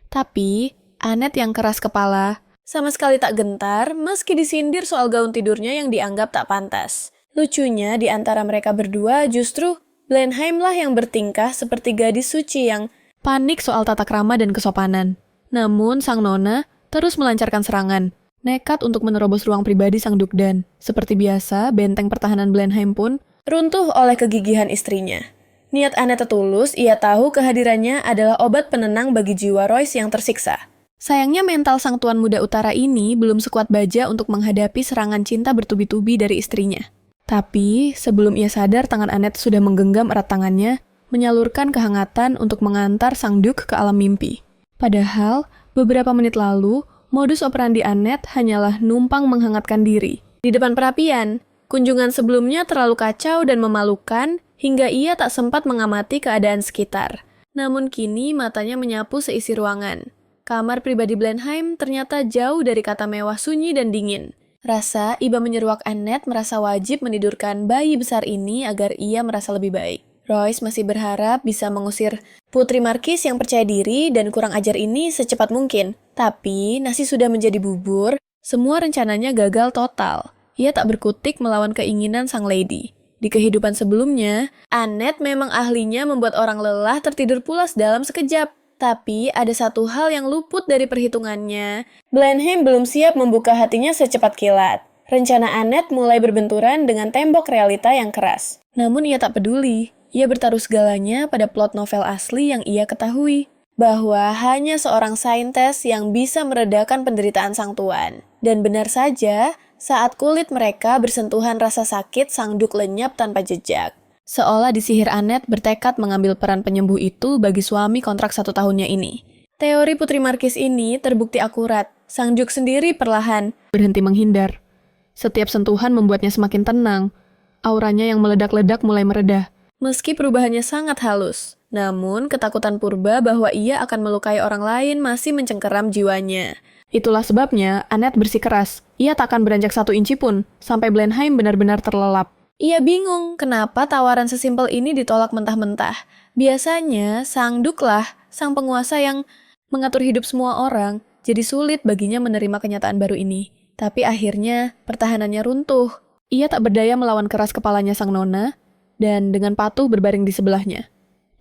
Tapi Annette yang keras kepala sama sekali tak gentar meski disindir soal gaun tidurnya yang dianggap tak pantas. Lucunya di antara mereka berdua justru Blenheim lah yang bertingkah seperti gadis suci yang panik soal tata krama dan kesopanan. Namun sang nona terus melancarkan serangan, nekat untuk menerobos ruang pribadi sang Dukdan. Seperti biasa, benteng pertahanan Blenheim pun runtuh oleh kegigihan istrinya. Niat Annette tulus, ia tahu kehadirannya adalah obat penenang bagi jiwa Royce yang tersiksa. Sayangnya mental sang tuan muda utara ini belum sekuat baja untuk menghadapi serangan cinta bertubi-tubi dari istrinya. Tapi, sebelum ia sadar tangan Annette sudah menggenggam erat tangannya, menyalurkan kehangatan untuk mengantar sang Duke ke alam mimpi. Padahal, beberapa menit lalu, modus operandi Annette hanyalah numpang menghangatkan diri. Di depan perapian, kunjungan sebelumnya terlalu kacau dan memalukan hingga ia tak sempat mengamati keadaan sekitar. Namun kini matanya menyapu seisi ruangan. Kamar pribadi Blenheim ternyata jauh dari kata mewah, sunyi dan dingin. Rasa iba menyeruak Annette merasa wajib menidurkan bayi besar ini agar ia merasa lebih baik. Royce masih berharap bisa mengusir Putri Markis yang percaya diri dan kurang ajar ini secepat mungkin. Tapi nasi sudah menjadi bubur, semua rencananya gagal total. Ia tak berkutik melawan keinginan sang lady. Di kehidupan sebelumnya, Annette memang ahlinya membuat orang lelah tertidur pulas dalam sekejap. Tapi ada satu hal yang luput dari perhitungannya. Blenheim belum siap membuka hatinya secepat kilat. Rencana Annette mulai berbenturan dengan tembok realita yang keras. Namun ia tak peduli. Ia bertaruh segalanya pada plot novel asli yang ia ketahui. Bahwa hanya seorang saintes yang bisa meredakan penderitaan sang tuan. Dan benar saja, saat kulit mereka bersentuhan rasa sakit, sang Duke lenyap tanpa jejak. Seolah disihir, Annette bertekad mengambil peran penyembuh itu bagi suami kontrak 1 tahunnya ini. Teori Putri Markis ini terbukti akurat. Sang Duke sendiri perlahan berhenti menghindar. Setiap sentuhan membuatnya semakin tenang. Auranya yang meledak-ledak mulai mereda. Meski perubahannya sangat halus, namun ketakutan purba bahwa ia akan melukai orang lain masih mencengkeram jiwanya. Itulah sebabnya Annette bersikeras. Ia tak akan beranjak 1 inci pun, sampai Blenheim benar-benar terlelap. Ia bingung kenapa tawaran sesimpel ini ditolak mentah-mentah. Biasanya, sang Duke lah, sang penguasa yang mengatur hidup semua orang, jadi sulit baginya menerima kenyataan baru ini. Tapi akhirnya, pertahanannya runtuh. Ia tak berdaya melawan keras kepalanya sang nona, dan dengan patuh berbaring di sebelahnya.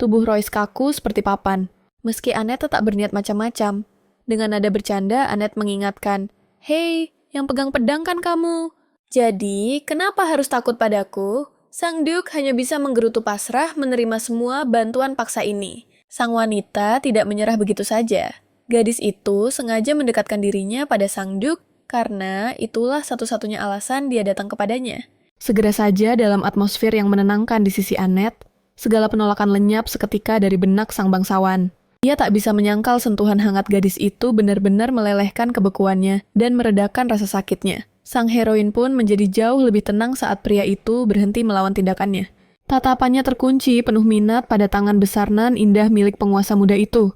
Tubuh Royce kaku seperti papan, meski Annette tak berniat macam-macam. Dengan nada bercanda, Annette mengingatkan, "Hei, yang pegang pedang kan kamu? Jadi, kenapa harus takut padaku?" Sang Duke hanya bisa menggerutu pasrah menerima semua bantuan paksa ini. Sang wanita tidak menyerah begitu saja. Gadis itu sengaja mendekatkan dirinya pada sang Duke karena itulah satu-satunya alasan dia datang kepadanya. Segera saja dalam atmosfer yang menenangkan di sisi Annette, segala penolakan lenyap seketika dari benak sang bangsawan. Ia tak bisa menyangkal sentuhan hangat gadis itu benar-benar melelehkan kebekuannya dan meredakan rasa sakitnya. Sang heroin pun menjadi jauh lebih tenang saat pria itu berhenti melawan tindakannya. Tatapannya terkunci penuh minat pada tangan besar nan indah milik penguasa muda itu.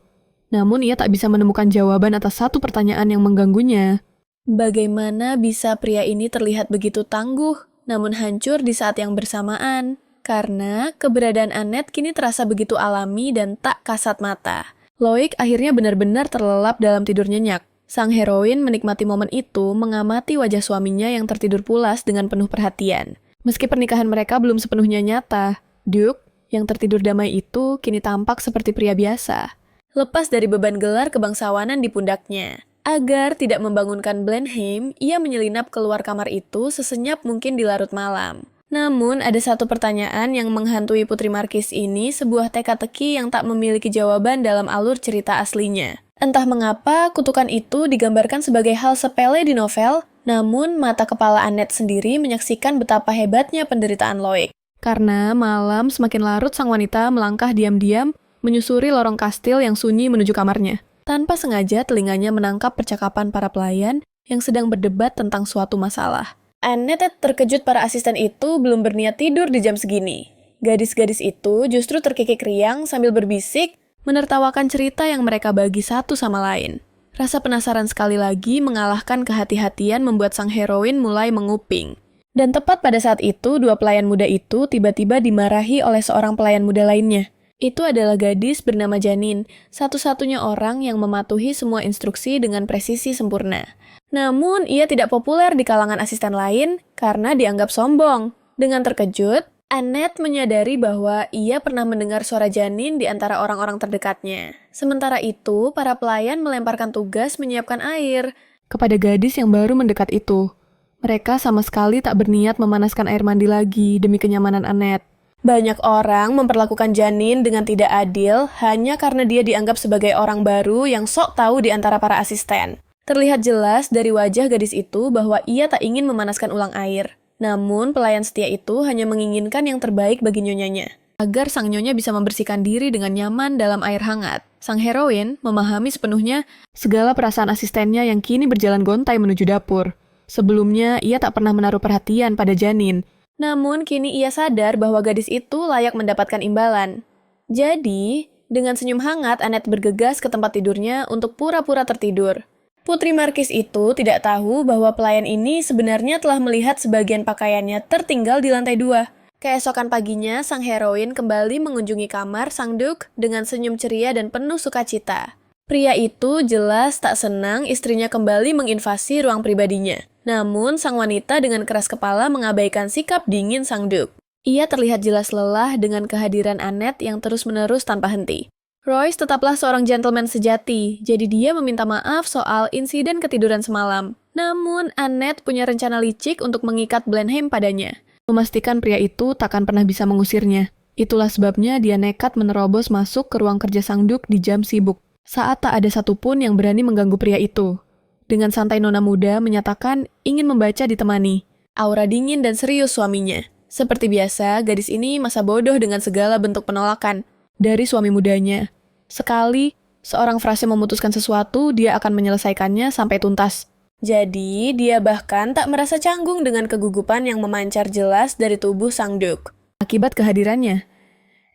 Namun ia tak bisa menemukan jawaban atas satu pertanyaan yang mengganggunya. Bagaimana bisa pria ini terlihat begitu tangguh, namun hancur di saat yang bersamaan? Karena keberadaan Annette kini terasa begitu alami dan tak kasat mata. Loic akhirnya benar-benar terlelap dalam tidur nyenyak. Sang heroin menikmati momen itu, mengamati wajah suaminya yang tertidur pulas dengan penuh perhatian. Meski pernikahan mereka belum sepenuhnya nyata, Duke, yang tertidur damai itu, kini tampak seperti pria biasa. Lepas dari beban gelar kebangsawanan di pundaknya, Agar tidak membangunkan Blenheim, ia menyelinap keluar kamar itu sesenyap mungkin di larut malam. Namun, ada satu pertanyaan yang menghantui Putri Markis ini, sebuah teka-teki yang tak memiliki jawaban dalam alur cerita aslinya. Entah mengapa, kutukan itu digambarkan sebagai hal sepele di novel, namun mata kepala Annette sendiri menyaksikan betapa hebatnya penderitaan Loic. Karena malam semakin larut, sang wanita melangkah diam-diam menyusuri lorong kastil yang sunyi menuju kamarnya. Tanpa sengaja, telinganya menangkap percakapan para pelayan yang sedang berdebat tentang suatu masalah. Annette terkejut para asisten itu belum berniat tidur di jam segini. Gadis-gadis itu justru terkikik riang sambil berbisik, menertawakan cerita yang mereka bagi satu sama lain. Rasa penasaran sekali lagi mengalahkan kehati-hatian membuat sang heroin mulai menguping. Dan tepat pada saat itu, dua pelayan muda itu tiba-tiba dimarahi oleh seorang pelayan muda lainnya. Itu adalah gadis bernama Janine, satu-satunya orang yang mematuhi semua instruksi dengan presisi sempurna. Namun, ia tidak populer di kalangan asisten lain karena dianggap sombong. Dengan terkejut, Annette menyadari bahwa ia pernah mendengar suara Janine di antara orang-orang terdekatnya. Sementara itu, para pelayan melemparkan tugas menyiapkan air kepada gadis yang baru mendekat itu. Mereka sama sekali tak berniat memanaskan air mandi lagi demi kenyamanan Annette. Banyak orang memperlakukan Janine dengan tidak adil hanya karena dia dianggap sebagai orang baru yang sok tahu di antara para asisten. Terlihat jelas dari wajah gadis itu bahwa ia tak ingin memanaskan ulang air. Namun, pelayan setia itu hanya menginginkan yang terbaik bagi nyonyanya, agar sang nyonya bisa membersihkan diri dengan nyaman dalam air hangat. Sang heroin memahami sepenuhnya segala perasaan asistennya yang kini berjalan gontai menuju dapur. Sebelumnya, ia tak pernah menaruh perhatian pada Janine. Namun, kini ia sadar bahwa gadis itu layak mendapatkan imbalan. Jadi, dengan senyum hangat, Annette bergegas ke tempat tidurnya untuk pura-pura tertidur. Putri Markis itu tidak tahu bahwa pelayan ini sebenarnya telah melihat sebagian pakaiannya tertinggal di lantai 2. Keesokan paginya, sang heroin kembali mengunjungi kamar sang Duke dengan senyum ceria dan penuh sukacita. Pria itu jelas tak senang istrinya kembali menginvasi ruang pribadinya. Namun, sang wanita dengan keras kepala mengabaikan sikap dingin sang Duke. Ia terlihat jelas lelah dengan kehadiran Annette yang terus-menerus tanpa henti. Royce tetaplah seorang gentleman sejati, jadi dia meminta maaf soal insiden ketiduran semalam. Namun, Annette punya rencana licik untuk mengikat Blenheim padanya. Memastikan pria itu takkan pernah bisa mengusirnya. Itulah sebabnya dia nekat menerobos masuk ke ruang kerja sang Duke di jam sibuk, saat tak ada satupun yang berani mengganggu pria itu. Dengan santai nona muda menyatakan ingin membaca ditemani. Aura dingin dan serius suaminya. Seperti biasa, gadis ini masa bodoh dengan segala bentuk penolakan dari suami mudanya. Sekali, seorang frase memutuskan sesuatu, dia akan menyelesaikannya sampai tuntas. Jadi, dia bahkan tak merasa canggung dengan kegugupan yang memancar jelas dari tubuh sang Duke. Akibat kehadirannya,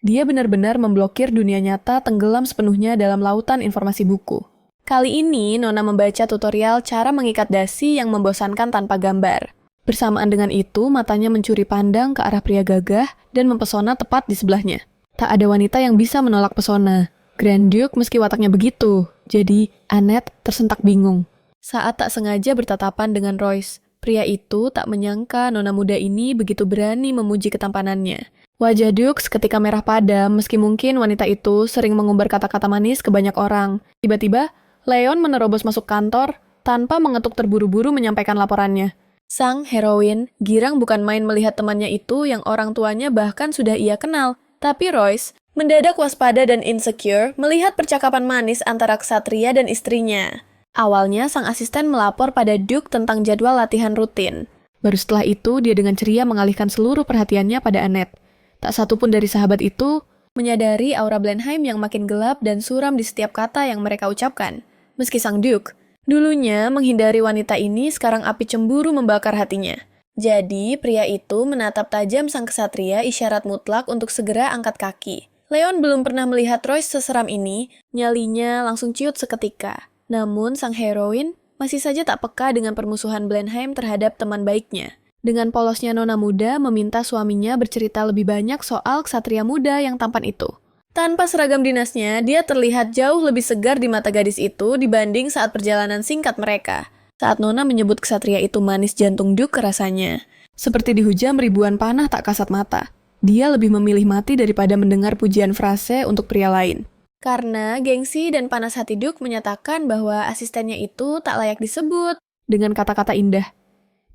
dia benar-benar memblokir dunia nyata tenggelam sepenuhnya dalam lautan informasi buku. Kali ini, Nona membaca tutorial cara mengikat dasi yang membosankan tanpa gambar. Bersamaan dengan itu, matanya mencuri pandang ke arah pria gagah dan mempesona tepat di sebelahnya. Tak ada wanita yang bisa menolak pesona Grand Duke meski wataknya begitu. Jadi, Annette tersentak bingung. Saat tak sengaja bertatapan dengan Royce, pria itu tak menyangka nona muda ini begitu berani memuji ketampanannya. Wajah Duke seketika merah padam meski mungkin wanita itu sering mengumbar kata-kata manis ke banyak orang. Tiba-tiba, Leon menerobos masuk kantor tanpa mengetuk terburu-buru menyampaikan laporannya. Sang heroin girang bukan main melihat temannya itu yang orang tuanya bahkan sudah ia kenal. Tapi Royce mendadak waspada dan insecure melihat percakapan manis antara ksatria dan istrinya. Awalnya sang asisten melapor pada Duke tentang jadwal latihan rutin. Baru setelah itu dia dengan ceria mengalihkan seluruh perhatiannya pada Annette. Tak satu pun dari sahabat itu menyadari aura Blenheim yang makin gelap dan suram di setiap kata yang mereka ucapkan. Meski sang Duke dulunya menghindari wanita ini, sekarang api cemburu membakar hatinya. Jadi, pria itu menatap tajam sang ksatria isyarat mutlak untuk segera angkat kaki. Leon belum pernah melihat Royce seseram ini, nyalinya langsung ciut seketika. Namun, sang heroin masih saja tak peka dengan permusuhan Blenheim terhadap teman baiknya. Dengan polosnya nona muda meminta suaminya bercerita lebih banyak soal ksatria muda yang tampan itu. Tanpa seragam dinasnya, dia terlihat jauh lebih segar di mata gadis itu dibanding saat perjalanan singkat mereka. Saat Nona menyebut ksatria itu manis jantung Duke rasanya. Seperti dihujam ribuan panah tak kasat mata. Dia lebih memilih mati daripada mendengar pujian frase untuk pria lain. Karena gengsi dan panas hati Duke menyatakan bahwa asistennya itu tak layak disebut. Dengan kata-kata indah.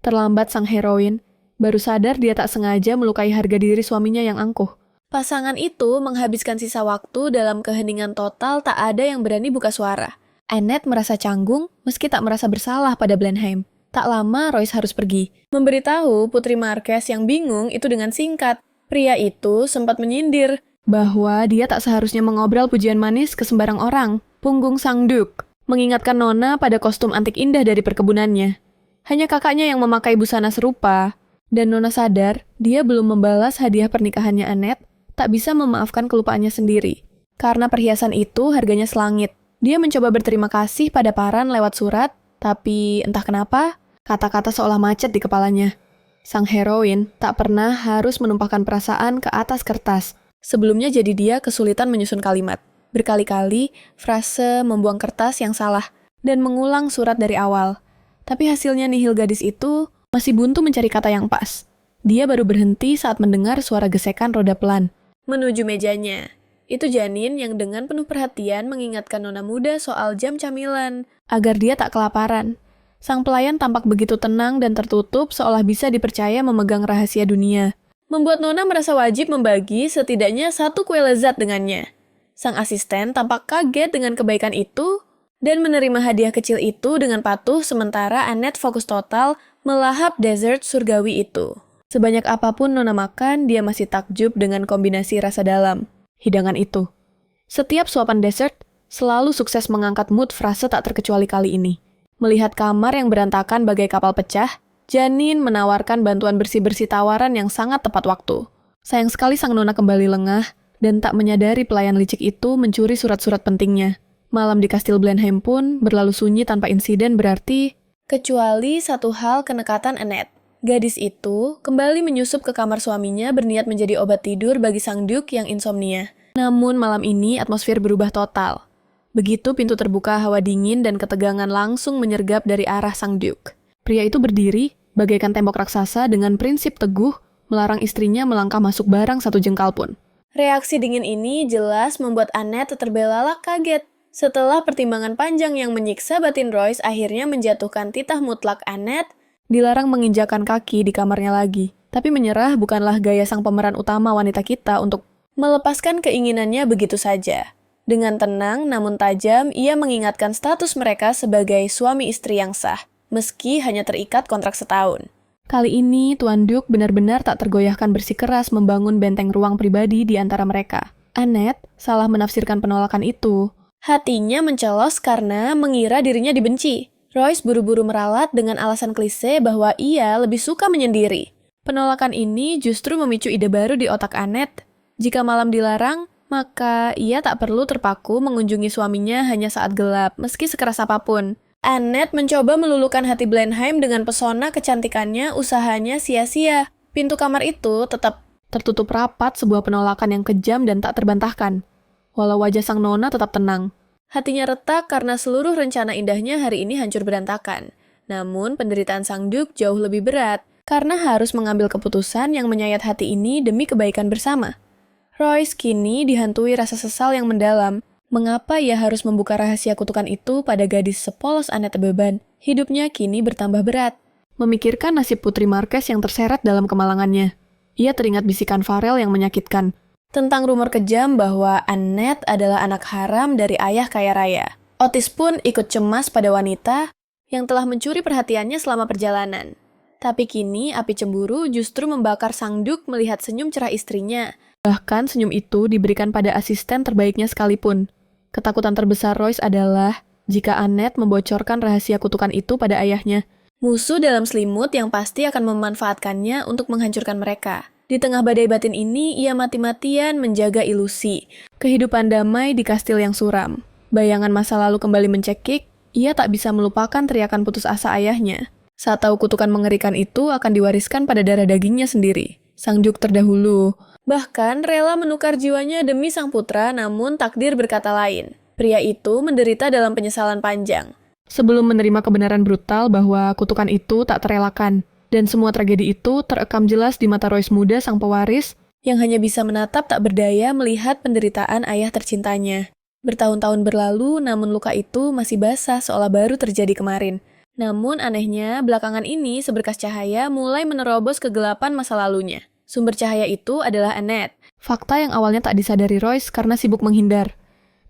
Terlambat sang heroin, baru sadar dia tak sengaja melukai harga diri suaminya yang angkuh. Pasangan itu menghabiskan sisa waktu dalam keheningan total, tak ada yang berani buka suara. Annette merasa canggung meski tak merasa bersalah pada Blenheim. Tak lama Royce harus pergi. Memberitahu Putri Marquez yang bingung itu dengan singkat. Pria itu sempat menyindir bahwa dia tak seharusnya mengobrol pujian manis ke sembarang orang. Punggung sang Duke mengingatkan Nona pada kostum antik indah dari perkebunannya. Hanya kakaknya yang memakai busana serupa, dan Nona sadar dia belum membalas hadiah pernikahannya Annette, tak bisa memaafkan kelupaannya sendiri. Karena perhiasan itu harganya selangit. Dia mencoba berterima kasih pada Paran lewat surat, tapi entah kenapa, kata-kata seolah macet di kepalanya. Sang heroin tak pernah harus menumpahkan perasaan ke atas kertas. Sebelumnya jadi dia kesulitan menyusun kalimat. Berkali-kali, frase membuang kertas yang salah dan mengulang surat dari awal. Tapi hasilnya nihil gadis itu masih buntu mencari kata yang pas. Dia baru berhenti saat mendengar suara gesekan roda pelan. Menuju mejanya. Itu Janin yang dengan penuh perhatian mengingatkan Nona muda soal jam camilan. Agar dia tak kelaparan. Sang pelayan tampak begitu tenang dan tertutup seolah bisa dipercaya memegang rahasia dunia. Membuat Nona merasa wajib membagi setidaknya satu kue lezat dengannya. Sang asisten tampak kaget dengan kebaikan itu dan menerima hadiah kecil itu dengan patuh sementara Annette fokus total melahap dessert surgawi itu. Sebanyak apapun Nona makan, dia masih takjub dengan kombinasi rasa dalam hidangan itu. Setiap suapan dessert selalu sukses mengangkat mood frase tak terkecuali kali ini. Melihat kamar yang berantakan bagai kapal pecah, Janin menawarkan bantuan bersih-bersih tawaran yang sangat tepat waktu. Sayang sekali sang Nona kembali lengah dan tak menyadari pelayan licik itu mencuri surat-surat pentingnya. Malam di Kastil Blenheim pun berlalu sunyi tanpa insiden berarti kecuali satu hal kenekatan Annette. Gadis itu kembali menyusup ke kamar suaminya berniat menjadi obat tidur bagi sang Duke yang insomnia. Namun malam ini atmosfer berubah total. Begitu pintu terbuka, hawa dingin dan ketegangan langsung menyergap dari arah sang Duke. Pria itu berdiri, bagaikan tembok raksasa dengan prinsip teguh, melarang istrinya melangkah masuk barang satu jengkal pun. Reaksi dingin ini jelas membuat Annette terbelalak kaget. Setelah pertimbangan panjang yang menyiksa batin Royce akhirnya menjatuhkan titah mutlak Annette, dilarang menginjakan kaki di kamarnya lagi. Tapi menyerah bukanlah gaya sang pemeran utama wanita kita untuk melepaskan keinginannya begitu saja. Dengan tenang namun tajam, ia mengingatkan status mereka sebagai suami istri yang sah. Meski hanya terikat kontrak setahun. Kali ini, Tuan Duke benar-benar tak tergoyahkan bersikeras membangun benteng ruang pribadi di antara mereka. Annette salah menafsirkan penolakan itu. Hatinya mencelos karena mengira dirinya dibenci. Royce buru-buru meralat dengan alasan klise bahwa ia lebih suka menyendiri. Penolakan ini justru memicu ide baru di otak Annette. Jika malam dilarang, maka ia tak perlu terpaku mengunjungi suaminya hanya saat gelap, meski sekeras apapun. Annette mencoba meluluhkan hati Blenheim dengan pesona kecantikannya, usahanya sia-sia. Pintu kamar itu tetap tertutup rapat, sebuah penolakan yang kejam dan tak terbantahkan. Walau wajah sang Nona tetap tenang. Hatinya retak karena seluruh rencana indahnya hari ini hancur berantakan. Namun penderitaan sang Duke jauh lebih berat, karena harus mengambil keputusan yang menyayat hati ini demi kebaikan bersama. Royce kini dihantui rasa sesal yang mendalam. Mengapa ia harus membuka rahasia kutukan itu pada gadis sepolos Annette beban? Hidupnya kini bertambah berat. Memikirkan nasib Putri Marquez yang terseret dalam kemalangannya. Ia teringat bisikan Farrell yang menyakitkan. Tentang rumor kejam bahwa Annette adalah anak haram dari ayah kaya raya. Otis pun ikut cemas pada wanita yang telah mencuri perhatiannya selama perjalanan. Tapi kini api cemburu justru membakar sang Duke melihat senyum cerah istrinya. Bahkan senyum itu diberikan pada asisten terbaiknya sekalipun. Ketakutan terbesar Royce adalah jika Annette membocorkan rahasia kutukan itu pada ayahnya. Musuh dalam selimut yang pasti akan memanfaatkannya untuk menghancurkan mereka. Di tengah badai batin ini, ia mati-matian menjaga ilusi. Kehidupan damai di kastil yang suram. Bayangan masa lalu kembali mencekik, ia tak bisa melupakan teriakan putus asa ayahnya. Saat tahu kutukan mengerikan itu akan diwariskan pada darah dagingnya sendiri. Sang Duke terdahulu bahkan rela menukar jiwanya demi sang putra, namun takdir berkata lain. Pria itu menderita dalam penyesalan panjang. Sebelum menerima kebenaran brutal bahwa kutukan itu tak terelakkan, dan semua tragedi itu terekam jelas di mata Royce muda sang pewaris yang hanya bisa menatap tak berdaya melihat penderitaan ayah tercintanya. Bertahun-tahun berlalu, namun luka itu masih basah seolah baru terjadi kemarin. Namun anehnya, belakangan ini seberkas cahaya mulai menerobos kegelapan masa lalunya. Sumber cahaya itu adalah Annette. Fakta yang awalnya tak disadari Royce karena sibuk menghindar.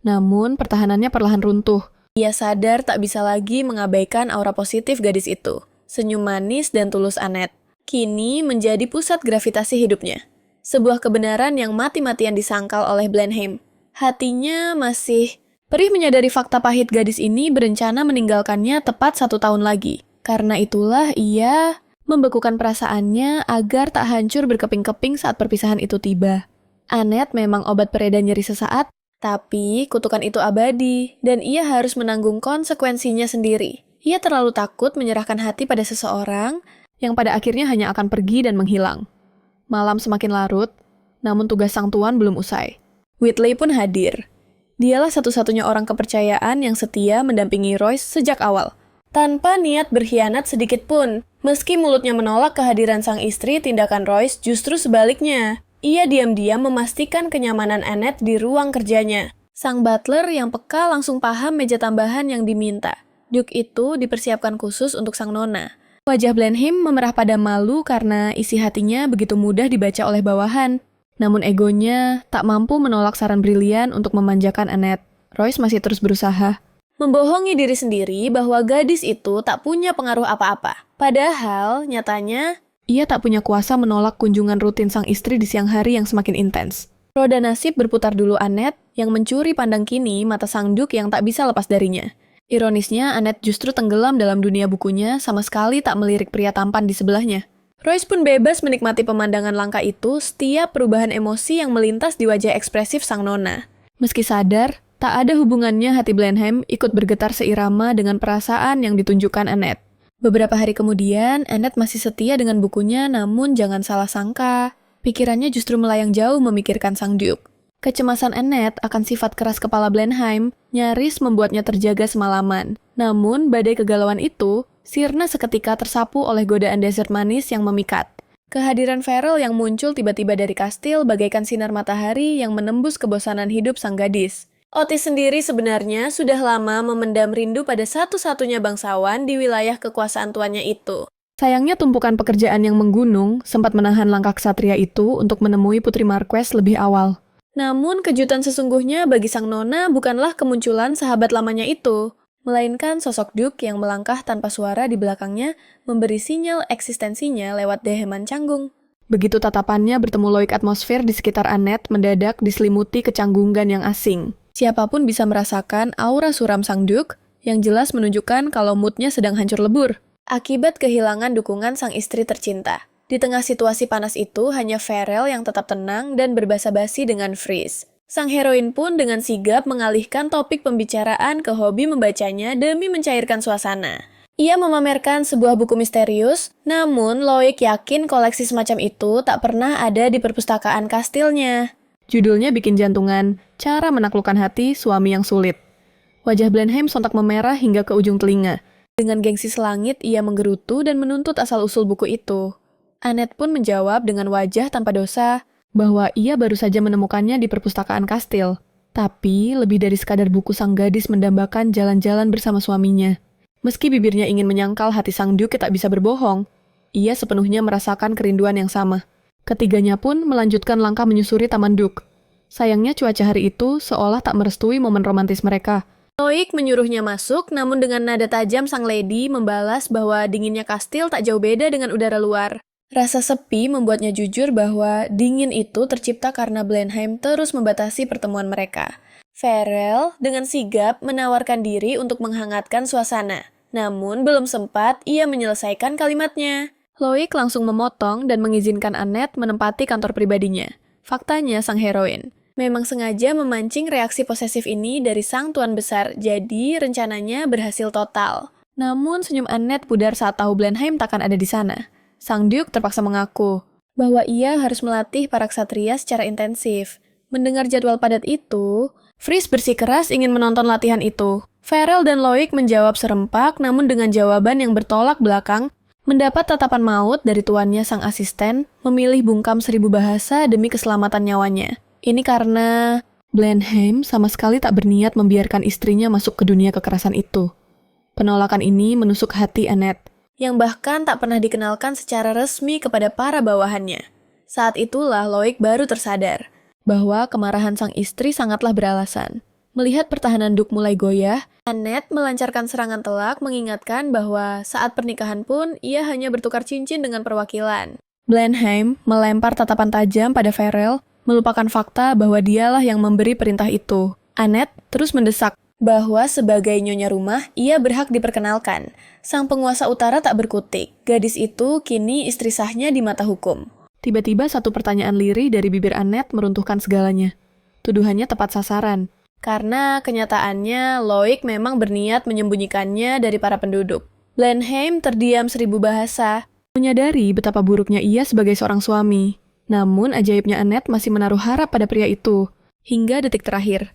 Namun, pertahanannya perlahan runtuh. Ia sadar tak bisa lagi mengabaikan aura positif gadis itu. Senyum manis dan tulus Annette kini menjadi pusat gravitasi hidupnya. Sebuah kebenaran yang mati-matian disangkal oleh Blenheim. Hatinya masih perih menyadari fakta pahit gadis ini berencana meninggalkannya tepat 1 tahun lagi. Karena itulah ia membekukan perasaannya agar tak hancur berkeping-keping saat perpisahan itu tiba. Annette memang obat pereda nyeri sesaat, tapi kutukan itu abadi, dan ia harus menanggung konsekuensinya sendiri. Ia terlalu takut menyerahkan hati pada seseorang yang pada akhirnya hanya akan pergi dan menghilang. Malam semakin larut, namun tugas sang tuan belum usai. Whitley pun hadir. Dialah satu-satunya orang kepercayaan yang setia mendampingi Royce sejak awal. Tanpa niat berkhianat sedikit pun, meski mulutnya menolak kehadiran sang istri, tindakan Royce justru sebaliknya. Ia diam-diam memastikan kenyamanan Annette di ruang kerjanya. Sang butler yang peka langsung paham meja tambahan yang diminta. Duke itu dipersiapkan khusus untuk sang nona. Wajah Blenheim memerah pada malu karena isi hatinya begitu mudah dibaca oleh bawahan. Namun egonya tak mampu menolak saran brilian untuk memanjakan Annette. Royce masih terus berusaha membohongi diri sendiri bahwa gadis itu tak punya pengaruh apa-apa. Padahal, nyatanya, ia tak punya kuasa menolak kunjungan rutin sang istri di siang hari yang semakin intens. Roda nasib berputar dulu Annette yang mencuri pandang kini mata sang Duke yang tak bisa lepas darinya. Ironisnya, Annette justru tenggelam dalam dunia bukunya, sama sekali tak melirik pria tampan di sebelahnya. Royce pun bebas menikmati pemandangan langka itu setiap perubahan emosi yang melintas di wajah ekspresif sang nona. Meski sadar, tak ada hubungannya hati Blenheim ikut bergetar seirama dengan perasaan yang ditunjukkan Annette. Beberapa hari kemudian, Annette masih setia dengan bukunya, namun jangan salah sangka, pikirannya justru melayang jauh memikirkan sang Duke. Kecemasan Annette akan sifat keras kepala Blenheim nyaris membuatnya terjaga semalaman. Namun, badai kegalauan itu sirna seketika tersapu oleh godaan desert manis yang memikat. Kehadiran Farrell yang muncul tiba-tiba dari kastil bagaikan sinar matahari yang menembus kebosanan hidup sang gadis. Otis sendiri sebenarnya sudah lama memendam rindu pada satu-satunya bangsawan di wilayah kekuasaan tuannya itu. Sayangnya tumpukan pekerjaan yang menggunung sempat menahan langkah ksatria itu untuk menemui Putri Marquess lebih awal. Namun kejutan sesungguhnya bagi sang nona bukanlah kemunculan sahabat lamanya itu, melainkan sosok Duke yang melangkah tanpa suara di belakangnya memberi sinyal eksistensinya lewat deheman canggung. Begitu tatapannya bertemu loik atmosfer di sekitar Annette mendadak diselimuti kecanggungan yang asing. Siapapun bisa merasakan aura suram sang Duke yang jelas menunjukkan kalau moodnya sedang hancur lebur akibat kehilangan dukungan sang istri tercinta. Di tengah situasi panas itu, hanya Farrell yang tetap tenang dan berbasa-basi dengan Freeze. Sang heroin pun dengan sigap mengalihkan topik pembicaraan ke hobi membacanya demi mencairkan suasana. Ia memamerkan sebuah buku misterius, namun Loic yakin koleksi semacam itu tak pernah ada di perpustakaan kastilnya. Judulnya bikin jantungan, cara menaklukkan hati suami yang sulit. Wajah Blenheim sontak memerah hingga ke ujung telinga. Dengan gengsi selangit, ia menggerutu dan menuntut asal-usul buku itu. Annette pun menjawab dengan wajah tanpa dosa bahwa ia baru saja menemukannya di perpustakaan kastil. Tapi lebih dari sekadar buku, sang gadis mendambakan jalan-jalan bersama suaminya. Meski bibirnya ingin menyangkal, hati sang Duke tak bisa berbohong. Ia sepenuhnya merasakan kerinduan yang sama. Ketiganya pun melanjutkan langkah menyusuri Taman Duke. Sayangnya cuaca hari itu seolah tak merestui momen romantis mereka. Loic menyuruhnya masuk, namun dengan nada tajam sang lady membalas bahwa dinginnya kastil tak jauh beda dengan udara luar. Rasa sepi membuatnya jujur bahwa dingin itu tercipta karena Blenheim terus membatasi pertemuan mereka. Farrell dengan sigap menawarkan diri untuk menghangatkan suasana. Namun belum sempat ia menyelesaikan kalimatnya. Loic langsung memotong dan mengizinkan Annette menempati kantor pribadinya. Faktanya sang heroin memang sengaja memancing reaksi posesif ini dari sang tuan besar, jadi rencananya berhasil total. Namun senyum Annette pudar saat tahu Blenheim takkan ada di sana. Sang Duke terpaksa mengaku bahwa ia harus melatih para ksatria secara intensif. Mendengar jadwal padat itu, Freeze bersikeras ingin menonton latihan itu. Farrell dan Loic menjawab serempak, namun dengan jawaban yang bertolak belakang, mendapat tatapan maut dari tuannya sang asisten, memilih bungkam 1000 bahasa demi keselamatan nyawanya. Ini karena Blenheim sama sekali tak berniat membiarkan istrinya masuk ke dunia kekerasan itu. Penolakan ini menusuk hati Annette, yang bahkan tak pernah dikenalkan secara resmi kepada para bawahannya. Saat itulah Loic baru tersadar bahwa kemarahan sang istri sangatlah beralasan. Melihat pertahanan Duke mulai goyah, Annette melancarkan serangan telak mengingatkan bahwa saat pernikahan pun ia hanya bertukar cincin dengan perwakilan. Blenheim melempar tatapan tajam pada Farrell, melupakan fakta bahwa dialah yang memberi perintah itu. Annette terus mendesak bahwa sebagai nyonya rumah, ia berhak diperkenalkan. Sang penguasa utara tak berkutik. Gadis itu kini istri sahnya di mata hukum. Tiba-tiba satu pertanyaan lirih dari bibir Annette meruntuhkan segalanya. Tuduhannya tepat sasaran. Karena kenyataannya, Loic memang berniat menyembunyikannya dari para penduduk. Blenheim terdiam 1000 bahasa. Menyadari betapa buruknya ia sebagai seorang suami. Namun ajaibnya Annette masih menaruh harap pada pria itu. Hingga detik terakhir.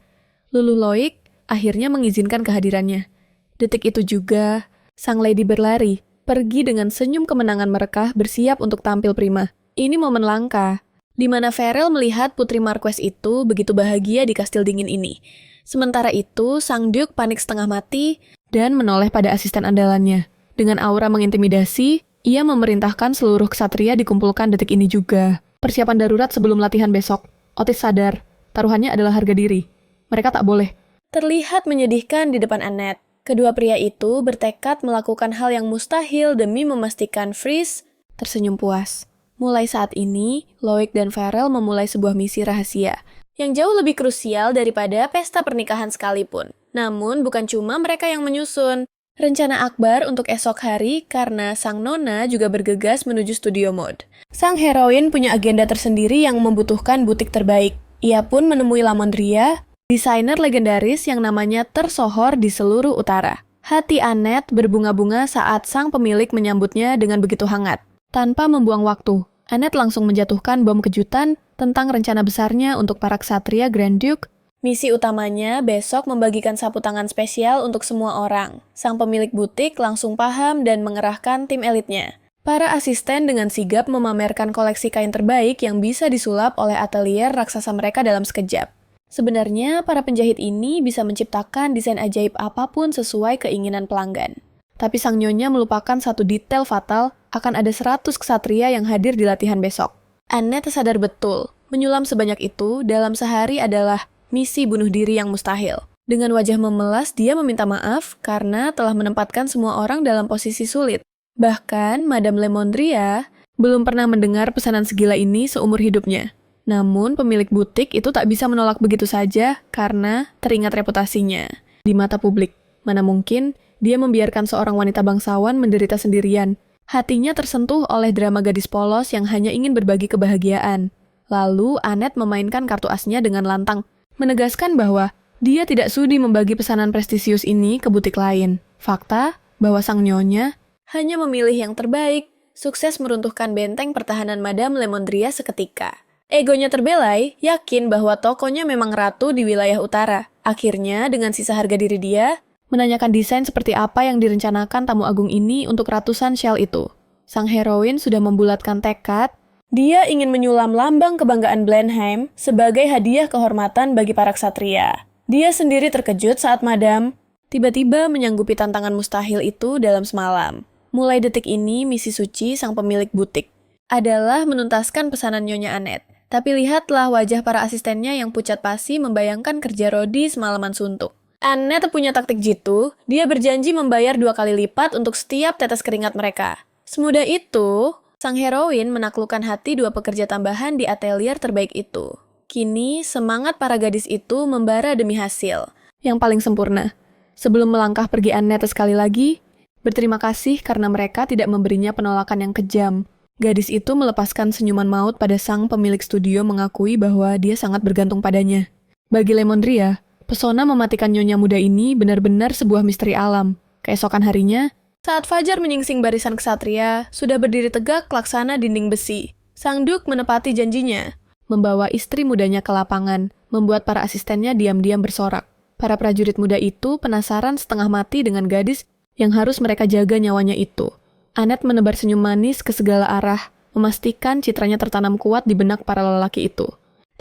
Lulu Loic akhirnya mengizinkan kehadirannya. Detik itu juga, sang lady berlari, pergi dengan senyum kemenangan merekah bersiap untuk tampil prima. Ini momen langka, di mana Farrell melihat putri Marquess itu begitu bahagia di kastil dingin ini. Sementara itu, sang Duke panik setengah mati dan menoleh pada asisten andalannya. Dengan aura mengintimidasi, ia memerintahkan seluruh ksatria dikumpulkan detik ini juga. Persiapan darurat sebelum latihan besok. Otis sadar, taruhannya adalah harga diri. Mereka tak boleh. Terlihat menyedihkan di depan Annette. Kedua pria itu bertekad melakukan hal yang mustahil demi memastikan Fries tersenyum puas. Mulai saat ini, Loic dan Farrell memulai sebuah misi rahasia yang jauh lebih krusial daripada pesta pernikahan sekalipun. Namun, bukan cuma mereka yang menyusun rencana akbar untuk esok hari karena sang Nona juga bergegas menuju studio mode. Sang heroin punya agenda tersendiri yang membutuhkan butik terbaik. Ia pun menemui Lamondria, desainer legendaris yang namanya tersohor di seluruh utara. Hati Annette berbunga-bunga saat sang pemilik menyambutnya dengan begitu hangat. Tanpa membuang waktu, Annette langsung menjatuhkan bom kejutan tentang rencana besarnya untuk para ksatria Grand Duke. Misi utamanya besok membagikan sapu tangan spesial untuk semua orang. Sang pemilik butik langsung paham dan mengerahkan tim elitnya. Para asisten dengan sigap memamerkan koleksi kain terbaik yang bisa disulap oleh atelier raksasa mereka dalam sekejap. Sebenarnya, para penjahit ini bisa menciptakan desain ajaib apapun sesuai keinginan pelanggan. Tapi sang nyonya melupakan satu detail fatal, akan ada 100 ksatria yang hadir di latihan besok. Annette sadar betul, menyulam sebanyak itu dalam sehari adalah misi bunuh diri yang mustahil. Dengan wajah memelas, dia meminta maaf karena telah menempatkan semua orang dalam posisi sulit. Bahkan, Madame Lemondria belum pernah mendengar pesanan segila ini seumur hidupnya. Namun, pemilik butik itu tak bisa menolak begitu saja karena teringat reputasinya di mata publik. Mana mungkin dia membiarkan seorang wanita bangsawan menderita sendirian. Hatinya tersentuh oleh drama gadis polos yang hanya ingin berbagi kebahagiaan. Lalu, Annette memainkan kartu asnya dengan lantang, menegaskan bahwa dia tidak sudi membagi pesanan prestisius ini ke butik lain. Fakta bahwa sang nyonya hanya memilih yang terbaik, sukses meruntuhkan benteng pertahanan Madame Lemondria seketika. Egonya terbelai, yakin bahwa tokonya memang ratu di wilayah utara. Akhirnya, dengan sisa harga diri dia, menanyakan desain seperti apa yang direncanakan tamu agung ini untuk ratusan shell itu. Sang heroin sudah membulatkan tekad, dia ingin menyulam lambang kebanggaan Blenheim sebagai hadiah kehormatan bagi para ksatria. Dia sendiri terkejut saat Madame tiba-tiba menyanggupi tantangan mustahil itu dalam semalam. Mulai detik ini, misi suci sang pemilik butik adalah menuntaskan pesanan Nyonya Annette. Tapi lihatlah wajah para asistennya yang pucat pasi membayangkan kerja Rodi semalaman suntuk. Annette punya taktik jitu, dia berjanji membayar 2 kali lipat untuk setiap tetes keringat mereka. Semudah itu, sang heroin menaklukkan hati 2 pekerja tambahan di atelier terbaik itu. Kini, semangat para gadis itu membara demi hasil yang paling sempurna. Sebelum melangkah pergi Annette sekali lagi, berterima kasih karena mereka tidak memberinya penolakan yang kejam. Gadis itu melepaskan senyuman maut pada sang pemilik studio mengakui bahwa dia sangat bergantung padanya. Bagi Lemondria, pesona mematikan nyonya muda ini benar-benar sebuah misteri alam. Keesokan harinya, saat fajar menyingsing barisan ksatria, sudah berdiri tegak laksana dinding besi. Sang Duke menepati janjinya, membawa istri mudanya ke lapangan, membuat para asistennya diam-diam bersorak. Para prajurit muda itu penasaran setengah mati dengan gadis yang harus mereka jaga nyawanya itu. Annette menebar senyum manis ke segala arah, memastikan citranya tertanam kuat di benak para lelaki itu.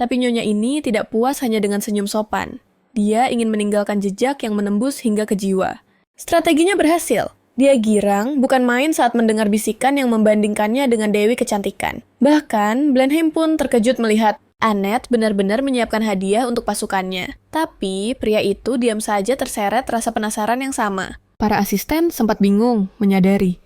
Tapi nyonya ini tidak puas hanya dengan senyum sopan. Dia ingin meninggalkan jejak yang menembus hingga ke jiwa. Strateginya berhasil. Dia girang, bukan main saat mendengar bisikan yang membandingkannya dengan Dewi Kecantikan. Bahkan, Blenheim pun terkejut melihat Annette benar-benar menyiapkan hadiah untuk pasukannya. Tapi, pria itu diam saja terseret rasa penasaran yang sama. Para asisten sempat bingung menyadari.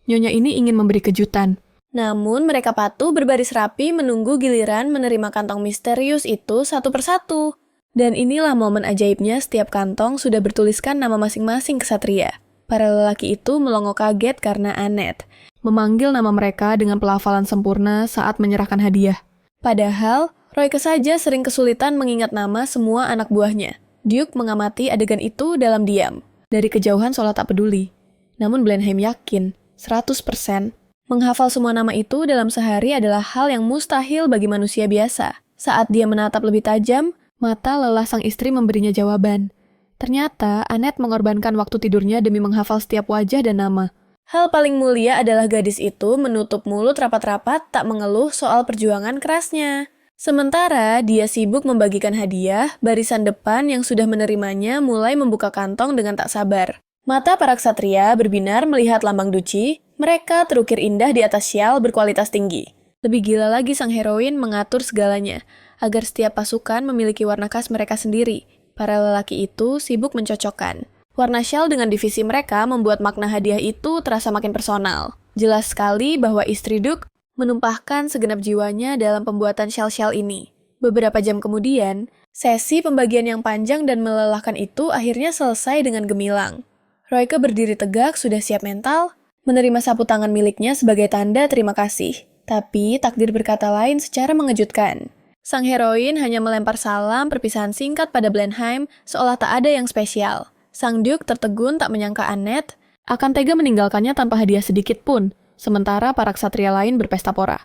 Nyonya ini ingin memberi kejutan. Namun, mereka patuh berbaris rapi menunggu giliran menerima kantong misterius itu satu persatu. Dan inilah momen ajaibnya setiap kantong sudah bertuliskan nama masing-masing kesatria. Para lelaki itu melongo kaget karena Annette Memanggil nama mereka dengan pelafalan sempurna saat menyerahkan hadiah. Padahal, Royke saja sering kesulitan mengingat nama semua anak buahnya. Duke mengamati adegan itu dalam diam. Dari kejauhan seolah tak peduli. Namun Blenheim yakin, 100%, menghafal semua nama itu dalam sehari adalah hal yang mustahil bagi manusia biasa. Saat dia menatap lebih tajam, mata lelah sang istri memberinya jawaban. Ternyata Annette mengorbankan waktu tidurnya demi menghafal setiap wajah dan nama. Hal paling mulia adalah gadis itu menutup mulut rapat-rapat tak mengeluh soal perjuangan kerasnya. Sementara dia sibuk membagikan hadiah, barisan depan yang sudah menerimanya mulai membuka kantong dengan tak sabar. Mata para ksatria berbinar melihat lambang duci, mereka terukir indah di atas syal berkualitas tinggi. Lebih gila lagi sang heroin mengatur segalanya, agar setiap pasukan memiliki warna khas mereka sendiri. Para lelaki itu sibuk mencocokkan. Warna syal dengan divisi mereka membuat makna hadiah itu terasa makin personal. Jelas sekali bahwa istri Duke menumpahkan segenap jiwanya dalam pembuatan syal-syal ini. Beberapa jam kemudian, sesi pembagian yang panjang dan melelahkan itu akhirnya selesai dengan gemilang. Royke berdiri tegak, sudah siap mental, menerima sapu tangan miliknya sebagai tanda terima kasih. Tapi takdir berkata lain secara mengejutkan. Sang heroin hanya melempar salam perpisahan singkat pada Blenheim seolah tak ada yang spesial. Sang Duke tertegun tak menyangka Annette akan tega meninggalkannya tanpa hadiah sedikit pun, sementara para ksatria lain berpesta pora.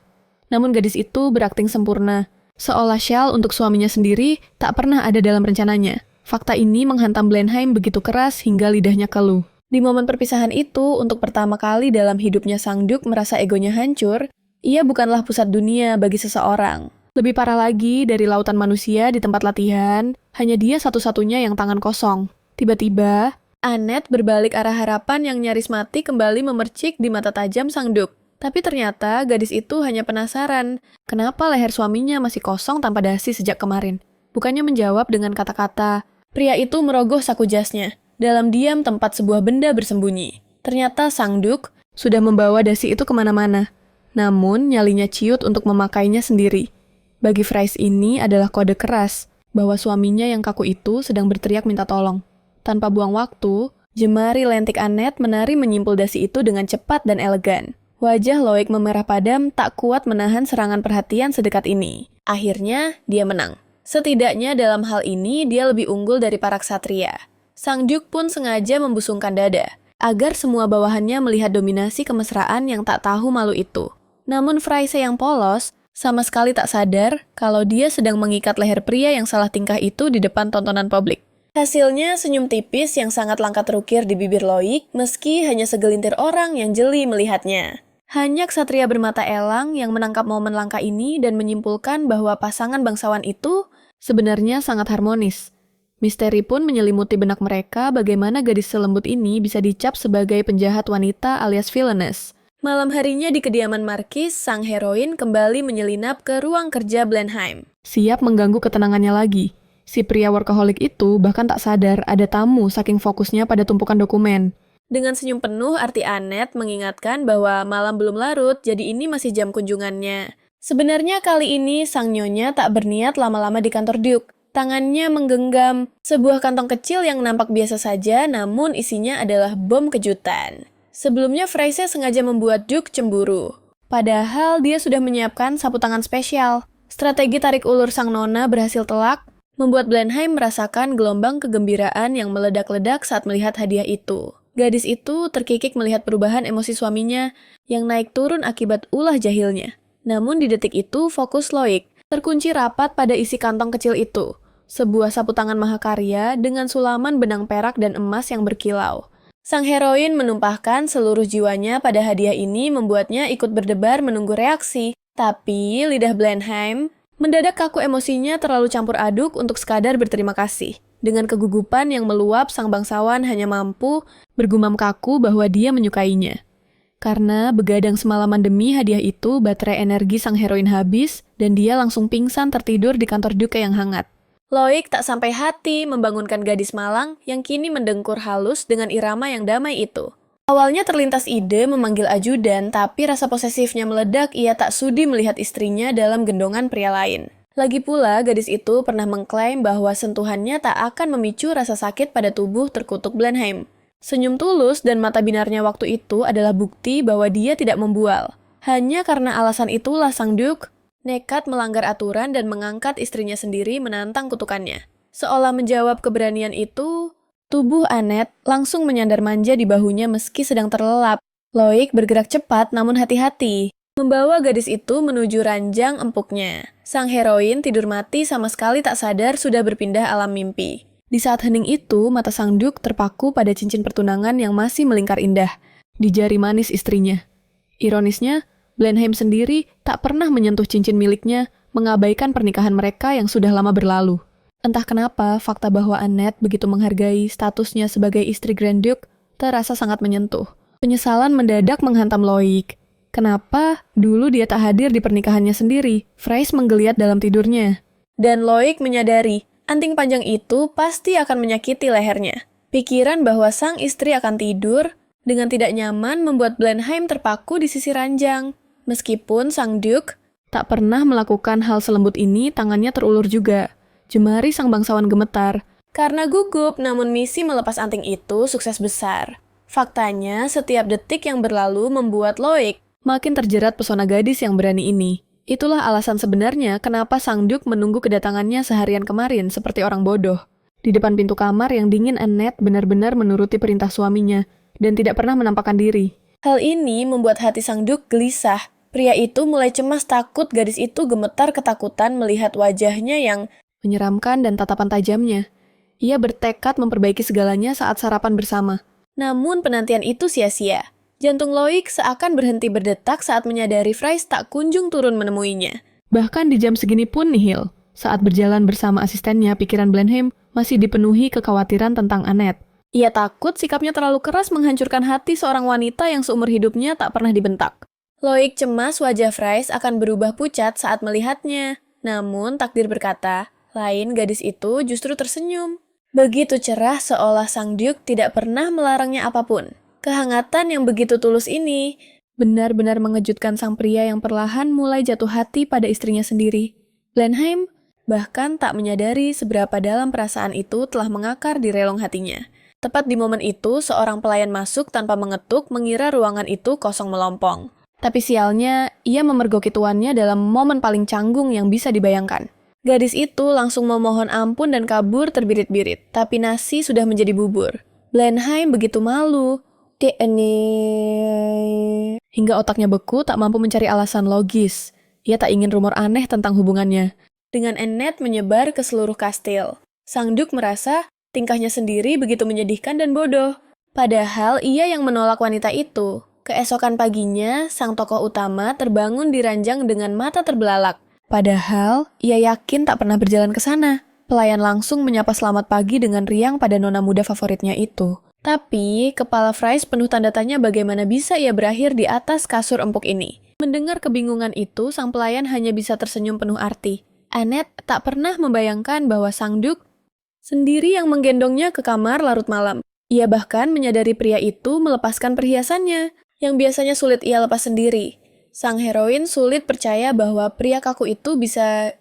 Namun gadis itu berakting sempurna, seolah syal untuk suaminya sendiri tak pernah ada dalam rencananya. Fakta ini menghantam Blenheim begitu keras hingga lidahnya keluh. Di momen perpisahan itu, untuk pertama kali dalam hidupnya Sang Duke merasa egonya hancur, ia bukanlah pusat dunia bagi seseorang. Lebih parah lagi, dari lautan manusia di tempat latihan, hanya dia satu-satunya yang tangan kosong. Tiba-tiba, Annette berbalik arah harapan yang nyaris mati kembali memercik di mata tajam Sang Duke. Tapi ternyata gadis itu hanya penasaran, kenapa leher suaminya masih kosong tanpa dasi sejak kemarin. Bukannya menjawab dengan kata-kata, pria itu merogoh saku jasnya. Dalam diam tempat sebuah benda bersembunyi. Ternyata Sang Duke sudah membawa dasi itu kemana-mana. Namun, nyalinya ciut untuk memakainya sendiri. Bagi Fries ini adalah kode keras, bahwa suaminya yang kaku itu sedang berteriak minta tolong. Tanpa buang waktu, jemari lentik Annette menari menyimpul dasi itu dengan cepat dan elegan. Wajah Loic memerah padam tak kuat menahan serangan perhatian sedekat ini. Akhirnya, dia menang. Setidaknya dalam hal ini, dia lebih unggul dari para ksatria. Sang Duke pun sengaja membusungkan dada, agar semua bawahannya melihat dominasi kemesraan yang tak tahu malu itu. Namun Fries yang polos, sama sekali tak sadar kalau dia sedang mengikat leher pria yang salah tingkah itu di depan tontonan publik. Hasilnya senyum tipis yang sangat langka terukir di bibir Loic, meski hanya segelintir orang yang jeli melihatnya. Hanya ksatria bermata elang yang menangkap momen langka ini dan menyimpulkan bahwa pasangan bangsawan itu sebenarnya sangat harmonis. Misteri pun menyelimuti benak mereka bagaimana gadis selembut ini bisa dicap sebagai penjahat wanita alias villainess. Malam harinya di kediaman Markis, sang heroin kembali menyelinap ke ruang kerja Blenheim. Siap mengganggu ketenangannya lagi. Si pria workaholic itu bahkan tak sadar ada tamu saking fokusnya pada tumpukan dokumen. Dengan senyum penuh, arti Annette mengingatkan bahwa malam belum larut, jadi ini masih jam kunjungannya. Sebenarnya kali ini sang nyonya tak berniat lama-lama di kantor Duke. Tangannya menggenggam sebuah kantong kecil yang nampak biasa saja, namun isinya adalah bom kejutan. Sebelumnya Fries sengaja membuat Duke cemburu. Padahal dia sudah menyiapkan sapu tangan spesial. Strategi tarik ulur sang nona berhasil telak, membuat Blenheim merasakan gelombang kegembiraan yang meledak-ledak saat melihat hadiah itu. Gadis itu terkikik melihat perubahan emosi suaminya yang naik turun akibat ulah jahilnya. Namun di detik itu fokus Loic terkunci rapat pada isi kantong kecil itu. Sebuah sapu tangan mahakarya dengan sulaman benang perak dan emas yang berkilau. Sang heroin menumpahkan seluruh jiwanya pada hadiah ini membuatnya ikut berdebar menunggu reaksi. Tapi lidah Blenheim Mendadak kaku emosinya terlalu campur aduk untuk sekadar berterima kasih. Dengan kegugupan yang meluap, sang bangsawan hanya mampu bergumam kaku bahwa dia menyukainya. Karena begadang semalaman demi hadiah itu, baterai energi sang heroin habis, dan dia langsung pingsan tertidur di kantor Duke yang hangat. Loik tak sampai hati membangunkan gadis malang yang kini mendengkur halus dengan irama yang damai itu. Awalnya terlintas ide memanggil ajudan, tapi rasa posesifnya meledak, ia tak sudi melihat istrinya dalam gendongan pria lain. Lagi pula, gadis itu pernah mengklaim bahwa sentuhannya tak akan memicu rasa sakit pada tubuh terkutuk Blenheim. Senyum tulus dan mata binarnya waktu itu adalah bukti bahwa dia tidak membual. Hanya karena alasan itulah sang Duke nekat melanggar aturan dan mengangkat istrinya sendiri menantang kutukannya. Seolah menjawab keberanian itu, tubuh Annette langsung menyandar manja di bahunya meski sedang terlelap. Loik bergerak cepat namun hati-hati, membawa gadis itu menuju ranjang empuknya. Sang heroin tidur mati sama sekali tak sadar sudah berpindah alam mimpi. Di saat hening itu, mata sang Duke terpaku pada cincin pertunangan yang masih melingkar indah di jari manis istrinya. Ironisnya, Blenheim sendiri tak pernah menyentuh cincin miliknya, mengabaikan pernikahan mereka yang sudah lama berlalu. Entah kenapa, fakta bahwa Annette begitu menghargai statusnya sebagai istri Grand Duke terasa sangat menyentuh. Penyesalan mendadak menghantam Loik. Kenapa dulu dia tak hadir di pernikahannya sendiri? Fries menggeliat dalam tidurnya. Dan Loik menyadari, anting panjang itu pasti akan menyakiti lehernya. Pikiran bahwa sang istri akan tidur dengan tidak nyaman membuat Blenheim terpaku di sisi ranjang. Meskipun sang Duke tak pernah melakukan hal selembut ini, tangannya terulur juga. Jemari sang bangsawan gemetar. Karena gugup, namun misi melepas anting itu sukses besar. Faktanya, setiap detik yang berlalu membuat Loik makin terjerat pesona gadis yang berani ini. Itulah alasan sebenarnya kenapa sang Duke menunggu kedatangannya seharian kemarin seperti orang bodoh. Di depan pintu kamar yang dingin, Annette benar-benar menuruti perintah suaminya dan tidak pernah menampakkan diri. Hal ini membuat hati sang Duke gelisah. Pria itu mulai cemas takut gadis itu gemetar ketakutan melihat wajahnya yang menyeramkan dan tatapan tajamnya. Ia bertekad memperbaiki segalanya saat sarapan bersama. Namun penantian itu sia-sia. Jantung Loik seakan berhenti berdetak saat menyadari Fries tak kunjung turun menemuinya. Bahkan di jam segini pun nihil. Saat berjalan bersama asistennya, pikiran Blenheim masih dipenuhi kekhawatiran tentang Annette. Ia takut sikapnya terlalu keras menghancurkan hati seorang wanita yang seumur hidupnya tak pernah dibentak. Loik cemas wajah Fries akan berubah pucat saat melihatnya. Namun takdir berkata, lain gadis itu justru tersenyum. Begitu cerah seolah sang Duke tidak pernah melarangnya apapun. Kehangatan yang begitu tulus ini benar-benar mengejutkan sang pria yang perlahan mulai jatuh hati pada istrinya sendiri. Blenheim bahkan tak menyadari seberapa dalam perasaan itu telah mengakar di relong hatinya. Tepat di momen itu, seorang pelayan masuk tanpa mengetuk mengira ruangan itu kosong melompong. Tapi sialnya, ia memergoki tuannya dalam momen paling canggung yang bisa dibayangkan. Gadis itu langsung memohon ampun dan kabur terbirit-birit, tapi nasi sudah menjadi bubur. Blenheim begitu malu. Hingga otaknya beku tak mampu mencari alasan logis. Ia tak ingin rumor aneh tentang hubungannya dengan Annette menyebar ke seluruh kastil. Sang Duke merasa tingkahnya sendiri begitu menyedihkan dan bodoh. Padahal ia yang menolak wanita itu. Keesokan paginya, sang tokoh utama terbangun di ranjang dengan mata terbelalak. Padahal ia yakin tak pernah berjalan ke sana. Pelayan langsung menyapa selamat pagi dengan riang pada nona muda favoritnya itu. Tapi, kepala Fries penuh tanda tanya bagaimana bisa ia berakhir di atas kasur empuk ini. Mendengar kebingungan itu, sang pelayan hanya bisa tersenyum penuh arti. Annette tak pernah membayangkan bahwa sang Duke sendiri yang menggendongnya ke kamar larut malam. Ia bahkan menyadari pria itu melepaskan perhiasannya, yang biasanya sulit ia lepas sendiri. Sang heroin sulit percaya bahwa pria kaku itu bisa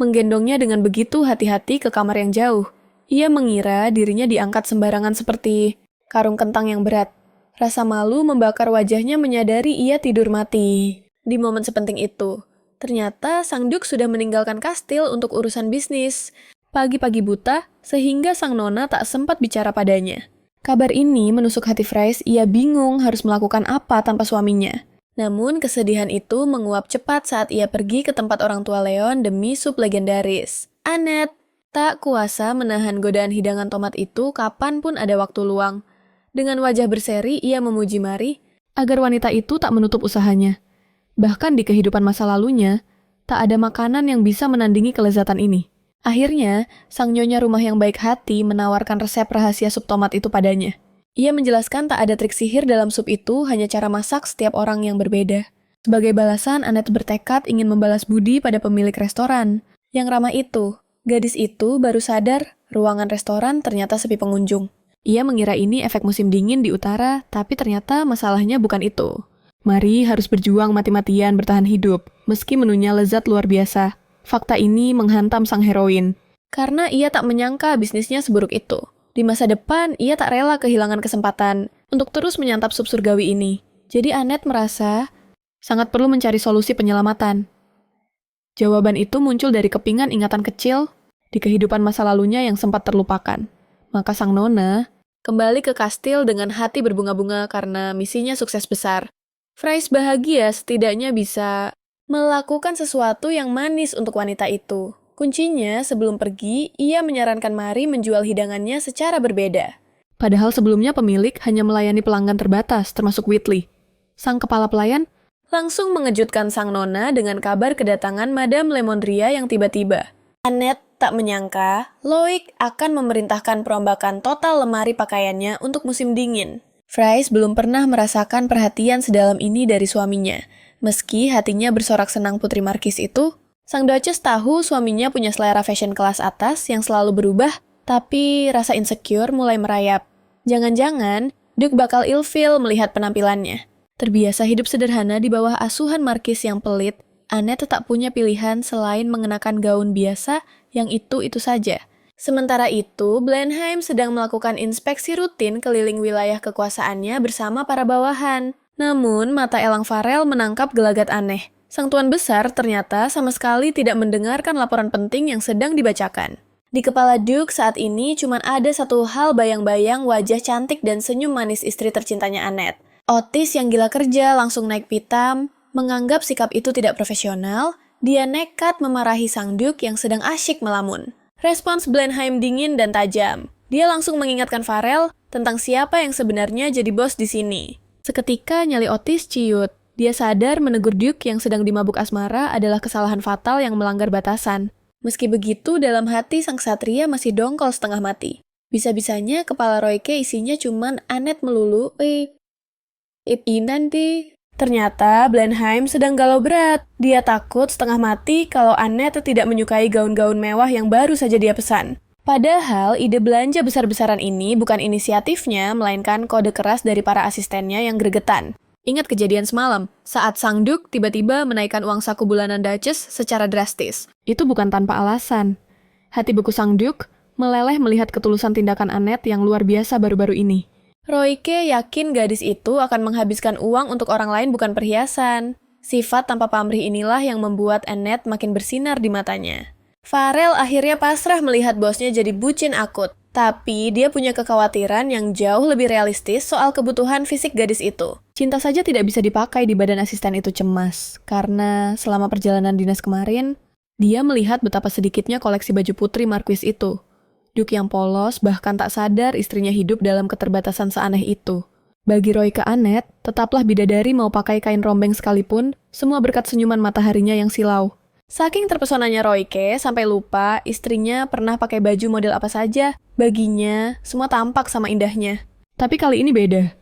menggendongnya dengan begitu hati-hati ke kamar yang jauh. Ia mengira dirinya diangkat sembarangan seperti karung kentang yang berat. Rasa malu membakar wajahnya menyadari ia tidur mati. Di momen sepenting itu, ternyata sang Duke sudah meninggalkan kastil untuk urusan bisnis. Pagi-pagi buta, sehingga sang nona tak sempat bicara padanya. Kabar ini menusuk hati Fries, ia bingung harus melakukan apa tanpa suaminya. Namun kesedihan itu menguap cepat saat ia pergi ke tempat orang tua Leon demi sup legendaris. Annette tak kuasa menahan godaan hidangan tomat itu kapanpun ada waktu luang. Dengan wajah berseri, ia memuji Mary agar wanita itu tak menutup usahanya. Bahkan di kehidupan masa lalunya, Tak ada makanan yang bisa menandingi kelezatan ini. Akhirnya, sang nyonya rumah yang baik hati menawarkan resep rahasia sup tomat itu padanya. Ia menjelaskan tak ada trik sihir dalam sup itu, hanya cara masak setiap orang yang berbeda. Sebagai balasan, Annette bertekad ingin membalas budi pada pemilik restoran. Yang ramah itu, gadis itu baru sadar ruangan restoran ternyata sepi pengunjung. Ia mengira ini efek musim dingin di utara, tapi ternyata masalahnya bukan itu. Mari harus berjuang mati-matian bertahan hidup, meski menunya lezat luar biasa. Fakta ini menghantam sang heroin. Karena ia tak menyangka bisnisnya seburuk itu. Di masa depan, ia tak rela kehilangan kesempatan untuk terus menyantap sup surgawi ini. Jadi Annette merasa sangat perlu mencari solusi penyelamatan. Jawaban itu muncul dari kepingan ingatan kecil di kehidupan masa lalunya yang sempat terlupakan. Maka sang nona kembali ke kastil dengan hati berbunga-bunga karena misinya sukses besar. Fries bahagia setidaknya bisa melakukan sesuatu yang manis untuk wanita itu. Kuncinya, sebelum pergi, ia menyarankan Mary menjual hidangannya secara berbeda. Padahal sebelumnya pemilik hanya melayani pelanggan terbatas, termasuk Whitley. Sang kepala pelayan langsung mengejutkan sang nona dengan kabar kedatangan Madame Lemondria yang tiba-tiba. Annette tak menyangka, Loic akan memerintahkan perombakan total lemari pakaiannya untuk musim dingin. Fries belum pernah merasakan perhatian sedalam ini dari suaminya. Meski hatinya bersorak senang Putri Markis itu, sang Duchess tahu suaminya punya selera fashion kelas atas yang selalu berubah, tapi rasa insecure mulai merayap. Jangan-jangan, Duke bakal ilfeel melihat penampilannya. Terbiasa hidup sederhana di bawah asuhan Markis yang pelit, Annette tak punya pilihan selain mengenakan gaun biasa yang itu-itu saja. Sementara itu, Blenheim sedang melakukan inspeksi rutin keliling wilayah kekuasaannya bersama para bawahan. Namun, mata Elang Farrell menangkap gelagat aneh. Sang Tuan Besar ternyata sama sekali tidak mendengarkan laporan penting yang sedang dibacakan. Di kepala Duke saat ini cuma ada satu hal bayang-bayang wajah cantik dan senyum manis istri tercintanya Annette. Otis yang gila kerja langsung naik pitam, menganggap sikap itu tidak profesional, dia nekat memarahi sang Duke yang sedang asyik melamun. Respons Blenheim dingin dan tajam. Dia langsung mengingatkan Farrell tentang siapa yang sebenarnya jadi bos di sini. Seketika nyali Otis ciut. Dia sadar menegur Duke yang sedang dimabuk asmara adalah kesalahan fatal yang melanggar batasan. Meski begitu, dalam hati sang ksatria masih dongkol setengah mati. Bisa-bisanya kepala Royke isinya cuman Annette melulu. Nanti. Ternyata Blenheim sedang galau berat. Dia takut setengah mati kalau Annette tidak menyukai gaun-gaun mewah yang baru saja dia pesan. Padahal ide belanja besar-besaran ini bukan inisiatifnya, melainkan kode keras dari para asistennya yang gregetan. Ingat kejadian semalam, saat sang Duke tiba-tiba menaikkan uang saku bulanan Duchess secara drastis. Itu bukan tanpa alasan. Hati beku sang Duke meleleh melihat ketulusan tindakan Annette yang luar biasa baru-baru ini. Royke yakin gadis itu akan menghabiskan uang untuk orang lain bukan perhiasan. Sifat tanpa pamrih inilah yang membuat Annette makin bersinar di matanya. Farrell akhirnya pasrah melihat bosnya jadi bucin akut. Tapi dia punya kekhawatiran yang jauh lebih realistis soal kebutuhan fisik gadis itu. Cinta saja tidak bisa dipakai di badan asisten itu cemas. Karena selama perjalanan dinas kemarin, dia melihat betapa sedikitnya koleksi baju putri Marquis itu. Duke yang polos bahkan tak sadar istrinya hidup dalam keterbatasan seaneh itu. Bagi Roy ke Annette, tetaplah bidadari mau pakai kain rombeng sekalipun, semua berkat senyuman mataharinya yang silau. Saking terpesonanya Royke sampai lupa istrinya pernah pakai baju model apa saja. Baginya, semua tampak sama indahnya. Tapi kali ini beda.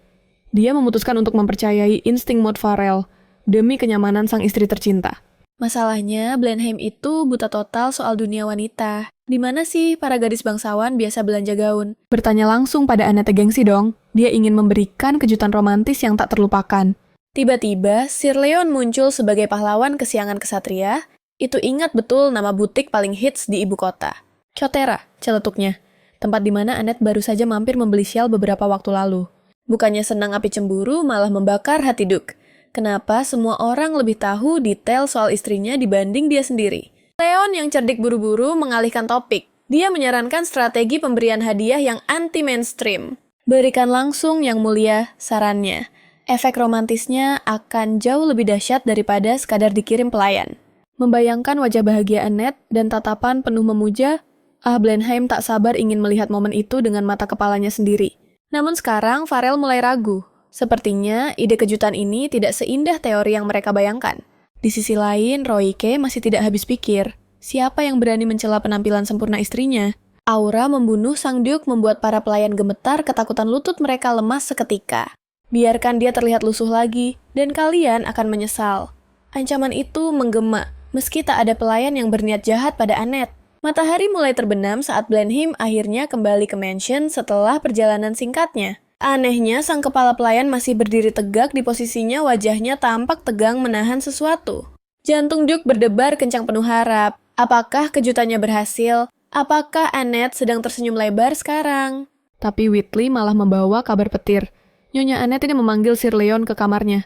Dia memutuskan untuk mempercayai insting Maud Farrell demi kenyamanan sang istri tercinta. Masalahnya, Blenheim itu buta total soal dunia wanita. Di mana sih para gadis bangsawan biasa belanja gaun? Bertanya langsung pada Annette gengsi dong. Dia ingin memberikan kejutan romantis yang tak terlupakan. Tiba-tiba, Sir Leon muncul sebagai pahlawan kesiangan kesatria. Itu ingat betul nama butik paling hits di ibu kota. Chotera, celetuknya. Tempat di mana Annette baru saja mampir membeli shawl beberapa waktu lalu. Bukannya senang api cemburu, malah membakar hati Duke. Kenapa semua orang lebih tahu detail soal istrinya dibanding dia sendiri? Leon yang cerdik buru-buru mengalihkan topik. Dia menyarankan strategi pemberian hadiah yang anti-mainstream. Berikan langsung yang mulia, sarannya. Efek romantisnya akan jauh lebih dahsyat daripada sekadar dikirim pelayan. Membayangkan wajah bahagia Annette dan tatapan penuh memuja, Blenheim tak sabar ingin melihat momen itu dengan mata kepalanya sendiri. Namun sekarang Farrell mulai ragu. Sepertinya ide kejutan ini tidak seindah teori yang mereka bayangkan. Di sisi lain, Royke masih tidak habis pikir. Siapa yang berani mencela penampilan sempurna istrinya? Aura membunuh Sang Duke membuat para pelayan gemetar, ketakutan lutut mereka lemas seketika. Biarkan dia terlihat lusuh lagi, dan kalian akan menyesal. Ancaman itu menggema, meski tak ada pelayan yang berniat jahat pada Annette. Matahari mulai terbenam saat Blenheim akhirnya kembali ke mansion setelah perjalanan singkatnya. Anehnya, sang kepala pelayan masih berdiri tegak di posisinya, wajahnya tampak tegang menahan sesuatu. Jantung Duke berdebar kencang penuh harap. Apakah kejutannya berhasil? Apakah Annette sedang tersenyum lebar sekarang? Tapi Whitley malah membawa kabar petir. Nyonya Annette ini memanggil Sir Leon ke kamarnya.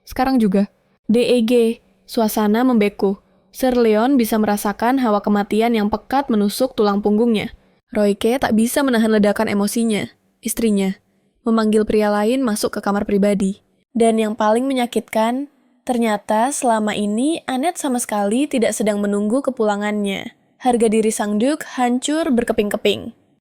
Sekarang juga. DEG, suasana membeku. Sir Leon bisa merasakan hawa kematian yang pekat menusuk tulang punggungnya. Royke tak bisa menahan ledakan emosinya. Istrinya memanggil pria lain masuk ke kamar pribadi. Dan yang paling menyakitkan, ternyata selama ini Annette sama sekali tidak sedang menunggu kepulangannya. Harga diri Sang Duke hancur berkeping-keping.